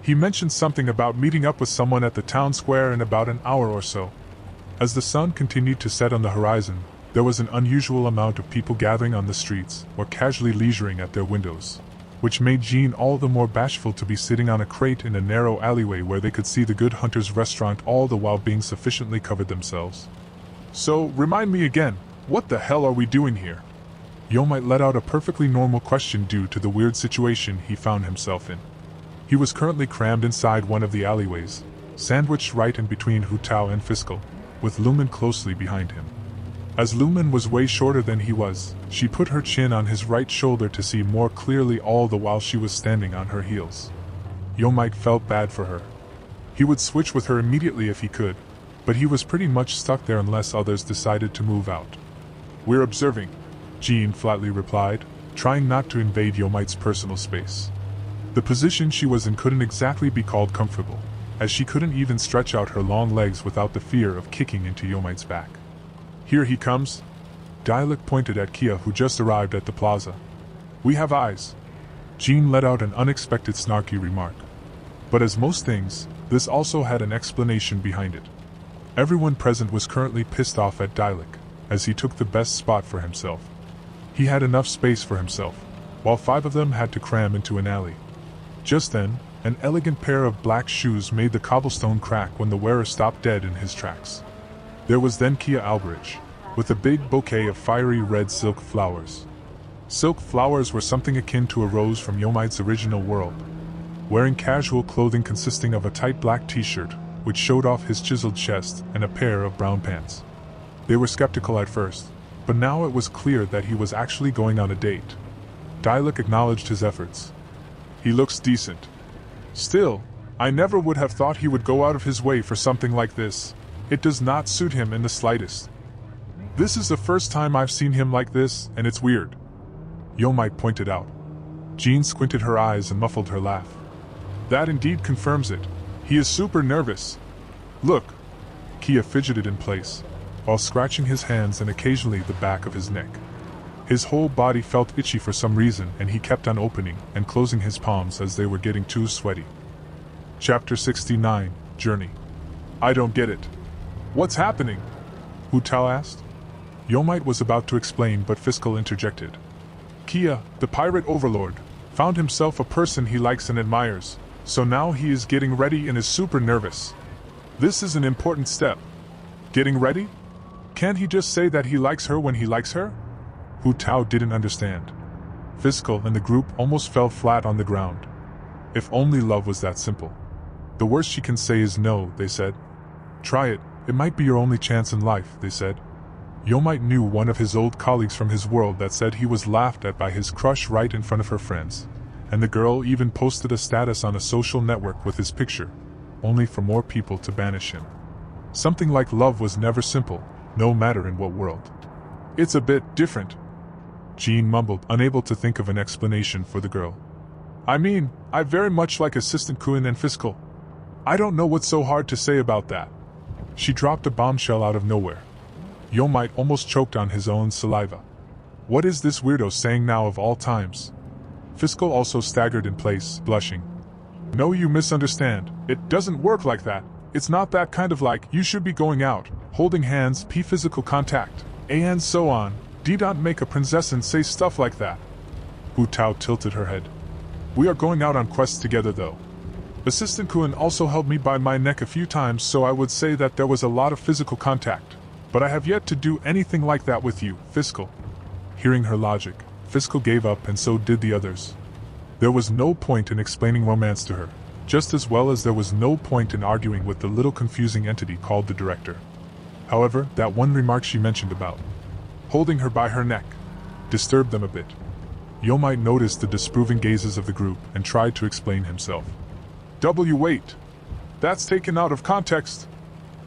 He mentioned something about meeting up with someone at the town square in about an hour or so. As the sun continued to set on the horizon, there was an unusual amount of people gathering on the streets or casually leisuring at their windows, which made Jean all the more bashful to be sitting on a crate in a narrow alleyway where they could see the Good Hunter's restaurant all the while being sufficiently covered themselves. So, remind me again, what the hell are we doing here? Yomite let out a perfectly normal question due to the weird situation he found himself in. He was currently crammed inside one of the alleyways, sandwiched right in between Hu Tao and Fiscal, with Lumen closely behind him. As Lumen was way shorter than he was, she put her chin on his right shoulder to see more clearly all the while she was standing on her heels. Yomite felt bad for her. He would switch with her immediately if he could, but he was pretty much stuck there unless others decided to move out. We're observing, Jean flatly replied, trying not to invade Yomite's personal space. The position she was in couldn't exactly be called comfortable, as she couldn't even stretch out her long legs without the fear of kicking into Yomite's back. Here he comes. Dialec pointed at Kia, who just arrived at the plaza. We have eyes. Jean let out an unexpected snarky remark. But as most things, this also had an explanation behind it. Everyone present was currently pissed off at Dialec, as he took the best spot for himself. He had enough space for himself, while 5 of them had to cram into an alley. Just then, an elegant pair of black shoes made the cobblestone crack when the wearer stopped dead in his tracks. There was then Kia Alberich, with a big bouquet of fiery red silk flowers. Silk flowers were something akin to a rose from Yomite's original world. Wearing casual clothing consisting of a tight black t-shirt, which showed off his chiseled chest, and a pair of brown pants. They were skeptical at first, but now it was clear that he was actually going on a date. Dialec acknowledged his efforts. He looks decent. Still, I never would have thought he would go out of his way for something like this. It does not suit him in the slightest. This is the first time I've seen him like this, and it's weird. Yomite pointed out. Jean squinted her eyes and muffled her laugh. That indeed confirms it. He is super nervous. Look. Kia fidgeted in place, while scratching his hands and occasionally the back of his neck. His whole body felt itchy for some reason, and he kept on opening and closing his palms as they were getting too sweaty. Chapter 69, Journey. I don't get it. What's happening? Hu Tao asked. Yomite was about to explain, but Fiscal interjected. Kia, the pirate overlord, found himself a person he likes and admires, so now he is getting ready and is super nervous. This is an important step. Getting ready? Can't he just say that he likes her when he likes her? Hu Tao didn't understand. Fiscal and the group almost fell flat on the ground. If only love was that simple. The worst she can say is no, they said. Try it, it might be your only chance in life, they said. Yomite knew one of his old colleagues from his world that said he was laughed at by his crush right in front of her friends, and the girl even posted a status on a social network with his picture, only for more people to banish him. Something like love was never simple, no matter in what world. It's a bit different, Jean mumbled, unable to think of an explanation for the girl. I mean, I very much like Assistant Kuin and Fiscal. I don't know what's so hard to say about that. She dropped a bombshell out of nowhere. Yomite almost choked on his own saliva. What is this weirdo saying now of all times? Fiscal also staggered in place, blushing. No, you misunderstand. It doesn't work like that. It's not that kind of like, you should be going out, holding hands, physical contact, and so on. Don't make a princess and say stuff like that. Hu Tao tilted her head. We are going out on quests together though. Assistant Kuan also held me by my neck a few times, so I would say that there was a lot of physical contact. But I have yet to do anything like that with you, Fiscal. Hearing her logic, Fiscal gave up and so did the others. There was no point in explaining romance to her, just as well as there was no point in arguing with the little confusing entity called the director. However, that one remark she mentioned about holding her by her neck disturbed them a bit. Yomite noticed the disapproving gazes of the group and tried to explain himself. Wait. That's taken out of context.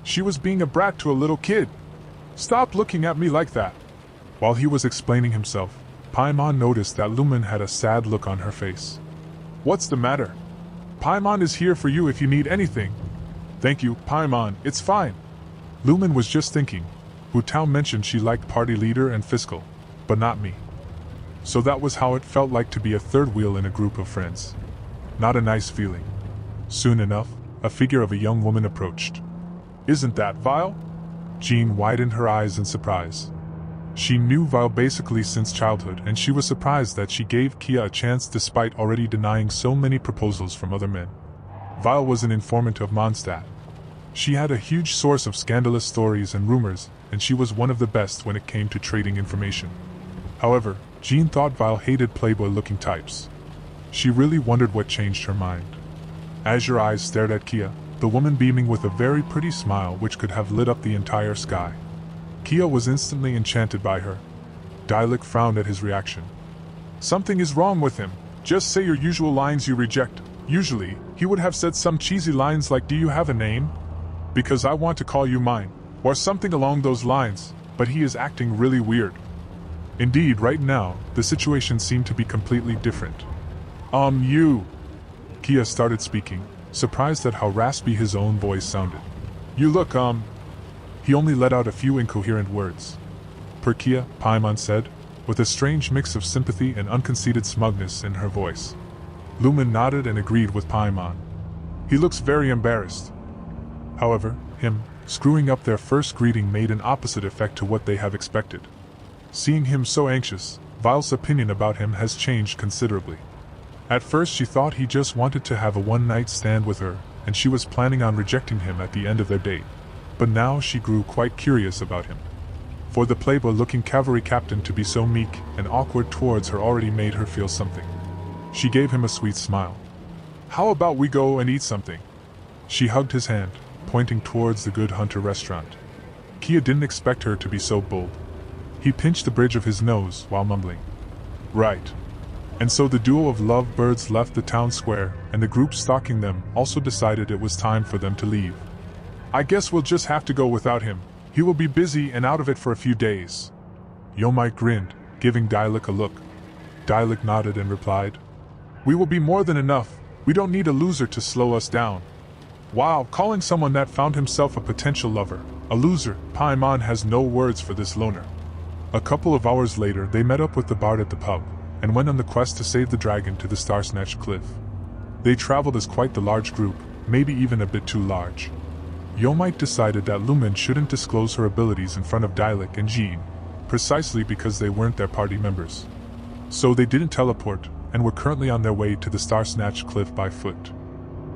She was being a brat to a little kid. Stop looking at me like that. While he was explaining himself, Paimon noticed that Lumen had a sad look on her face. What's the matter? Paimon is here for you if you need anything. Thank you, Paimon, it's fine. Lumen was just thinking. Hu Tao mentioned she liked party leader and Fiscal, but not me. So that was how it felt like to be a third wheel in a group of friends. Not a nice feeling. Soon enough, a figure of a young woman approached. Isn't that Vile? Jean widened her eyes in surprise. She knew Vile basically since childhood, and she was surprised that she gave Kia a chance despite already denying so many proposals from other men. Vile was an informant of Mondstadt. She had a huge source of scandalous stories and rumors, and she was one of the best when it came to trading information. However, Jean thought Vile hated playboy-looking types. She really wondered what changed her mind. Azure eyes stared at Kia, the woman beaming with a very pretty smile which could have lit up the entire sky. Kia was instantly enchanted by her. Dialek frowned at his reaction. Something is wrong with him. Just say your usual lines you reject. Usually, he would have said some cheesy lines like, "Do you have a name? Because I want to call you mine," or something along those lines, but he is acting really weird. Indeed, right now, the situation seemed to be completely different. You. Kia started speaking, surprised at how raspy his own voice sounded. You look, He only let out a few incoherent words. Per Kia, Paimon said, with a strange mix of sympathy and unconceited smugness in her voice. Lumen nodded and agreed with Paimon. He looks very embarrassed. However, him screwing up their first greeting made an opposite effect to what they have expected. Seeing him so anxious, Vile's opinion about him has changed considerably. At first she thought he just wanted to have a one-night stand with her, and she was planning on rejecting him at the end of their date. But now she grew quite curious about him. For the playboy-looking cavalry captain to be so meek and awkward towards her already made her feel something. She gave him a sweet smile. How about we go and eat something? She hugged his hand, pointing towards the Good Hunter restaurant. Kia didn't expect her to be so bold. He pinched the bridge of his nose while mumbling. Right. And so the duo of lovebirds left the town square, and the group stalking them also decided it was time for them to leave. I guess we'll just have to go without him. He will be busy and out of it for a few days. Yomite grinned, giving Dialek a look. Dialek nodded and replied, We will be more than enough. We don't need a loser to slow us down. Wow, calling someone that found himself a potential lover a loser, Paimon has no words for this loner. A couple of hours later they met up with the bard at the pub, and went on the quest to save the dragon to the Star-Snatched Cliff. They traveled as quite the large group, maybe even a bit too large. Yomite decided that Lumen shouldn't disclose her abilities in front of Dialek and Jean, precisely because they weren't their party members. So they didn't teleport, and were currently on their way to the Star-Snatched Cliff by foot.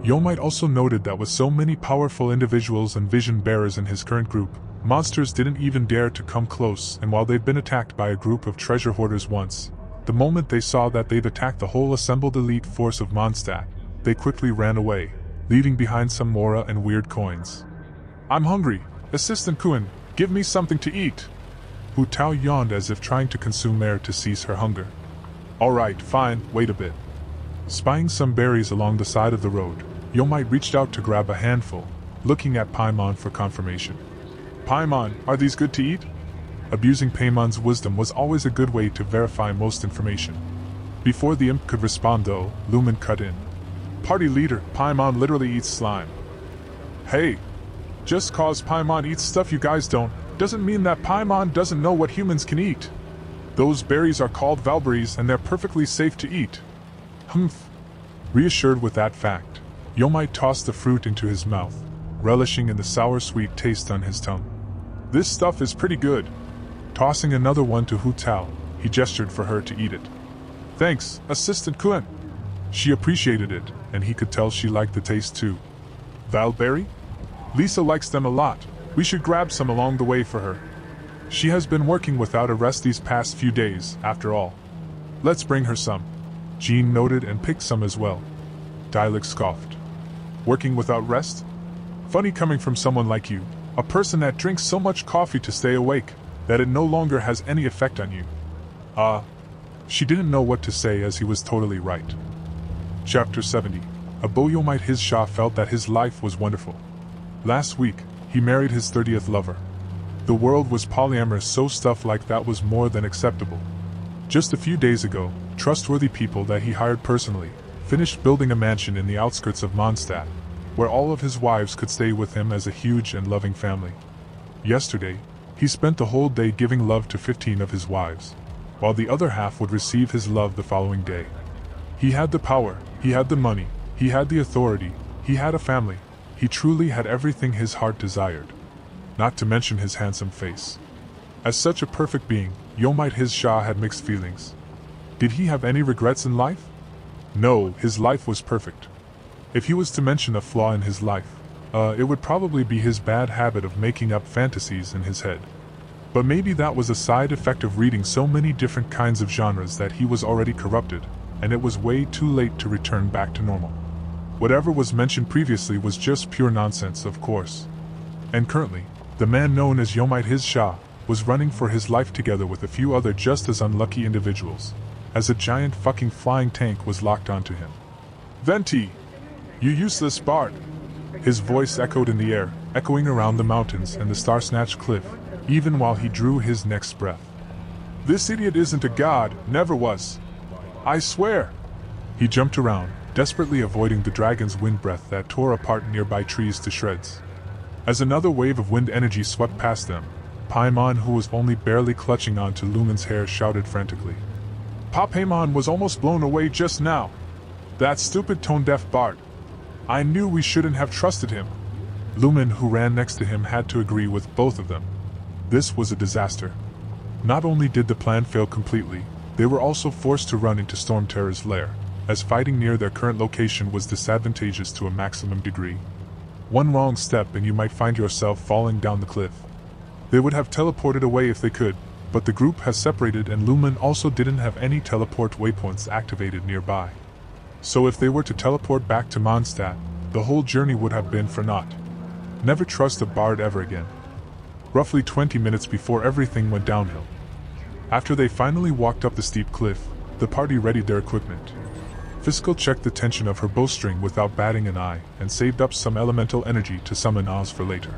Yomite also noted that with so many powerful individuals and vision bearers in his current group, monsters didn't even dare to come close, and while they'd been attacked by a group of treasure hoarders once, the moment they saw that they'd attacked the whole assembled elite force of Mondstadt, they quickly ran away, leaving behind some Mora and weird coins. I'm hungry. Assistant Kuan, give me something to eat. Hu Tao yawned as if trying to consume air to cease her hunger. Alright, fine, wait a bit. Spying some berries along the side of the road, Yomite reached out to grab a handful, looking at Paimon for confirmation. Paimon, are these good to eat? Abusing Paimon's wisdom was always a good way to verify most information. Before the imp could respond though, Lumen cut in. Party leader, Paimon literally eats slime. Hey! Just cause Paimon eats stuff you guys don't, doesn't mean that Paimon doesn't know what humans can eat. Those berries are called valberries and they're perfectly safe to eat. Humph. Reassured with that fact, Yomite tossed the fruit into his mouth, relishing in the sour-sweet taste on his tongue. This stuff is pretty good. Tossing another one to Hu Tao, he gestured for her to eat it. Thanks, Assistant Kun. She appreciated it, and he could tell she liked the taste too. Valberry? Lisa likes them a lot. We should grab some along the way for her. She has been working without a rest these past few days, after all. Let's bring her some. Jean noted and picked some as well. Dialect scoffed. Working without rest? Funny coming from someone like you, a person that drinks so much coffee to stay awake, that it no longer has any effect on you. She didn't know what to say as he was totally right. Chapter 70. Abo Yomite his Shah felt that his life was wonderful. Last week, he married his 30th lover. The world was polyamorous, so stuff like that was more than acceptable. Just a few days ago, trustworthy people that he hired personally finished building a mansion in the outskirts of Mondstadt, where all of his wives could stay with him as a huge and loving family. Yesterday, he spent the whole day giving love to 15 of his wives, while the other half would receive his love the following day. He had the power, he had the money, he had the authority, he had a family, he truly had everything his heart desired. Not to mention his handsome face. As such a perfect being, Yomite his Shah had mixed feelings. Did he have any regrets in life? No, his life was perfect. If he was to mention a flaw in his life, it would probably be his bad habit of making up fantasies in his head. But maybe that was a side effect of reading so many different kinds of genres that he was already corrupted, and it was way too late to return back to normal. Whatever was mentioned previously was just pure nonsense, of course. And currently, the man known as Yomite his Shah was running for his life together with a few other just as unlucky individuals, as a giant fucking flying tank was locked onto him. Venti! You useless bard! His voice echoed in the air, echoing around the mountains and the star-snatched cliff, even while he drew his next breath. This idiot isn't a god, never was. I swear! He jumped around, desperately avoiding the dragon's wind breath that tore apart nearby trees to shreds. As another wave of wind energy swept past them, Paimon, who was only barely clutching onto Lumen's hair, shouted frantically. Paimon was almost blown away just now. That stupid tone-deaf bard. I knew we shouldn't have trusted him. Lumen, who ran next to him, had to agree with both of them. This was a disaster. Not only did the plan fail completely, they were also forced to run into Storm Terror's lair, as fighting near their current location was disadvantageous to a maximum degree. One wrong step and you might find yourself falling down the cliff. They would have teleported away if they could, but the group has separated and Lumen also didn't have any teleport waypoints activated nearby. So if they were to teleport back to Mondstadt, the whole journey would have been for naught. Never trust a bard ever again. Roughly 20 minutes before everything went downhill. After they finally walked up the steep cliff, the party readied their equipment. Fiscal checked the tension of her bowstring without batting an eye and saved up some elemental energy to summon Oz for later.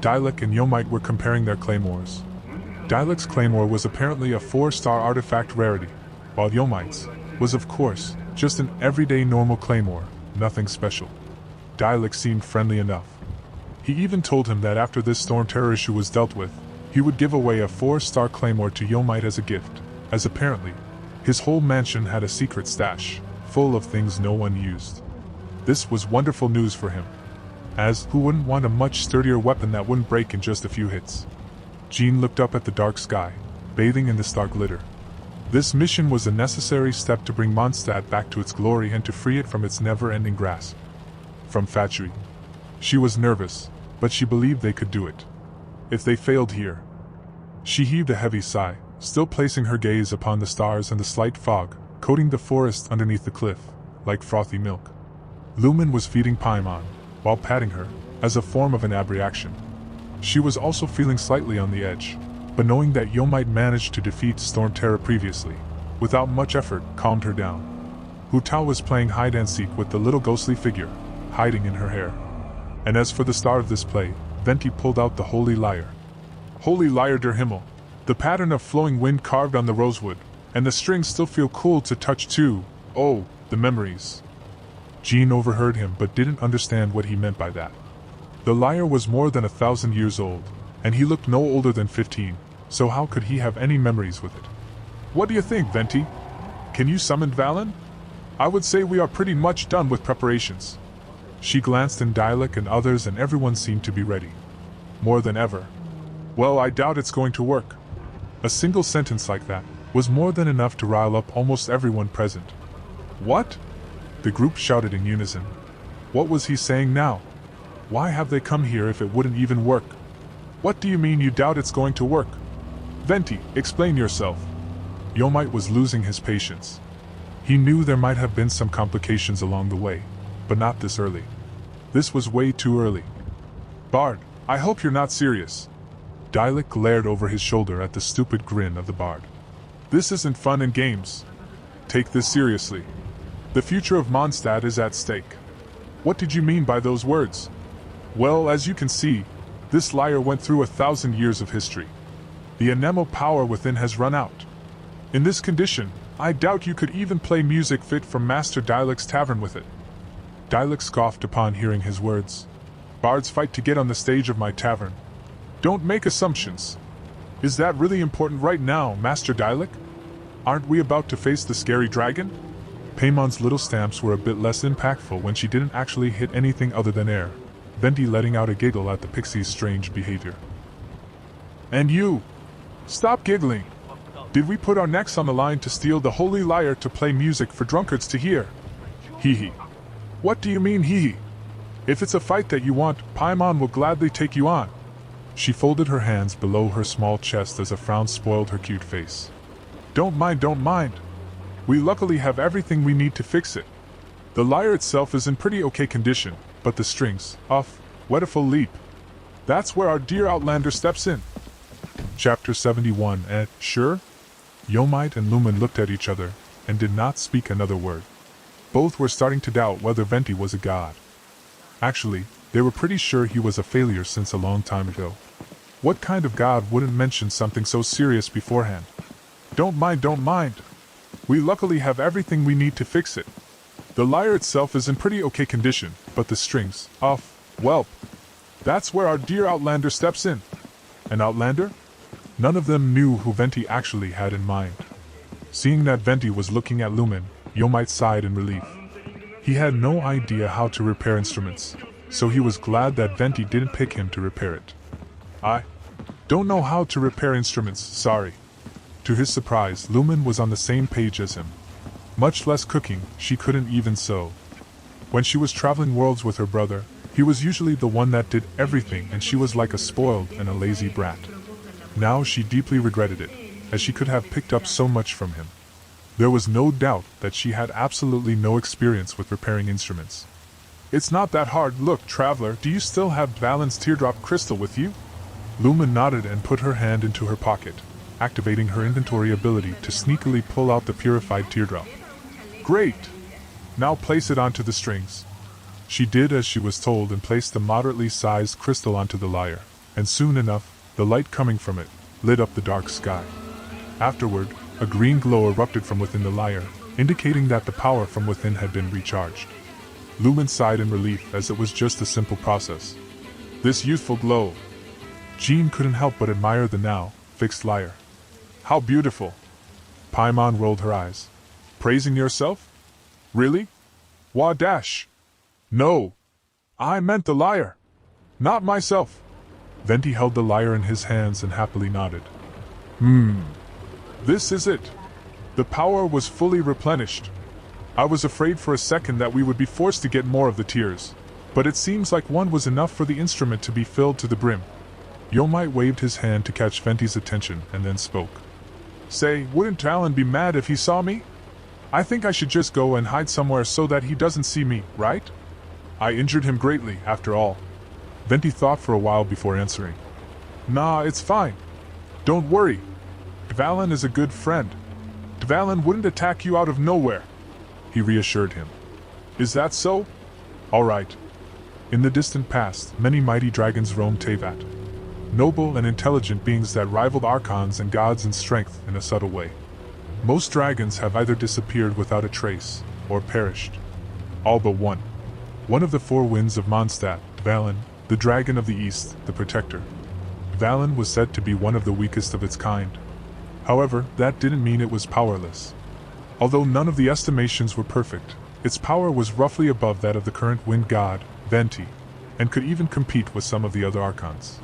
Dialect and Yomite were comparing their claymores. Dialect's claymore was apparently a 4-star artifact rarity, while Yomite's was, of course, just an everyday normal claymore, nothing special. Dialect seemed friendly enough. He even told him that after this Storm Terror issue was dealt with, he would give away a 4-star claymore to Yomite as a gift, as apparently, his whole mansion had a secret stash, full of things no one used. This was wonderful news for him, as who wouldn't want a much sturdier weapon that wouldn't break in just a few hits? Jean looked up at the dark sky, bathing in the star glitter. This mission was a necessary step to bring Mondstadt back to its glory and to free it from its never-ending grasp. From Fatui. She was nervous, but she believed they could do it. If they failed here. She heaved a heavy sigh, still placing her gaze upon the stars and the slight fog, coating the forest underneath the cliff, like frothy milk. Lumen was feeding Paimon, while patting her, as a form of an abreaction. She was also feeling slightly on the edge, but knowing that Yomite managed to defeat Storm Terror previously, without much effort, calmed her down. Hu Tao was playing hide-and-seek with the little ghostly figure, hiding in her hair. And as for the star of this play, Venti pulled out the Holy Lyre. Holy Lyre der Himmel, the pattern of flowing wind carved on the rosewood, and the strings still feel cool to touch too. Oh, the memories. Jean overheard him but didn't understand what he meant by that. The lyre was more than 1,000 years old, and he looked no older than 15, so how could he have any memories with it? What do you think, Venti? Can you summon Valen? I would say we are pretty much done with preparations. She glanced in Dialek and others, and everyone seemed to be ready. More than ever. Well, I doubt it's going to work. A single sentence like that was more than enough to rile up almost everyone present. What? The group shouted in unison. What was he saying now? Why have they come here if it wouldn't even work? What do you mean you doubt it's going to work? Venti, explain yourself. Yomite was losing his patience. He knew there might have been some complications along the way, but not this early. This was way too early. Bard, I hope you're not serious. Dialek glared over his shoulder at the stupid grin of the bard. This isn't fun and games. Take this seriously. The future of Mondstadt is at stake. What did you mean by those words? Well, as you can see, this lyre went through 1,000 years of history. The anemo power within has run out. In this condition, I doubt you could even play music fit from Master Dialek's tavern with it. Dialek scoffed upon hearing his words. Bards fight to get on the stage of my tavern. Don't make assumptions. Is that really important right now, Master Dialek? Aren't we about to face the scary dragon? Paymon's little stamps were a bit less impactful when she didn't actually hit anything other than air, Venti letting out a giggle at the pixie's strange behavior. And you! Stop giggling! Did we put our necks on the line to steal the holy lyre to play music for drunkards to hear? Hee hee. What do you mean hee hee? If it's a fight that you want, Paimon will gladly take you on. She folded her hands below her small chest as a frown spoiled her cute face. Don't mind, don't mind. We luckily have everything we need to fix it. The lyre itself is in pretty okay condition, but the strings, off, wonderful leap. That's where our dear Outlander steps in. Chapter 71. Sure? Yomite and Lumen looked at each other, and did not speak another word. Both were starting to doubt whether Venti was a god. Actually, they were pretty sure he was a failure since a long time ago. What kind of god wouldn't mention something so serious beforehand? Don't mind, don't mind. We luckily have everything we need to fix it. The lyre itself is in pretty okay condition, but the strings, off, well, that's where our dear Outlander steps in. An Outlander? None of them knew who Venti actually had in mind. Seeing that Venti was looking at Lumen, Yomite sighed in relief. He had no idea how to repair instruments, so he was glad that Venti didn't pick him to repair it. I don't know how to repair instruments, sorry. To his surprise, Lumen was on the same page as him. Much less cooking, she couldn't even sew. When she was traveling worlds with her brother, he was usually the one that did everything, and she was like a spoiled and a lazy brat. Now she deeply regretted it, as she could have picked up so much from him. There was no doubt that she had absolutely no experience with repairing instruments. It's not that hard. Look, traveler, do you still have Valen's teardrop crystal with you? Lumen nodded and put her hand into her pocket, activating her inventory ability to sneakily pull out the purified teardrop. Great! Now place it onto the strings. She did as she was told and placed the moderately sized crystal onto the lyre, and soon enough, the light coming from it lit up the dark sky. Afterward, a green glow erupted from within the lyre, indicating that the power from within had been recharged. Lumen sighed in relief, as it was just a simple process. This youthful glow! Jean couldn't help but admire the now fixed lyre. How beautiful! Paimon rolled her eyes. Praising yourself? Really? Wah dash! No! I meant the lyre! Not myself! Venti held the lyre in his hands and happily nodded. This is it. The power was fully replenished. I was afraid for a second that we would be forced to get more of the tears, but it seems like one was enough for the instrument to be filled to the brim. Yomite waved his hand to catch Venti's attention and then spoke. Say, wouldn't Alan be mad if he saw me? I think I should just go and hide somewhere so that he doesn't see me, right? I injured him greatly, after all. Venti thought for a while before answering. Nah, it's fine. Don't worry. Dvalin is a good friend. Dvalin wouldn't attack you out of nowhere. He reassured him. Is that so? All right. In the distant past, many mighty dragons roamed Teyvat. Noble and intelligent beings that rivaled Archons and gods in strength in a subtle way. Most dragons have either disappeared without a trace, or perished. All but one. One of the four winds of Mondstadt, Dvalin, the dragon of the east, the protector. Valen was said to be one of the weakest of its kind. However, that didn't mean it was powerless. Although none of the estimations were perfect, its power was roughly above that of the current wind god, Venti, and could even compete with some of the other Archons.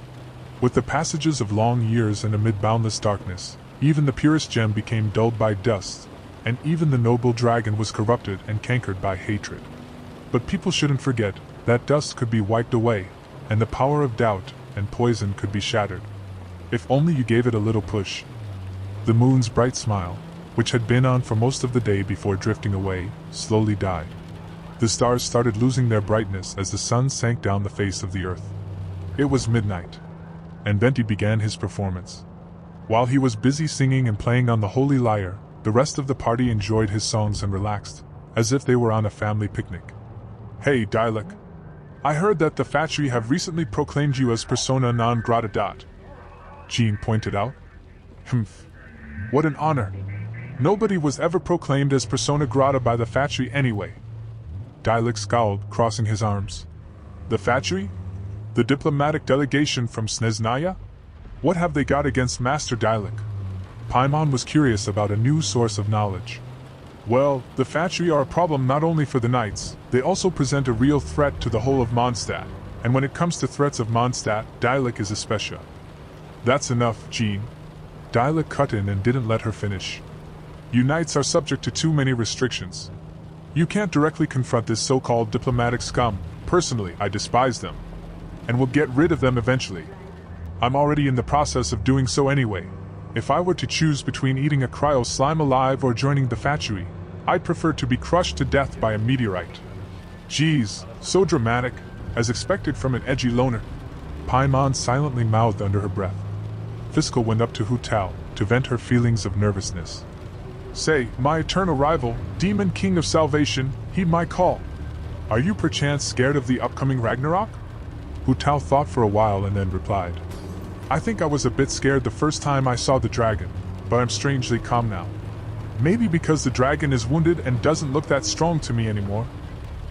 With the passages of long years and amid boundless darkness, even the purest gem became dulled by dust, and even the noble dragon was corrupted and cankered by hatred. But people shouldn't forget that dust could be wiped away, and the power of doubt and poison could be shattered. If only you gave it a little push. The moon's bright smile, which had been on for most of the day before drifting away, slowly died. The stars started losing their brightness as the sun sank down the face of the earth. It was midnight, and Venti began his performance. While he was busy singing and playing on the holy lyre, the rest of the party enjoyed his songs and relaxed, as if they were on a family picnic. "Hey, Dialek. I heard that the Fatui have recently proclaimed you as persona non grata. Jean pointed out. Humph. What an honor. Nobody was ever proclaimed as persona grata by the Fatui anyway. Dialek scowled, crossing his arms. The Fatui? The diplomatic delegation from Sneznaya? What have they got against Master Dialek? Paimon was curious about a new source of knowledge. Well, the Fatui are a problem not only for the knights, they also present a real threat to the whole of Mondstadt, and when it comes to threats of Mondstadt, Dialek is a specia. That's enough, Jean. Dialek cut in and didn't let her finish. You knights are subject to too many restrictions. You can't directly confront this so-called diplomatic scum. Personally, I despise them, and will get rid of them eventually. I'm already in the process of doing so anyway. If I were to choose between eating a cryo slime alive or joining the Fatui, I'd prefer to be crushed to death by a meteorite. Geez, so dramatic, as expected from an edgy loner. Paimon silently mouthed under her breath. Fiscal went up to Hu Tao to vent her feelings of nervousness. Say, my eternal rival, Demon King of Salvation, heed my call. Are you perchance scared of the upcoming Ragnarok? Hu Tao thought for a while and then replied. I think I was a bit scared the first time I saw the dragon, but I'm strangely calm now. Maybe because the dragon is wounded and doesn't look that strong to me anymore.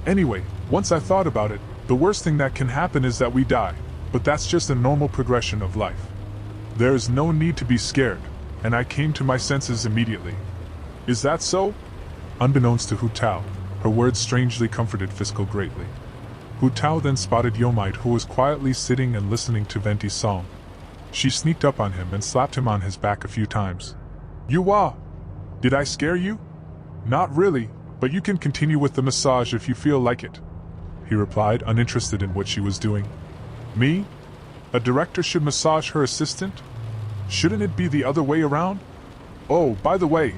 Anyway, once I thought about it, the worst thing that can happen is that we die, but that's just a normal progression of life. There is no need to be scared, and I came to my senses immediately. Is that so? Unbeknownst to Hu Tao, her words strangely comforted Fiscal greatly. Hu Tao then spotted Yomite, who was quietly sitting and listening to Venti's song. She sneaked up on him and slapped him on his back a few times. You did I scare you? Not really, but you can continue with the massage if you feel like it. He replied, uninterested in what she was doing. Me? A director should massage her assistant? Shouldn't it be the other way around? Oh, by the way,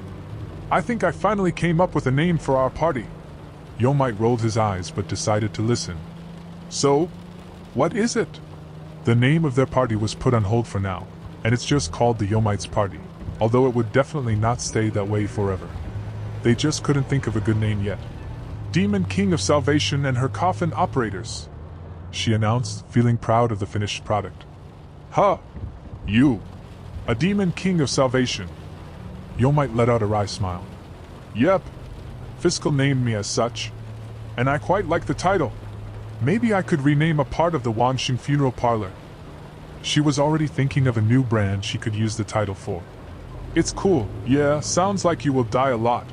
I think I finally came up with a name for our party. Yomite rolled his eyes but decided to listen. So, what is it? The name of their party was put on hold for now, and it's just called the Yomite's Party, although it would definitely not stay that way forever. They just couldn't think of a good name yet. Demon King of Salvation and her coffin operators, she announced, feeling proud of the finished product. Huh! You! A Demon King of Salvation! Yomite let out a wry smile. Yep. Fiscal named me as such, and I quite like the title. Maybe I could rename a part of the Wanxing Funeral Parlor. She was already thinking of a new brand she could use the title for. It's cool, yeah, sounds like you will die a lot.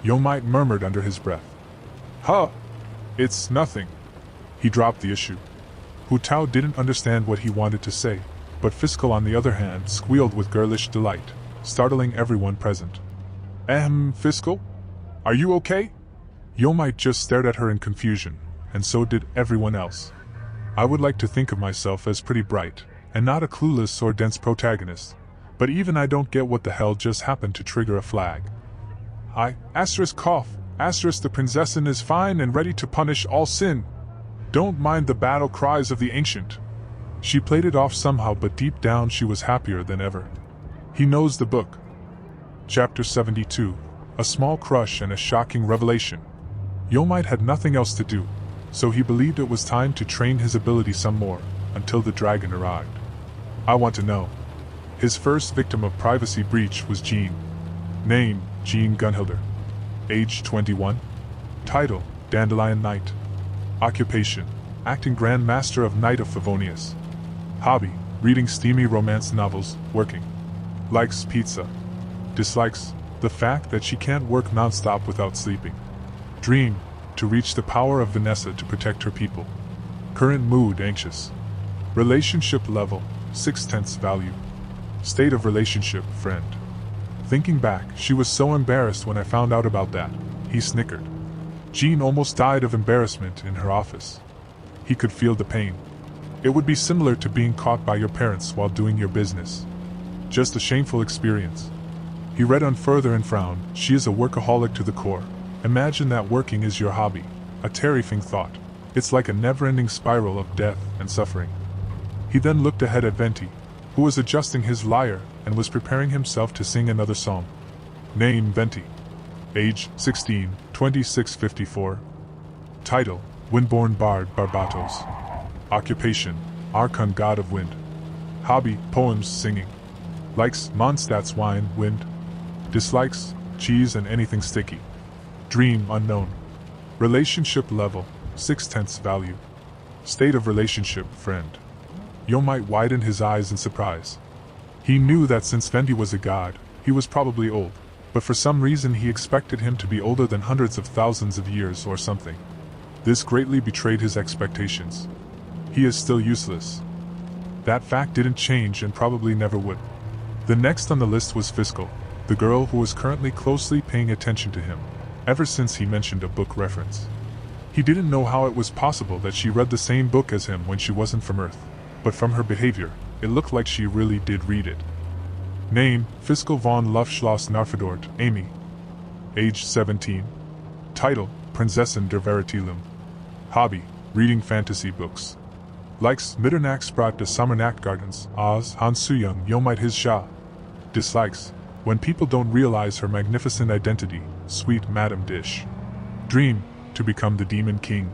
Yomite murmured under his breath. Huh! It's nothing. He dropped the issue. Hu Tao didn't understand what he wanted to say, but Fiscal on the other hand squealed with girlish delight, startling everyone present. Fiscal? Are you okay? Yomite just stared at her in confusion, and so did everyone else. I would like to think of myself as pretty bright, and not a clueless or dense protagonist, but even I don't get what the hell just happened to trigger a flag. Cough, the princessin is fine and ready to punish all sin. Don't mind the battle cries of the ancient. She played it off somehow, but deep down she was happier than ever. He knows the book. Chapter 72, A Small Crush and a Shocking Revelation. Yomite had nothing else to do, so he believed it was time to train his ability some more, until the dragon arrived. I want to know. His first victim of privacy breach was Jean. Name, Jean Gunhilder. Age 21. Title, Dandelion Knight. Occupation, acting Grand Master of Knight of Favonius. Hobby, reading steamy romance novels, working. Likes pizza. Dislikes the fact that she can't work non-stop without sleeping. Dream, to reach the power of Vanessa to protect her people. Current mood, anxious. Relationship level, 6/10 value. State of relationship, friend. Thinking back, she was so embarrassed when I found out about that. He snickered. Jean almost died of embarrassment in her office. He could feel the pain. It would be similar to being caught by your parents while doing your business. Just a shameful experience. He read on further and frowned. She is a workaholic to the core. Imagine that working is your hobby. A terrifying thought. It's like a never-ending spiral of death and suffering. He then looked ahead at Venti, who was adjusting his lyre and was preparing himself to sing another song. Name Venti. Age 16, 2654. Title, Windborn Bard Barbatos. Occupation, Archon God of Wind. Hobby, poems, singing. Likes, Mondstadt's wine, wind. Dislikes, cheese and anything sticky. Dream, unknown. Relationship level, 6/10 value. State of relationship, friend. Yomite widened his eyes in surprise. He knew that since Venti was a god, he was probably old, but for some reason he expected him to be older than hundreds of thousands of years or something. This greatly betrayed his expectations. He is still useless. That fact didn't change and probably never would. The next on the list was Fiscal, the girl who was currently closely paying attention to him, ever since he mentioned a book reference. He didn't know how it was possible that she read the same book as him when she wasn't from Earth, but from her behavior, it looked like she really did read it. Name, Fiscal von Luftschloss Narfedort, Amy. Age 17. Title, Prinzessin der Veritilum. Hobby, reading fantasy books. Likes, Mitternachtsbrot des Sommernachtgartens, Oz, Hansuyung, Yomite his Shah. Dislikes, when people don't realize her magnificent identity, sweet Madam Dish. Dream, to become the Demon King.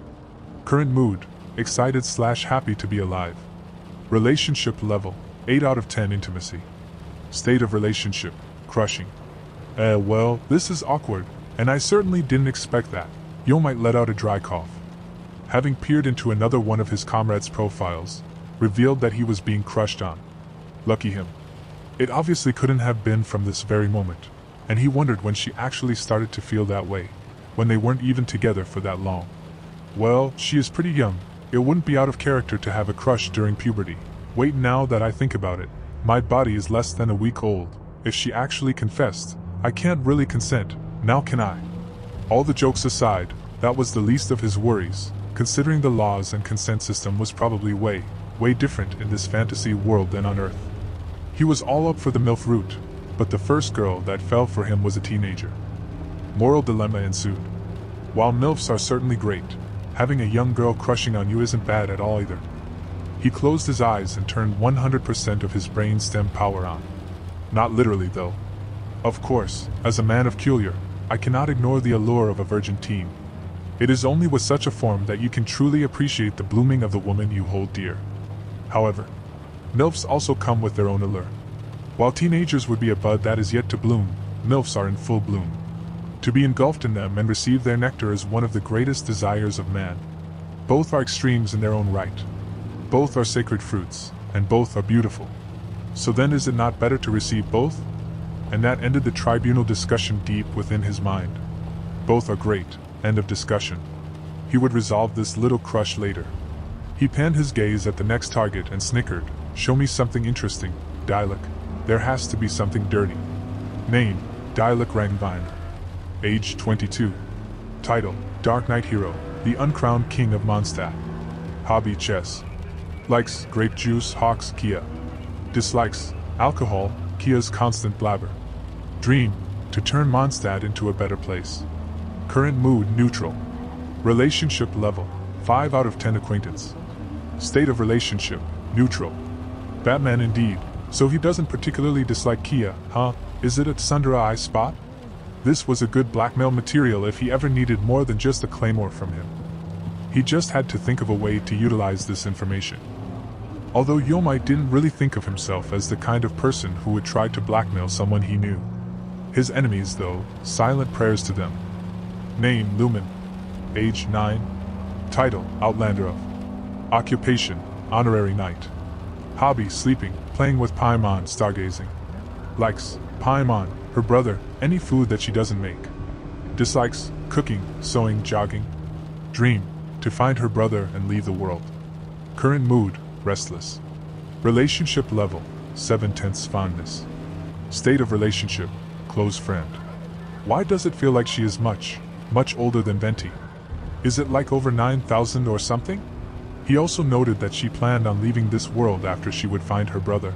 Current mood, excited/happy to be alive. Relationship level, 8 out of 10 intimacy. State of relationship, crushing. Well, this is awkward, and I certainly didn't expect that. Yomite let out a dry cough. Having peered into another one of his comrades' profiles, revealed that he was being crushed on. Lucky him. It obviously couldn't have been from this very moment, and he wondered when she actually started to feel that way, when they weren't even together for that long. Well, she is pretty young. It wouldn't be out of character to have a crush during puberty. Wait, now that I think about it, my body is less than a week old. If she actually confessed, I can't really consent, now can I? All the jokes aside, that was the least of his worries, considering the laws and consent system was probably way different in this fantasy world than on Earth. He was all up for the MILF route, but the first girl that fell for him was a teenager. Moral dilemma ensued. While MILFs are certainly great, having a young girl crushing on you isn't bad at all either. He closed his eyes and turned 100% of his brainstem power on. Not literally, though. Of course, as a man of Culiar, I cannot ignore the allure of a virgin teen. It is only with such a form that you can truly appreciate the blooming of the woman you hold dear. However, MILFs also come with their own allure. While teenagers would be a bud that is yet to bloom, MILFs are in full bloom. To be engulfed in them and receive their nectar is one of the greatest desires of man. Both are extremes in their own right. Both are sacred fruits, and both are beautiful. So then is it not better to receive both? And that ended the tribunal discussion deep within his mind. Both are great, end of discussion. He would resolve this little crush later. He panned his gaze at the next target and snickered. Show me something interesting, Dialek. There has to be something dirty. Name, Dialek Rangvine. Age 22. Title, Dark Knight Hero, the uncrowned king of Mondstadt. Hobby, chess. Likes, grape juice, hawks, Kia. Dislikes, alcohol, Kia's constant blabber. Dream, to turn Mondstadt into a better place. Current mood, neutral. Relationship level, 5 out of 10 acquaintance. State of relationship, neutral. Batman indeed, so he doesn't particularly dislike Kia, huh? Is it a Sundara eye spot? This was a good blackmail material if he ever needed more than just a claymore from him. He just had to think of a way to utilize this information. Although Yomite didn't really think of himself as the kind of person who would try to blackmail someone he knew. His enemies, though, silent prayers to them. Name, Lumen. Age 9. Title, Outlander of Occupation, honorary knight. Hobby, sleeping, playing with Paimon, stargazing. Likes, Paimon, her brother, any food that she doesn't make. Dislikes, cooking, sewing, jogging. Dream, to find her brother and leave the world. Current mood, restless. Relationship level, 7/10 fondness. State of relationship, close friend. Why does it feel like she is much older than Venti? Is it like over 9,000 or something? He also noted that she planned on leaving this world after she would find her brother.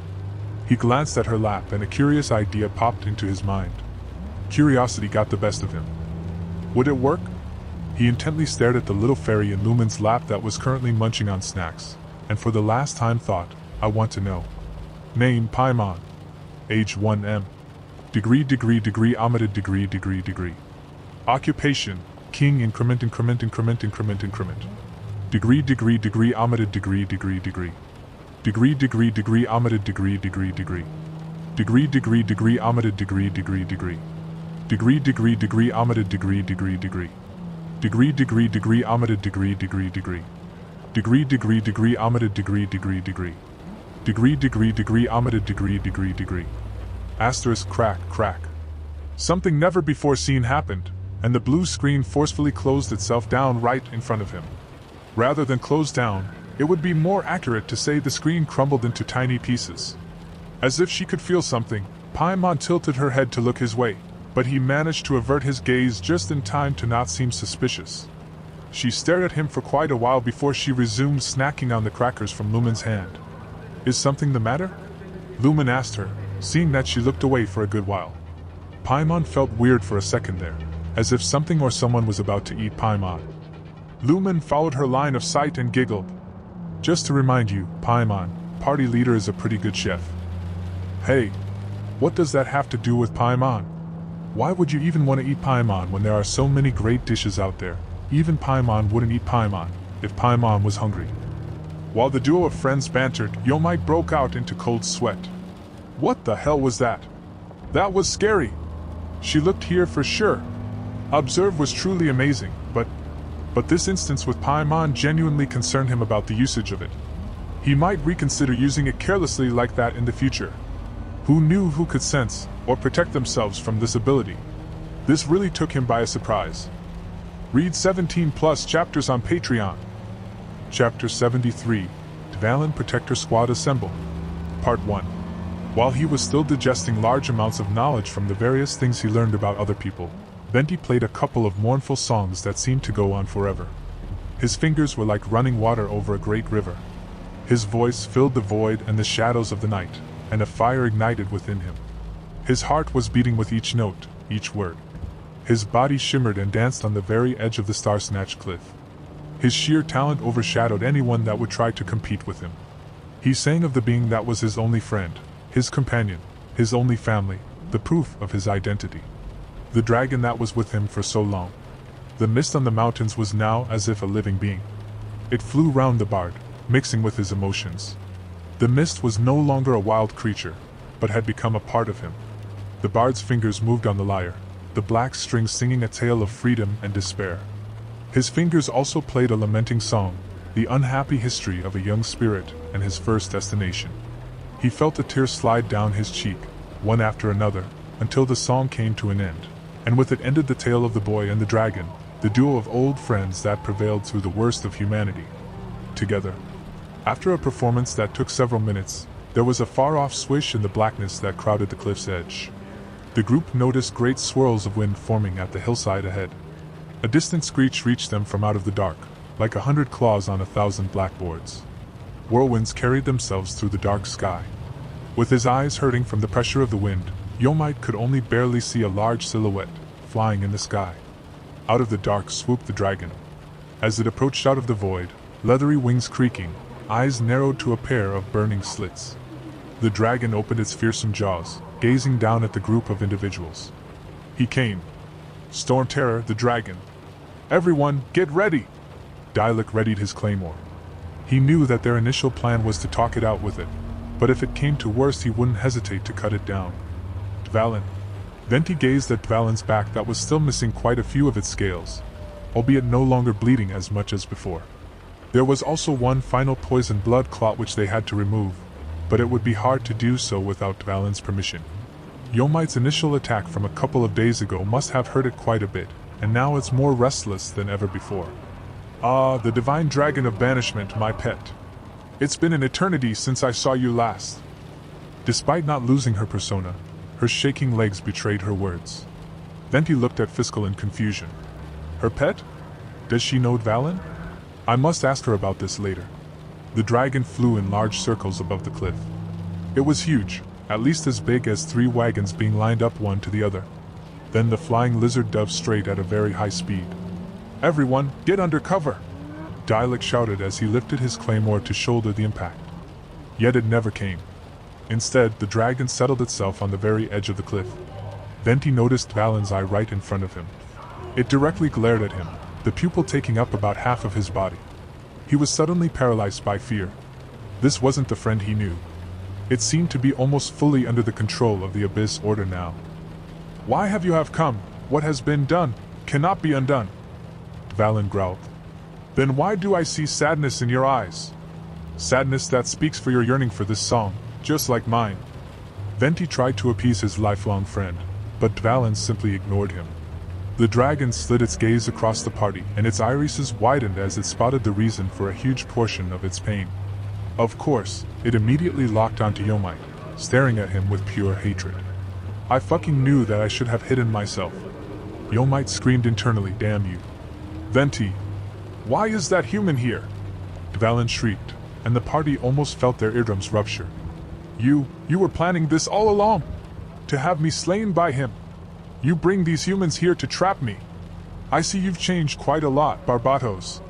He glanced at her lap and a curious idea popped into his mind. Curiosity got the best of him. Would it work? He intently stared at the little fairy in Lumen's lap that was currently munching on snacks, and for the last time thought, I want to know. Name, Paimon. Age 1M. Degree, omitted degree. Occupation, king, increment. Degree, omitted degree. Degree, omitted degree. Degree, omitted degree. Degree, omitted degree. Degree, omitted degree. Degree, omitted degree. Degree, omitted degree. Asterisk crack. Something never before seen happened, and the blue screen forcefully closed itself down right in front of him. Rather than close down, it would be more accurate to say the screen crumbled into tiny pieces. As if she could feel something, Paimon tilted her head to look his way, but he managed to avert his gaze just in time to not seem suspicious. She stared at him for quite a while before she resumed snacking on the crackers from Lumen's hand. Is something the matter? Lumen asked her, seeing that she looked away for a good while. Paimon felt weird for a second there, as if something or someone was about to eat Paimon. Lumen followed her line of sight and giggled. Just to remind you, Paimon, party leader is a pretty good chef. Hey, what does that have to do with Paimon? Why would you even want to eat Paimon when there are so many great dishes out there? Even Paimon wouldn't eat Paimon if Paimon was hungry. While the duo of friends bantered, Yomite broke out into cold sweat. What the hell was that? That was scary. She looked here for sure. Observe was truly amazing, but this instance with Paimon genuinely concerned him about the usage of it. He might reconsider using it carelessly like that in the future. Who knew who could sense or protect themselves from this ability? This really took him by a surprise. Read 17+ chapters on Patreon. Chapter 73, Dvalin Protector Squad Assemble. Part 1. While he was still digesting large amounts of knowledge from the various things he learned about other people, Venti played a couple of mournful songs that seemed to go on forever. His fingers were like running water over a great river. His voice filled the void and the shadows of the night, and a fire ignited within him. His heart was beating with each note, each word. His body shimmered and danced on the very edge of the star-snatched cliff. His sheer talent overshadowed anyone that would try to compete with him. He sang of the being that was his only friend, his companion, his only family, the proof of his identity. The dragon that was with him for so long. The mist on the mountains was now as if a living being. It flew round the bard, mixing with his emotions. The mist was no longer a wild creature, but had become a part of him. The bard's fingers moved on the lyre, the black strings singing a tale of freedom and despair. His fingers also played a lamenting song, the unhappy history of a young spirit and his first destination. He felt a tear slide down his cheek, one after another, until the song came to an end, and with it ended the tale of the boy and the dragon, the duo of old friends that prevailed through the worst of humanity. Together. After a performance that took several minutes, there was a far-off swish in the blackness that crowded the cliff's edge. The group noticed great swirls of wind forming at the hillside ahead. A distant screech reached them from out of the dark, like 100 claws on 1,000 blackboards. Whirlwinds carried themselves through the dark sky. With his eyes hurting from the pressure of the wind, Yomite could only barely see a large silhouette, flying in the sky. Out of the dark swooped the dragon. As it approached out of the void, leathery wings creaking, eyes narrowed to a pair of burning slits. The dragon opened its fearsome jaws, gazing down at the group of individuals. He came. Storm Terror, the dragon. Everyone, get ready! Dialek readied his claymore. He knew that their initial plan was to talk it out with it, but if it came to worst he wouldn't hesitate to cut it down. Dvalin. Venti gazed at Dvalin's back that was still missing quite a few of its scales, albeit no longer bleeding as much as before. There was also one final poison blood clot which they had to remove, but it would be hard to do so without Dvalin's permission. Yomite's initial attack from a couple of days ago must have hurt it quite a bit, and now it's more restless than ever before. Ah, the divine dragon of banishment, my pet. It's been an eternity since I saw you last. Despite not losing her persona, her shaking legs betrayed her words. Venti looked at Fiscal in confusion. Her pet? Does she know Dvalin? I must ask her about this later. The dragon flew in large circles above the cliff. It was huge, at least as big as 3 wagons being lined up one to the other. Then the flying lizard dove straight at a very high speed. Everyone, get under cover! Dialect shouted as he lifted his claymore to shoulder the impact. Yet it never came. Instead, the dragon settled itself on the very edge of the cliff. Venti noticed Dvalin's eye right in front of him. It directly glared at him, the pupil taking up about half of his body. He was suddenly paralyzed by fear. This wasn't the friend he knew. It seemed to be almost fully under the control of the Abyss Order now. Why have you come? What has been done cannot be undone, Dvalin growled. Then why do I see sadness in your eyes? Sadness that speaks for your yearning for this song, just like mine. Venti tried to appease his lifelong friend, but Dvalin simply ignored him. The dragon slid its gaze across the party, and its irises widened as it spotted the reason for a huge portion of its pain. Of course, it immediately locked onto Yomite, staring at him with pure hatred. I fucking knew that I should have hidden myself. Yomite screamed internally, damn you. Venti. Why is that human here? Dvalin shrieked, and the party almost felt their eardrums rupture. You were planning this all along? To have me slain by him? You bring these humans here to trap me. I see you've changed quite a lot, Barbatos.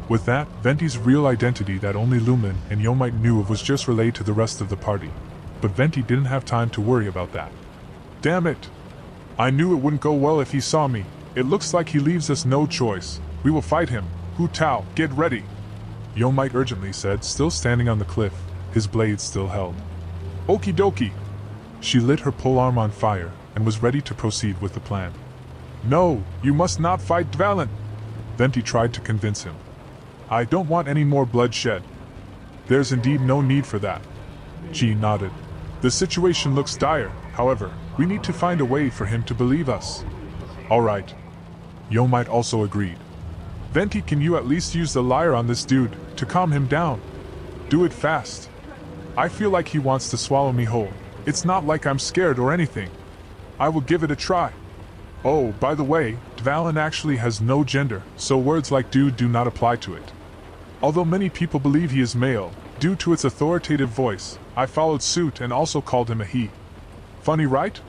With that, Venti's real identity that only Lumen and Yomite knew of was just relayed to the rest of the party. But Venti didn't have time to worry about that. Damn it! I knew it wouldn't go well if he saw me. It looks like he leaves us no choice. We will fight him. Hu Tao, get ready! Yomite urgently said, still standing on the cliff, his blades still held. Okie dokie! She lit her polearm on fire, and was ready to proceed with the plan. No, you must not fight Dvalin! Venti tried to convince him. I don't want any more bloodshed. There's indeed no need for that. Ji nodded. The situation looks dire, however, we need to find a way for him to believe us. Alright. Yomite also agreed. Venti, can you at least use the lyre on this dude, to calm him down? Do it fast. I feel like he wants to swallow me whole. It's not like I'm scared or anything. I will give it a try. Oh, by the way, Dvalin actually has no gender, so words like dude do not apply to it. Although many people believe he is male, due to its authoritative voice, I followed suit and also called him a he. Funny, right?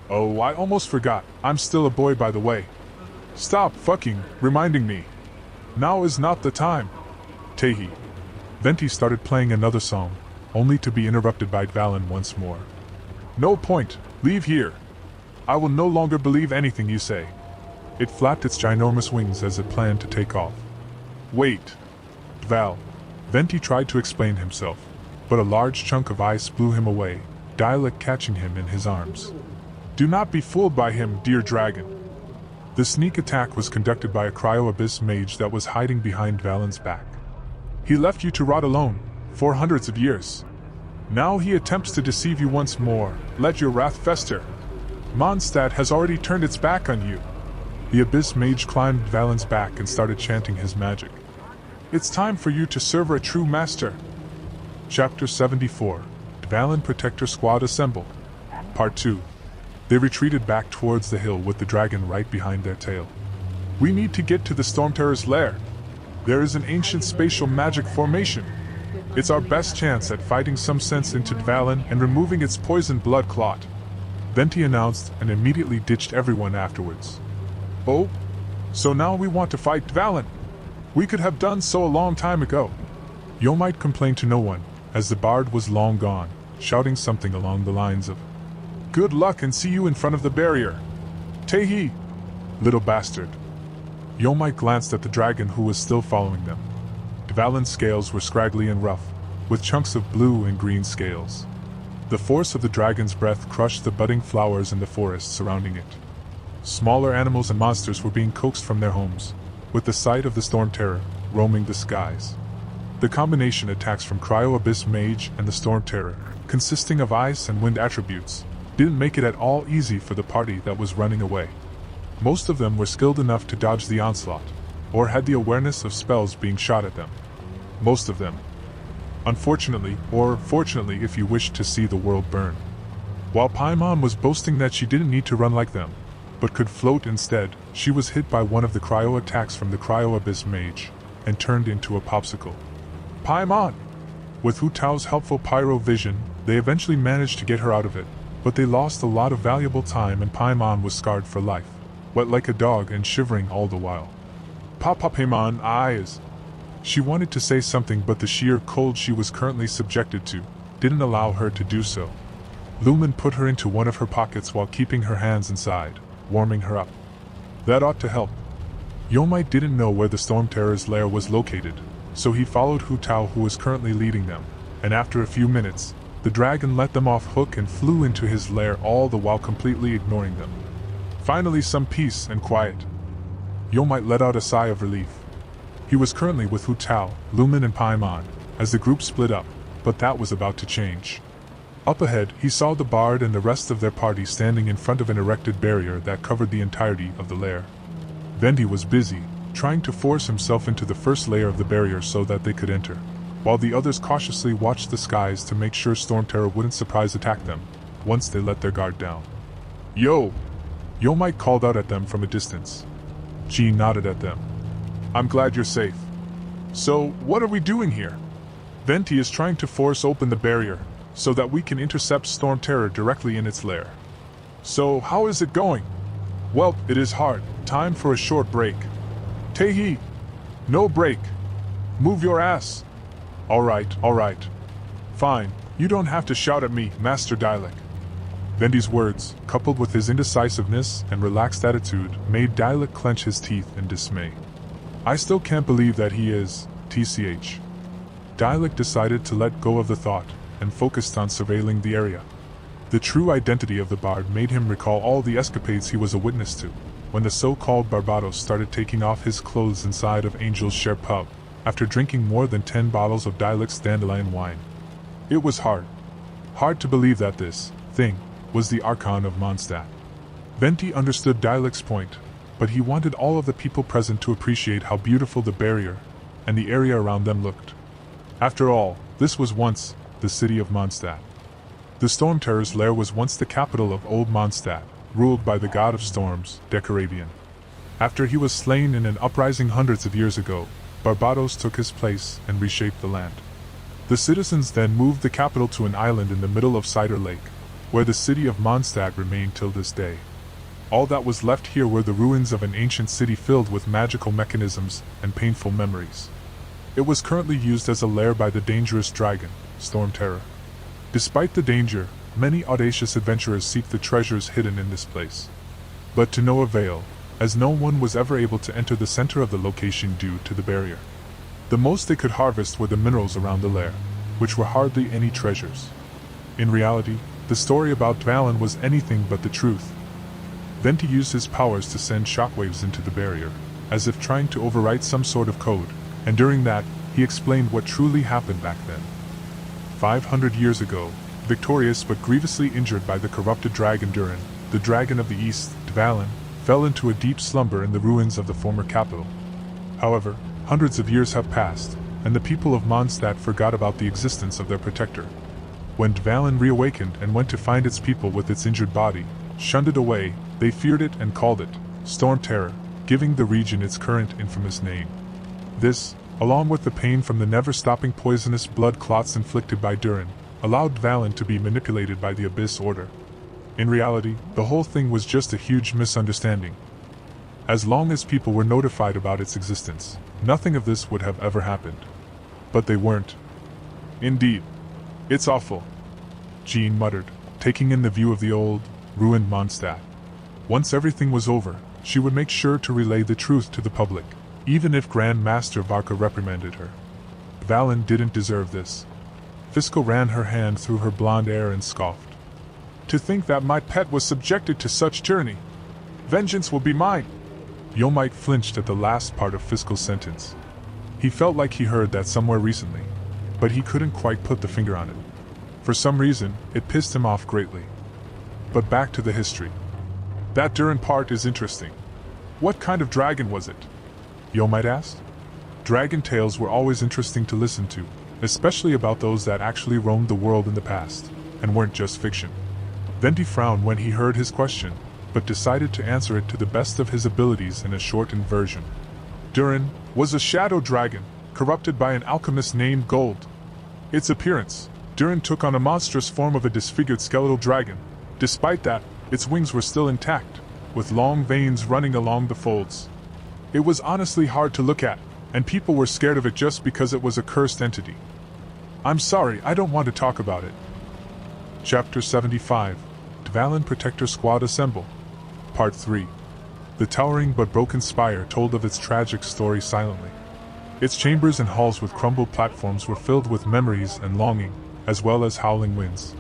Oh, I almost forgot, I'm still a boy by the way. Stop fucking reminding me. Now is not the time. Tehi. Venti started playing another song, only to be interrupted by Dvalin once more. No point, leave here. I will no longer believe anything you say. It flapped its ginormous wings as it planned to take off. Wait. Dval. Venti tried to explain himself, but a large chunk of ice blew him away, Dialect catching him in his arms. Do not be fooled by him, dear dragon. The sneak attack was conducted by a cryo-abyss mage that was hiding behind Dvalin's back. He left you to rot alone, for hundreds of years. Now he attempts to deceive you once more. Let your wrath fester. Mondstadt has already turned its back on you. The abyss mage climbed Dvalin's back and started chanting his magic. It's time for you to serve a true master. Chapter 74. Dvalin Protector Squad assembled. Part 2. They retreated back towards the hill with the dragon right behind their tail. We need to get to the Stormterror's lair. There is an ancient spatial magic formation. It's our best chance at fighting some sense into Dvalin and removing its poison blood clot. Venti announced and immediately ditched everyone afterwards. Oh? So now we want to fight Dvalin? We could have done so a long time ago. Yomite complained to no one, as the bard was long gone, shouting something along the lines of, Good luck and see you in front of the barrier. Tehi! Little bastard. Yomite glanced at the dragon who was still following them. Dvalin's scales were scraggly and rough, with chunks of blue and green scales. The force of the dragon's breath crushed the budding flowers in the forest surrounding it. Smaller animals and monsters were being coaxed from their homes, with the sight of the storm terror roaming the skies. The combination attacks from Cryo Abyss Mage and the Storm Terror, consisting of ice and wind attributes, didn't make it at all easy for the party that was running away. Most of them were skilled enough to dodge the onslaught, or had the awareness of spells being shot at them. Most of them. Unfortunately, or fortunately if you wish to see the world burn. While Paimon was boasting that she didn't need to run like them, but could float instead, she was hit by one of the cryo attacks from the Cryo Abyss Mage, and turned into a popsicle. Paimon! With Hu Tao's helpful pyro vision, they eventually managed to get her out of it, but they lost a lot of valuable time and Paimon was scarred for life, wet like a dog and shivering all the while. Paimon, eyes! She wanted to say something but the sheer cold she was currently subjected to didn't allow her to do so. Lumen put her into one of her pockets while keeping her hands inside, warming her up. That ought to help. Yomite didn't know where the Storm Terror's lair was located, so he followed Hu Tao who was currently leading them, and after a few minutes, the dragon let them off hook and flew into his lair all the while completely ignoring them. Finally some peace and quiet. Yomite let out a sigh of relief. He was currently with Hu Tao, Lumen and Paimon, as the group split up, but that was about to change. Up ahead, he saw the bard and the rest of their party standing in front of an erected barrier that covered the entirety of the lair. Venti was busy, trying to force himself into the first layer of the barrier so that they could enter, while the others cautiously watched the skies to make sure Storm Terror wouldn't surprise attack them, once they let their guard down. Yo! Yomite called out at them from a distance. Jean nodded at them. I'm glad you're safe. So, what are we doing here? Venti is trying to force open the barrier, so that we can intercept Storm Terror directly in its lair. So, how is it going? Well, it is hard. Time for a short break. Tehi! No break! Move your ass! Alright. Fine, you don't have to shout at me, Master Dialect. Venti's words, coupled with his indecisiveness and relaxed attitude, made Dialect clench his teeth in dismay. I still can't believe that he is, TCH. Dialect decided to let go of the thought, and focused on surveilling the area. The true identity of the bard made him recall all the escapades he was a witness to, when the so-called Barbados started taking off his clothes inside of Angel's Share pub, after drinking more than 10 bottles of Dialect's dandelion wine. It was hard to believe that this thing was the Archon of Mondstadt. Venti understood Dialect's point, but he wanted all of the people present to appreciate how beautiful the barrier and the area around them looked. After all, this was once the city of Mondstadt. The Storm Terror's lair was once the capital of Old Mondstadt, ruled by the god of storms, Decoravian. After he was slain in an uprising hundreds of years ago, Barbados took his place and reshaped the land. The citizens then moved the capital to an island in the middle of Cider Lake, where the city of Mondstadt remained till this day. All that was left here were the ruins of an ancient city filled with magical mechanisms and painful memories. It was currently used as a lair by the dangerous dragon, Storm Terror. Despite the danger, many audacious adventurers seek the treasures hidden in this place. But to no avail, as no one was ever able to enter the center of the location due to the barrier. The most they could harvest were the minerals around the lair, which were hardly any treasures. In reality, the story about Dvalin was anything but the truth. Venti used his powers to send shockwaves into the barrier, as if trying to overwrite some sort of code, and during that, he explained what truly happened back then. 500 years ago, victorious but grievously injured by the corrupted dragon Durin, the dragon of the east, Dvalin, fell into a deep slumber in the ruins of the former capital. However, hundreds of years have passed, and the people of Mondstadt forgot about the existence of their protector. When Dvalin reawakened and went to find its people with its injured body, shunned it away, they feared it and called it Storm Terror, giving the region its current infamous name. This, along with the pain from the never-stopping poisonous blood clots inflicted by Durin, allowed Dvalin to be manipulated by the Abyss Order. In reality, the whole thing was just a huge misunderstanding. As long as people were notified about its existence, nothing of this would have ever happened. But they weren't. Indeed. It's awful, Jean muttered, taking in the view of the old, ruined Mondstadt. Once everything was over, she would make sure to relay the truth to the public, even if Grand Master Varka reprimanded her. Dvalin didn't deserve this. Fiscal ran her hand through her blonde hair and scoffed. To think that my pet was subjected to such tyranny. Vengeance will be mine. Yomite flinched at the last part of Fiscal's sentence. He felt like he heard that somewhere recently, but he couldn't quite put the finger on it. For some reason, it pissed him off greatly. But back to the history. That Durin part is interesting. What kind of dragon was it? Yo might ask. Dragon tales were always interesting to listen to, especially about those that actually roamed the world in the past, and weren't just fiction. Venti frowned when he heard his question, but decided to answer it to the best of his abilities in a shortened version. Durin was a shadow dragon, corrupted by an alchemist named Gold. Its appearance, Durin took on a monstrous form of a disfigured skeletal dragon. Despite that, its wings were still intact, with long veins running along the folds. It was honestly hard to look at, and people were scared of it just because it was a cursed entity. I'm sorry, I don't want to talk about it. Chapter 75. Dvalin Protector Squad Assemble. Part 3. The towering but broken spire told of its tragic story silently. Its chambers and halls with crumbled platforms were filled with memories and longing, as well as howling winds.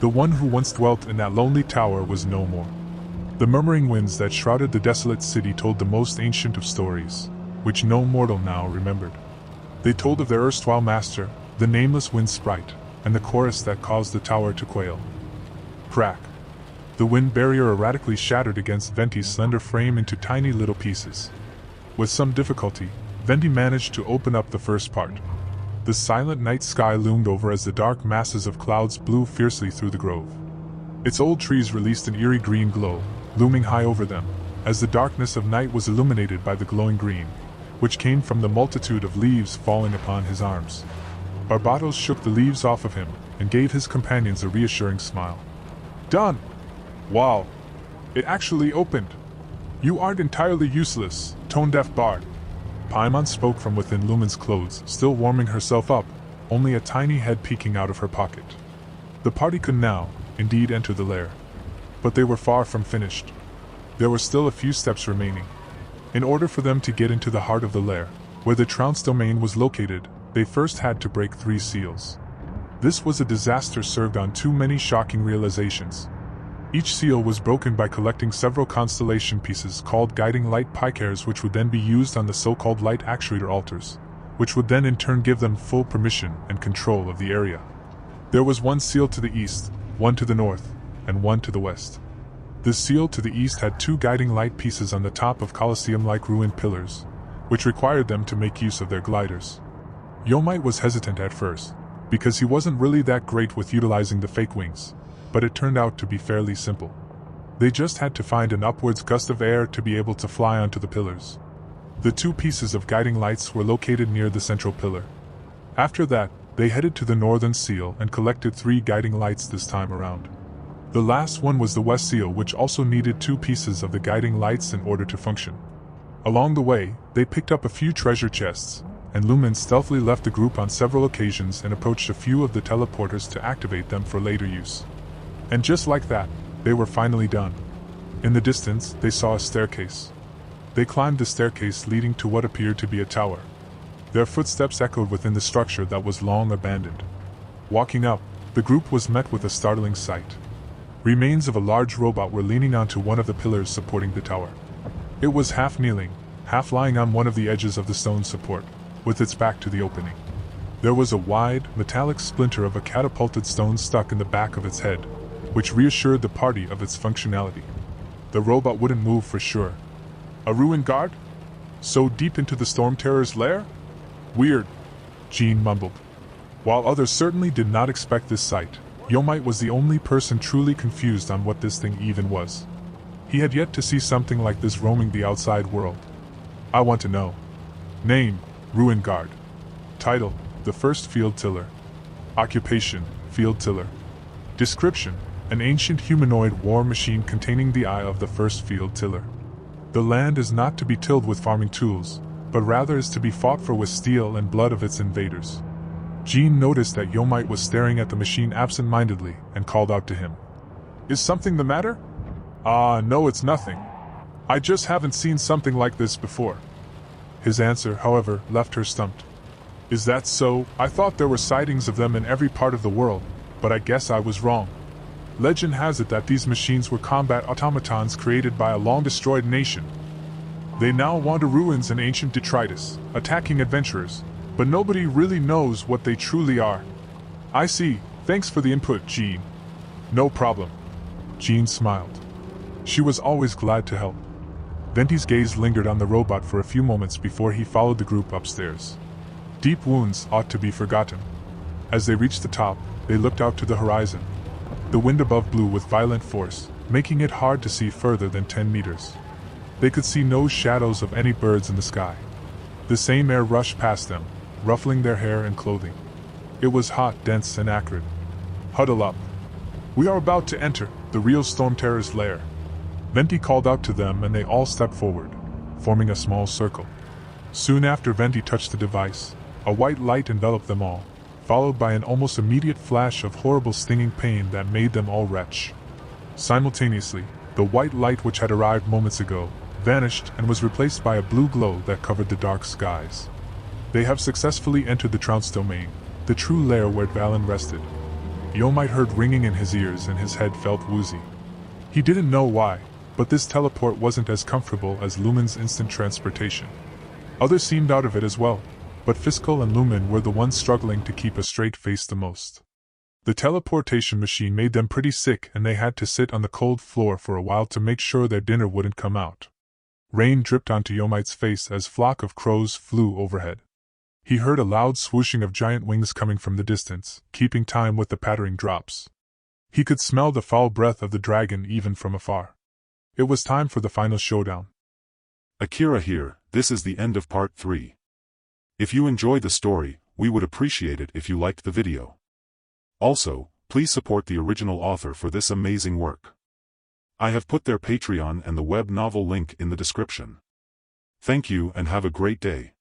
The one who once dwelt in that lonely tower was no more. The murmuring winds that shrouded the desolate city told the most ancient of stories, which no mortal now remembered. They told of their erstwhile master, the nameless wind sprite, and the chorus that caused the tower to quail. Crack. The wind barrier erratically shattered against Venti's slender frame into tiny little pieces. With some difficulty, Venti managed to open up the first part. The silent night sky loomed over as the dark masses of clouds blew fiercely through the grove. Its old trees released an eerie green glow, looming high over them, as the darkness of night was illuminated by the glowing green, which came from the multitude of leaves falling upon his arms. Barbatos shook the leaves off of him, and gave his companions a reassuring smile. Done! Wow! It actually opened! You aren't entirely useless, tone-deaf bard. Paimon spoke from within Lumen's clothes, still warming herself up, only a tiny head peeking out of her pocket. The party could now, indeed, enter the lair. But they were far from finished. There were still a few steps remaining. In order for them to get into the heart of the lair, where the Trounce domain was located, they first had to break 3 seals. This was a disaster served on too many shocking realizations. Each seal was broken by collecting several constellation pieces called guiding light picars, which would then be used on the so-called light actuator altars, which would then in turn give them full permission and control of the area. There was 1 seal to the east, 1 to the north, and 1 to the west. The seal to the east had 2 guiding light pieces on the top of Colosseum-like ruined pillars, which required them to make use of their gliders. Yomite was hesitant at first, because he wasn't really that great with utilizing the fake wings, but it turned out to be fairly simple. They just had to find an upwards gust of air to be able to fly onto the pillars. The 2 pieces of guiding lights were located near the central pillar. After that, they headed to the northern seal and collected 3 guiding lights this time around. The last one was the west seal, which also needed 2 pieces of the guiding lights in order to function. Along the way, they picked up a few treasure chests, and Lumen stealthily left the group on several occasions and approached a few of the teleporters to activate them for later use. And just like that, they were finally done. In the distance, they saw a staircase. They climbed the staircase leading to what appeared to be a tower. Their footsteps echoed within the structure that was long abandoned. Walking up, the group was met with a startling sight. Remains of a large robot were leaning onto one of the pillars supporting the tower. It was half kneeling, half lying on one of the edges of the stone support, with its back to the opening. There was a wide, metallic splinter of a catapulted stone stuck in the back of its head, which reassured the party of its functionality. The robot wouldn't move for sure. A ruined guard? So deep into the Storm Terror's lair? Weird, Jean mumbled. While others certainly did not expect this sight, Yomite was the only person truly confused on what this thing even was. He had yet to see something like this roaming the outside world. I want to know. Name, Ruined Guard. Title, the First Field Tiller. Occupation, Field Tiller. Description, an ancient humanoid war machine containing the eye of the First Field Tiller. The land is not to be tilled with farming tools, but rather is to be fought for with steel and blood of its invaders. Jean noticed that Yomite was staring at the machine absent-mindedly and called out to him. Is something the matter? No, it's nothing. I just haven't seen something like this before. His answer, however, left her stumped. Is that so? I thought there were sightings of them in every part of the world, but I guess I was wrong. Legend has it that these machines were combat automatons created by a long-destroyed nation. They now wander ruins and ancient detritus, attacking adventurers, but nobody really knows what they truly are. I see. Thanks for the input, Jean. No problem. Jean smiled. She was always glad to help. Venti's gaze lingered on the robot for a few moments before he followed the group upstairs. Deep wounds ought to be forgotten. As they reached the top, they looked out to the horizon. The wind above blew with violent force, making it hard to see further than 10 meters. They could see no shadows of any birds in the sky. The same air rushed past them, ruffling their hair and clothing. It was hot, dense, and acrid. Huddle up. We are about to enter the real Storm Terror's lair. Venti called out to them and they all stepped forward, forming a small circle. Soon after Venti touched the device, a white light enveloped them all, followed by an almost immediate flash of horrible stinging pain that made them all retch. Simultaneously, the white light which had arrived moments ago vanished and was replaced by a blue glow that covered the dark skies. They have successfully entered the Trounce domain, the true lair where Valen rested. Yomite heard ringing in his ears and his head felt woozy. He didn't know why, but this teleport wasn't as comfortable as Lumen's instant transportation. Others seemed out of it as well, but Fiscal and Lumen were the ones struggling to keep a straight face the most. The teleportation machine made them pretty sick and they had to sit on the cold floor for a while to make sure their dinner wouldn't come out. Rain dripped onto Yomite's face as a flock of crows flew overhead. He heard a loud swooshing of giant wings coming from the distance, keeping time with the pattering drops. He could smell the foul breath of the dragon even from afar. It was time for the final showdown. Akira here, this is the end of part 3. If you enjoyed the story, we would appreciate it if you liked the video. Also, please support the original author for this amazing work. I have put their Patreon and the web novel link in the description. Thank you and have a great day.